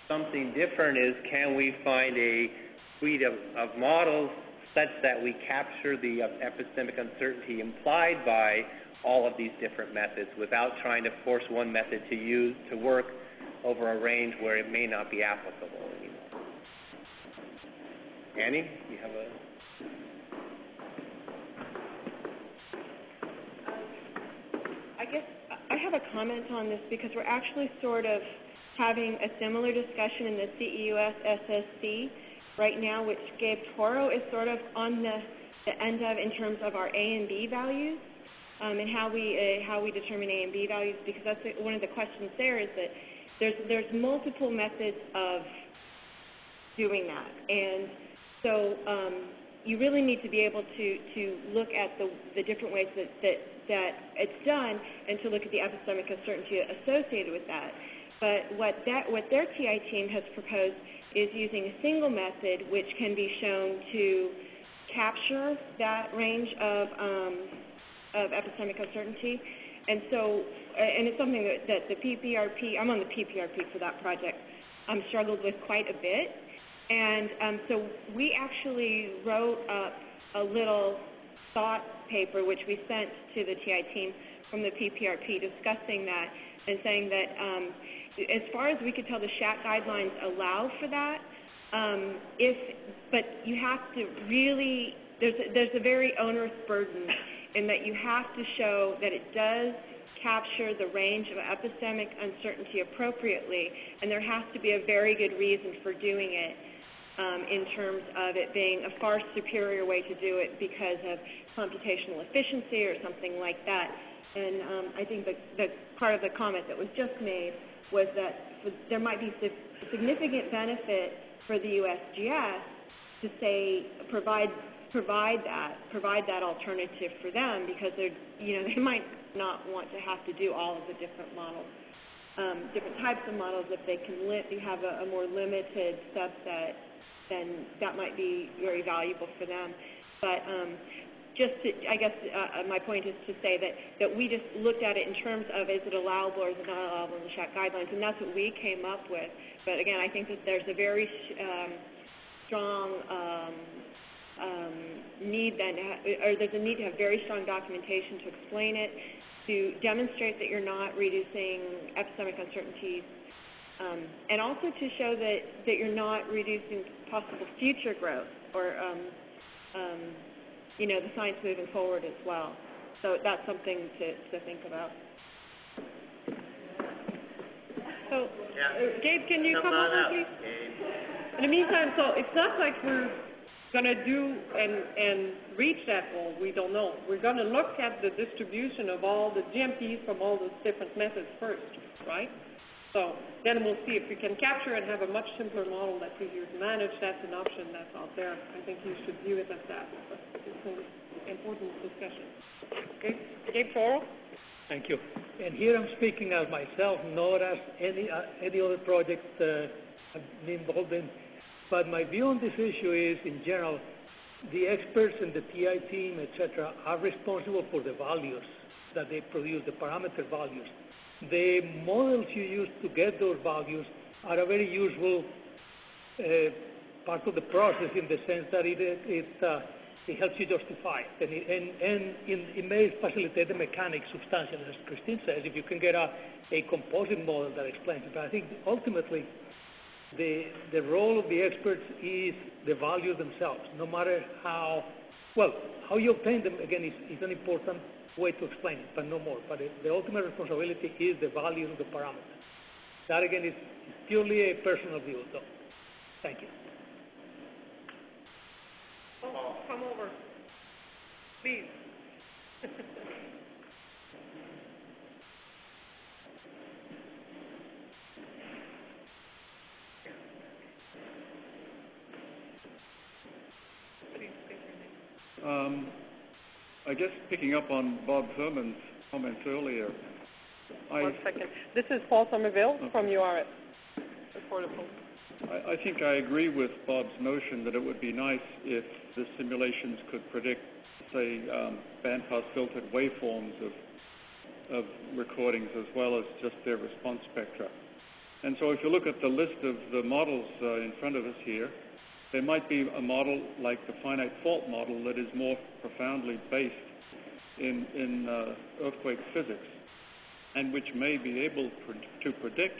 Something different is, can we find a suite of models such that we capture the epistemic uncertainty implied by all of these different methods without trying to force one method to work over a range where it may not be applicable anymore. Annie, you have a... I guess I have a comment on this, because we're actually sort of having a similar discussion in the CEUS SSC right now, which Gabe Toro is sort of on the end of in terms of our A and B values, and how we determine A and B values, because that's one of the questions there, is that there's multiple methods of doing that. And so you really need to be able to look at the different ways that it's done, and to look at the epistemic uncertainty associated with that. But what their TI team has proposed is using a single method which can be shown to capture that range of epistemic uncertainty. And so, and it's something that the PPRP, I'm on the PPRP for that project, struggled with quite a bit. And so we actually wrote up a little thought paper which we sent to the TI team from the PPRP discussing that, and saying that as far as we could tell, the SSHAC guidelines allow for that. But you have to really, there's a very onerous burden in that you have to show that it does capture the range of epistemic uncertainty appropriately, and there has to be a very good reason for doing it, in terms of it being a far superior way to do it because of computational efficiency or something like that. And I think the part of the comment that was just made was that there might be significant benefit for the USGS to say provide that alternative for them, because they might not want to have to do all of the different models, different types of models. If they can have a more limited subset, then that might be very valuable for them. But I guess my point is to say that we just looked at it in terms of, is it allowable or is it not allowable in the SSHAC guidelines, and that's what we came up with. But again, I think that there's a very strong need then, there's a need to have very strong documentation to explain it, to demonstrate that you're not reducing epistemic uncertainties, and also to show that you're not reducing possible future growth or the science moving forward as well. So that's something to think about. So, Gabe, can you come over, please? In the meantime, so it's not like we're going to do and reach that goal. We don't know. We're going to look at the distribution of all the GMPs from all the different methods first, right? So then we'll see if we can capture and have a much simpler model that's easier to manage. That's an option that's out there. I think you should view it as that. But it's an important discussion. Okay, Gabe Toro. Thank you. And here I'm speaking as myself, not as any other project I've been involved in. But my view on this issue is, in general, the experts and the TI team, etc., are responsible for the values that they produce, the parameter values. The models you use to get those values are a very useful part of the process, in the sense that it helps you justify it. And it may facilitate the mechanics substantially, as Christine says, if you can get a composite model that explains it. But I think ultimately, the role of the experts is the values themselves, no matter how you obtain them, again, is an important way to explain it, but no more. But the ultimate responsibility is the value of the parameter. That, again, is purely a personal view, though. Thank you. Oh, come over. Please. I guess picking up on Bob Herman's comments earlier. One second. This is Paul Somerville from URS. I think I agree with Bob's notion that it would be nice if the simulations could predict, say, bandpass filtered waveforms of recordings as well as just their response spectra. And so if you look at the list of the models in front of us here, there might be a model like the finite fault model that is more profoundly based in earthquake physics, and which may be able to predict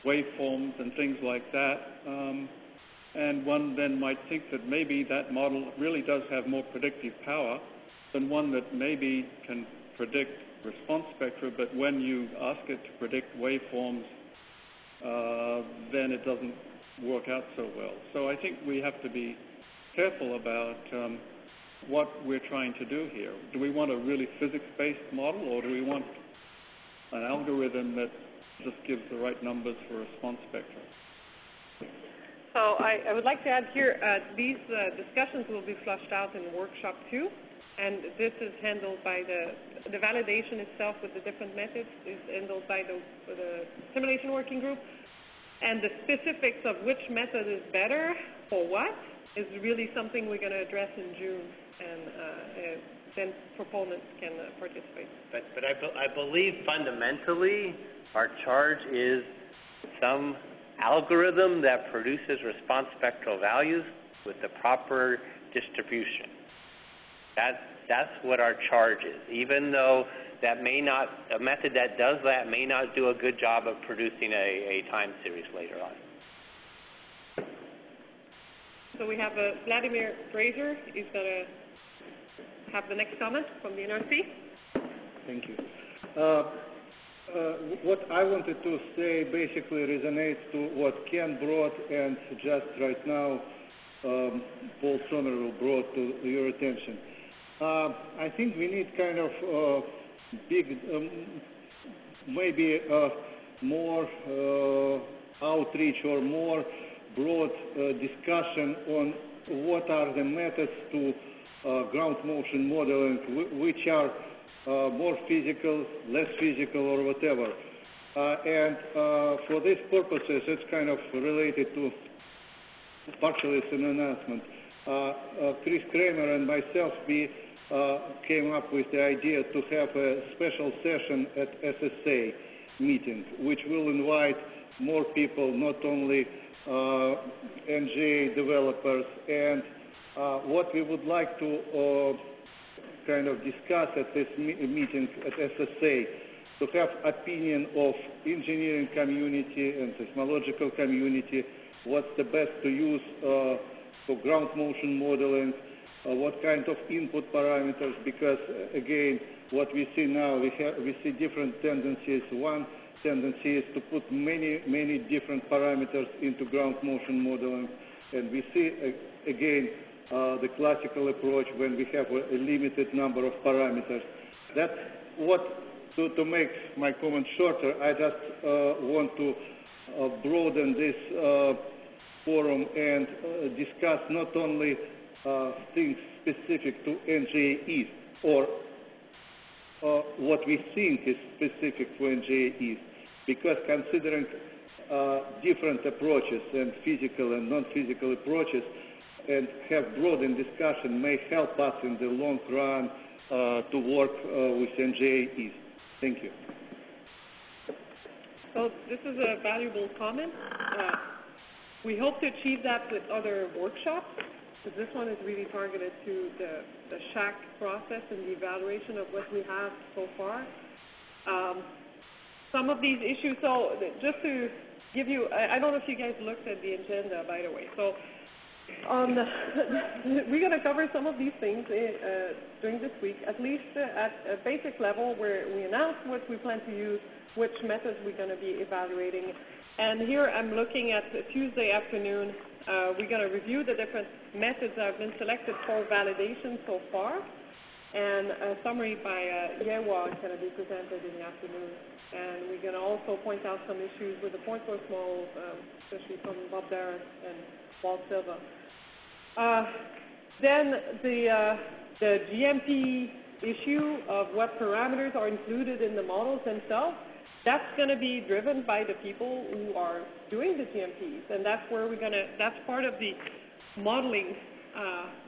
waveforms and things like that. And one then might think that maybe that model really does have more predictive power than one that maybe can predict response spectra, but when you ask it to predict waveforms, then it doesn't work out so well. So I think we have to be careful about what we're trying to do here. Do we want a really physics-based model, or do we want an algorithm that just gives the right numbers for response spectrum? So I would like to add here, these discussions will be flushed out in workshop 2, and this is handled by the validation itself with the different methods is handled by the simulation working group, and the specifics of which method is better for what is really something we're going to address in June, and then proponents can participate. But I believe fundamentally our charge is some algorithm that produces response spectral values with the proper distribution. That's what our charge is, even though that may not, a method that does that may not do a good job of producing a time series later on. So we have Vladimir Fraser. He's going to have the next comment from the NRC. Thank you. What I wanted to say basically resonates to what Ken brought and just right now Paul Somerville brought to your attention. I think we need kind of big, maybe more outreach or more broad discussion on what are the methods to ground motion modeling, which are more physical, less physical, or whatever. And for these purposes, it's kind of related to, partially it's an announcement. Chris Kramer and myself, we came up with the idea to have a special session at SSA meeting, which will invite more people, not only NGA developers. And what we would like to kind of discuss at this meeting at SSA, to have opinion of engineering community and technological community, what's the best to use for ground motion modeling, what kind of input parameters, because again, what we see now, we see different tendencies. One tendency is to put many different parameters into ground motion modeling, and we see again the classical approach when we have a limited number of parameters. That's what, to make my comment shorter, I just want to broaden this forum and discuss not only things specific to NGA East or what we think is specific to NGA East, because considering different approaches and physical and non-physical approaches and have broadened discussion may help us in the long run to work with NGA East. Thank you. So this is a valuable comment. We hope to achieve that with other workshops, because this one is really targeted to the SHAC process and the evaluation of what we have so far. Some of these issues, so just to give you, I don't know if you guys looked at the agenda, by the way. So we're going to cover some of these things during this week, at least at a basic level where we announce what we plan to use, which methods we're going to be evaluating. And here I'm looking at Tuesday afternoon. We're going to review the different methods that have been selected for validation so far. And a summary by Yewa is going to be presented in the afternoon. And we're going to also point out some issues with the point source models, especially from Bob Darren and Walt Silva. Then the GMP issue of what parameters are included in the models themselves, that's going to be driven by the people who are doing the GMPs. And that's where that's part of the modeling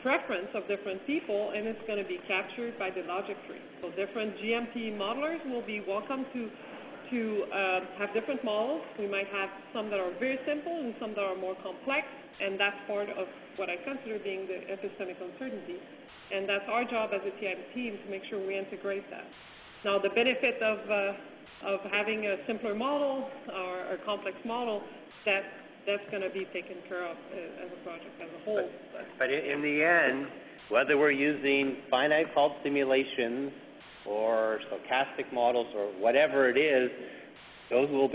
preference of different people, and it's going to be captured by the logic tree. So different GMP modelers will be welcome to have different models. We might have some that are very simple and some that are more complex, and that's part of what I consider being the epistemic uncertainty. And that's our job as a TIM team to make sure we integrate that. Now, the benefit of having a simpler model or a complex model, that's going to be taken care of as a project as a whole. But in the end, whether we're using finite fault simulations or stochastic models or whatever it is, those results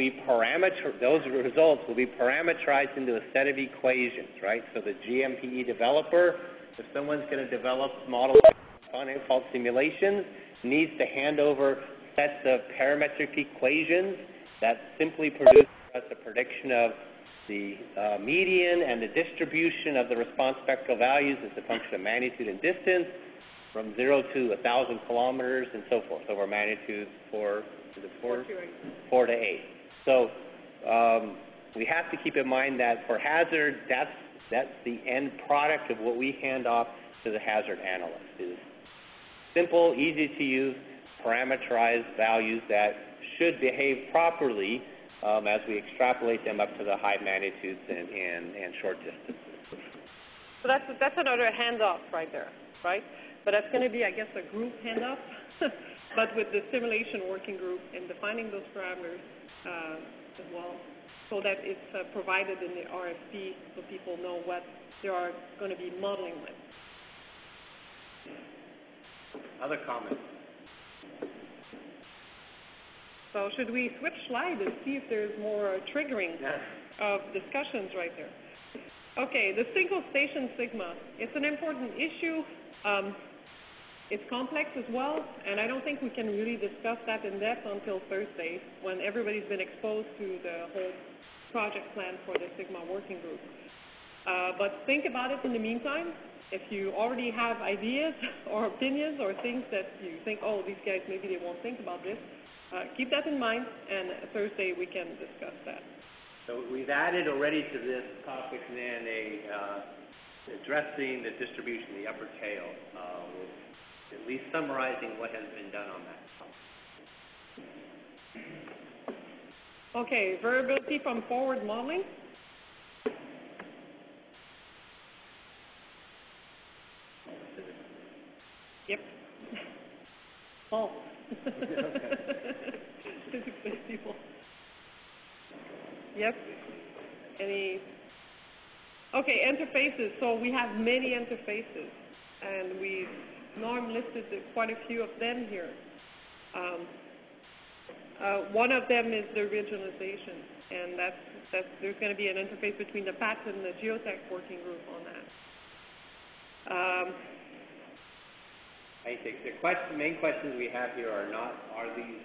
will be parameterized into a set of equations, right? So the GMPE developer, if someone's going to develop models of finite fault simulations, needs to hand over sets of parametric equations that simply produce us a prediction of the median and the distribution of the response spectral values as a function of magnitude and distance from 0 to 1,000 kilometers and so forth over magnitudes 4 to 8. So we have to keep in mind that for hazard, that's the end product of what we hand off to the hazard analyst. Is simple, easy to use, parameterized values that should behave properly as we extrapolate them up to the high magnitudes and short distances. So that's another handoff right there, right? But that's going to be, I guess, a group handoff, but with the simulation working group and defining those parameters as well, so that it's provided in the RFP so people know what they are going to be modeling with. Other comments? So should we switch slides and see if there's more triggering of discussions right there? Okay, the single station sigma. It's an important issue. It's complex as well, and I don't think we can really discuss that in depth until Thursday when everybody's been exposed to the whole project plan for the sigma working group. But think about it in the meantime. If you already have ideas or opinions or things that you think, oh, these guys, maybe they won't think about this, keep that in mind, and Thursday we can discuss that. So we've added already to this topic then addressing the distribution, the upper tail, at least summarizing what has been done on that. Okay, variability from forward modeling. Yep. Oh. Physics-based people. Yep. Okay, interfaces. So we have many interfaces, and we Norm listed quite a few of them here. One of them is the regionalization, and there's going to be an interface between the PAT and the geotech working group on that. I think the main questions we have here are these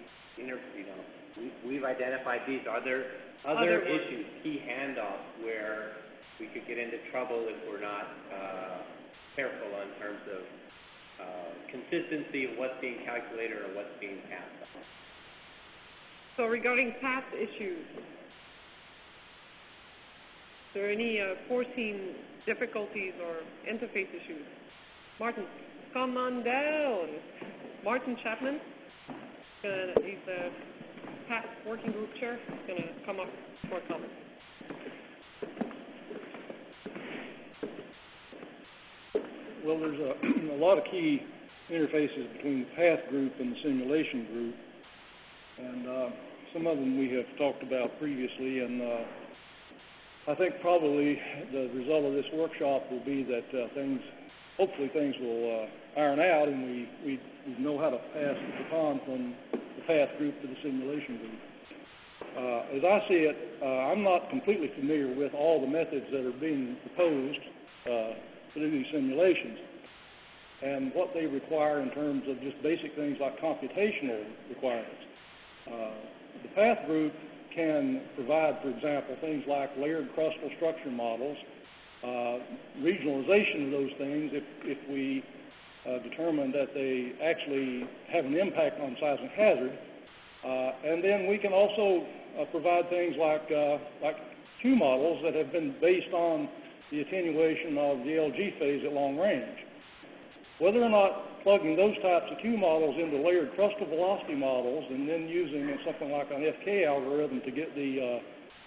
we've identified these. Are there other issues, key handoffs, where we could get into trouble if we're not careful in terms of consistency of what's being calculated or what's being passed on? So regarding PAT issues, are there any foreseen difficulties or interface issues? Martin, come on down. Martin Chapman, he's the PAT working group chair, is going to come up for a comment. Well, there's a lot of key interfaces between the path group and the simulation group, and some of them we have talked about previously, and I think probably the result of this workshop will be that hopefully things will iron out, and we know how to pass the baton from the path group to the simulation group. As I see it, I'm not completely familiar with all the methods that are being proposed to do these simulations and what they require in terms of just basic things like computational requirements. The path group can provide, for example, things like layered crustal structure models, regionalization of those things if we determine that they actually have an impact on seismic hazard. And then we can also provide things like Q models that have been based on the attenuation of the LG phase at long range. Whether or not plugging those types of Q models into layered crustal velocity models and then using something like an FK algorithm to get the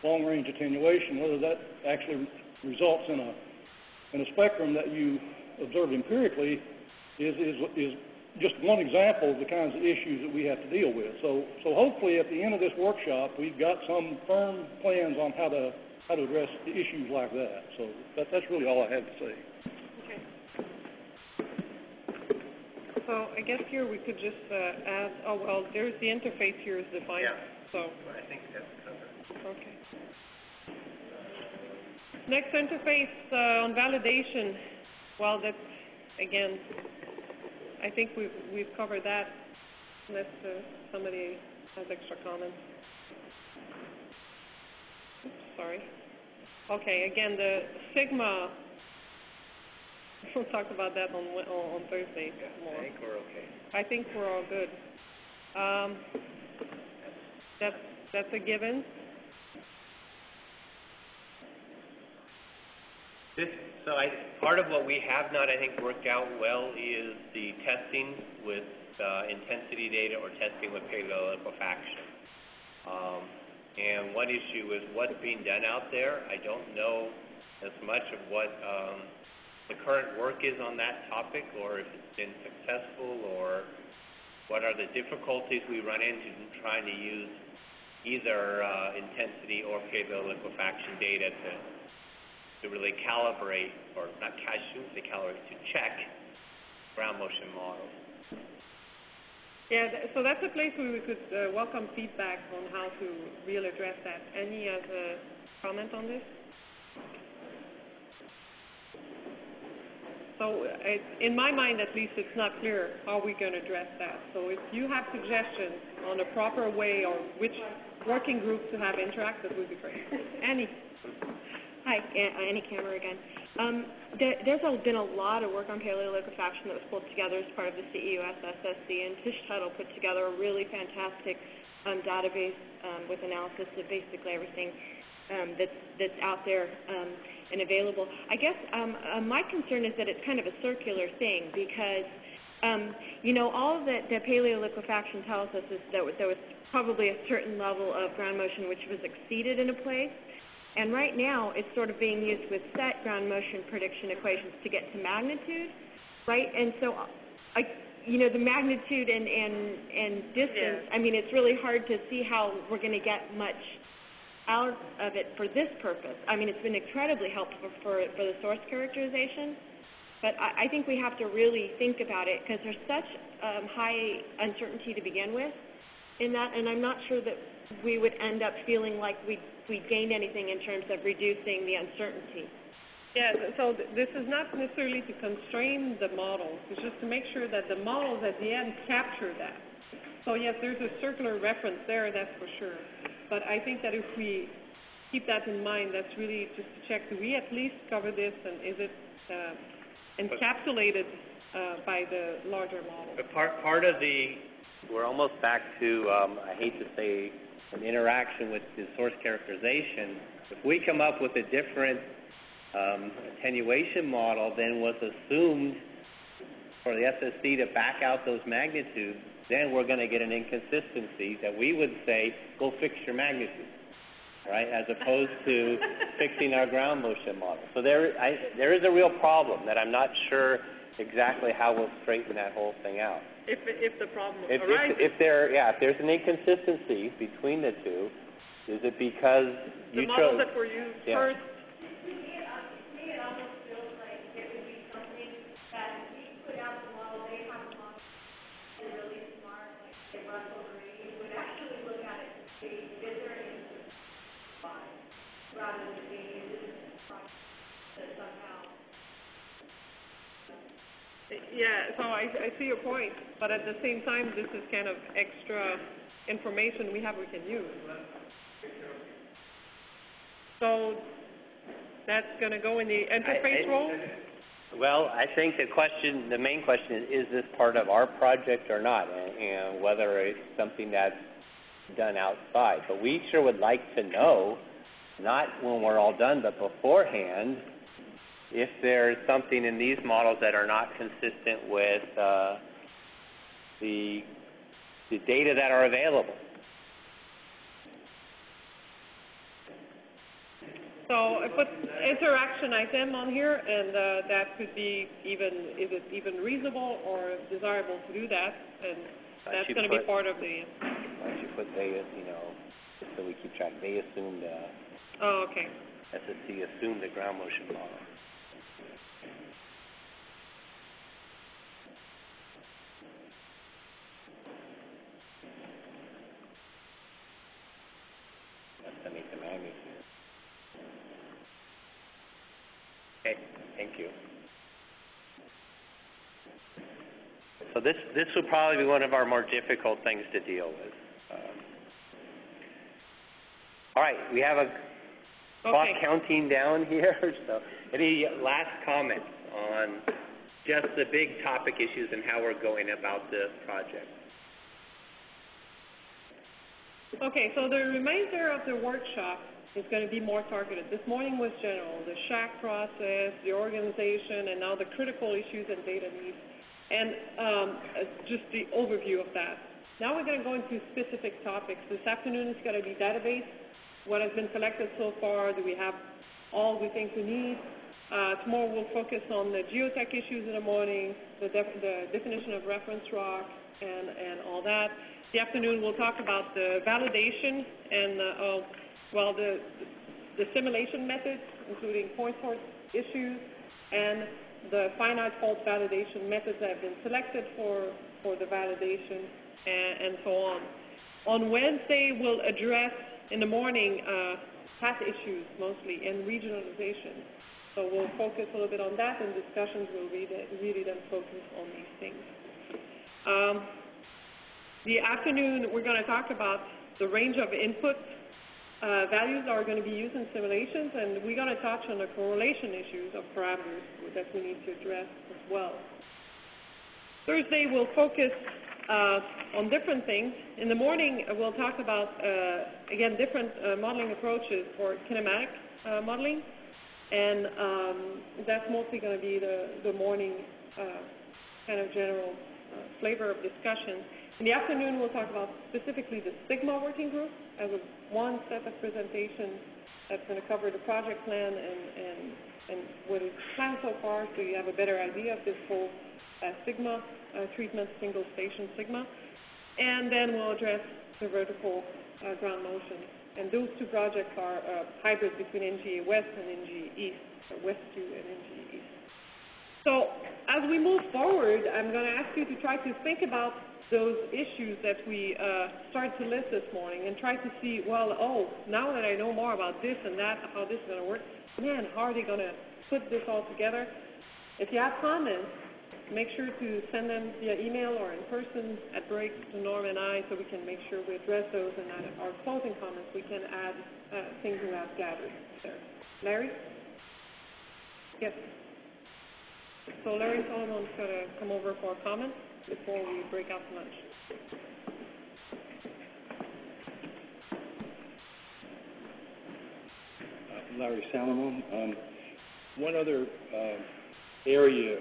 long-range attenuation, whether that actually results in a spectrum that you observe empirically is just one example of the kinds of issues that we have to deal with. So hopefully at the end of this workshop, we've got some firm plans on how to address the issues like that. So that's really all I have to say. Okay. So I guess here we could just add, oh, well, there's the interface here is defined. Yeah. So I think that's covered. Okay. Next interface on validation. Well, that's, again, I think we've covered that, unless somebody has extra comments. Oops, sorry. Okay, again, the sigma, we'll talk about that on Thursday more. I think we're okay. I think we're all good. That's a given. Part of what we have not, I think, worked out well is the testing with intensity data or testing with paleoliquefaction. And one issue is what's being done out there. I don't know as much of what the current work is on that topic, or if it's been successful, or what are the difficulties we run into trying to use either intensity or paleoliquefaction data to really calibrate, or not calibrate, to check ground motion models. Yeah, so that's a place where we could welcome feedback on how to really address that. Any other comment on this? So in my mind, at least, it's not clear how we're going to address that. So if you have suggestions on a proper way or which working group to have interact, that would be great. Annie. Hi, Annie Kammer again. There's been a lot of work on paleoliquefaction that was pulled together as part of the CEUS SSC, and Tish Tuttle put together a really fantastic database with analysis of basically everything that's out there and available. I guess my concern is that it's kind of a circular thing because, all that paleoliquefaction tells us is that there was probably a certain level of ground motion which was exceeded in a place. And right now, it's sort of being used with set ground motion prediction equations to get to magnitude, right? And so, the magnitude and distance, I mean, it's really hard to see how we're going to get much out of it for this purpose. I mean, it's been incredibly helpful for the source characterization, but I think we have to really think about it because there's such high uncertainty to begin with in that, and I'm not sure that we would end up feeling like we gained anything in terms of reducing the uncertainty. Yeah, so this is not necessarily to constrain the models. It's just to make sure that the models at the end capture that. So yes, there's a circular reference there, that's for sure. But I think that if we keep that in mind, that's really just to check, do we at least cover this, and is it encapsulated by the larger model? But part of we're almost back to, I hate to say, an interaction with the source characterization. If we come up with a different attenuation model than was assumed for the SSC to back out those magnitudes, then we're going to get an inconsistency that we would say, go fix your magnitude, right, as opposed to fixing our ground motion model. So there is a real problem that I'm not sure exactly how we'll straighten that whole thing out. If the problem arises. If there's an inconsistency between the two, is it because the you models chose? that were used first. It almost feels like it would be something that we put out the model, they have a model, they're really smart, like they Russell Green would actually look at it and see, is there any spot, rather than being this that somehow. Yeah, so I see your point, but at the same time, this is kind of extra information we can use. So that's going to go in the interface role? Well, I think the main question is this part of our project or not, and whether it's something that's done outside. But we sure would like to know, not when we're all done, but beforehand, if there's something in these models that are not consistent with the data that are available. So I put interaction item on here, and that could be is it even reasonable or desirable to do that? And that's going to be part of the. Why don't you put they, so we keep track. They assumed. Oh, okay. SSC assumed the ground motion model. Estimate the magnitude. Okay, thank you. So this will probably be one of our more difficult things to deal with. All right, we have a clock counting down here. So any last comments on just the big topic issues and how we're going about this project? Okay, so the remainder of the workshop is going to be more targeted. This morning was general, the SSHAC process, the organization, and now the critical issues and data needs, and just the overview of that. Now we're going to go into specific topics. This afternoon is going to be database. What has been collected so far? Do we have all we think we need? Tomorrow we'll focus on the geotech issues in the morning, the definition of reference rock, and all that. The afternoon we'll talk about the validation and the simulation methods, including point source issues and the finite fault validation methods that have been selected for the validation and so on. On Wednesday we'll address in the morning path issues mostly and regionalization. So we'll focus a little bit on that, and discussions will really then focus on these things. The afternoon, we're going to talk about the range of input values are going to be used in simulations, and we're going to touch on the correlation issues of parameters that we need to address as well. Thursday, we'll focus on different things. In the morning, we'll talk about, again, different modeling approaches for kinematic modeling, and that's mostly going to be the morning kind of general flavor of discussion. In the afternoon, we'll talk about specifically the SIGMA working group as one set of presentations that's going to cover the project plan and what is planned so far, so you have a better idea of this whole SIGMA treatment, single station SIGMA. And then we'll address the vertical ground motion. And those two projects are a hybrid between NGA West and NGA East, or West 2 and NGA East. So as we move forward, I'm going to ask you to try to think about those issues that we started to list this morning and try to see, well, now that I know more about this and that, how this is going to work, man, how are they going to put this all together? If you have comments, make sure to send them via email or in person at break to Norm and I, so we can make sure we address those, and at our closing comments we can add things we have gathered there. Larry? Yes. So Larry Solomon's going to come over for a comment before we break out for lunch. Larry Salomon. One other area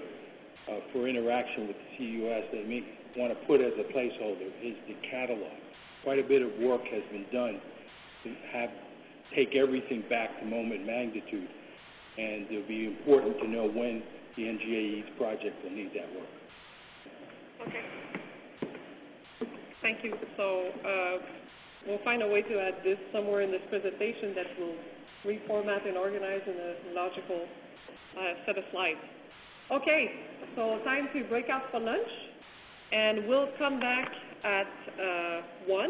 for interaction with the CUS that we want to put as a placeholder is the catalog. Quite a bit of work has been done to take everything back to moment magnitude, and it'll be important to know when the NGAE's project will need that work. Okay. Thank you. So we'll find a way to add this somewhere in this presentation that will reformat and organize in a logical set of slides. Okay, so time to break out for lunch, and we'll come back at 1.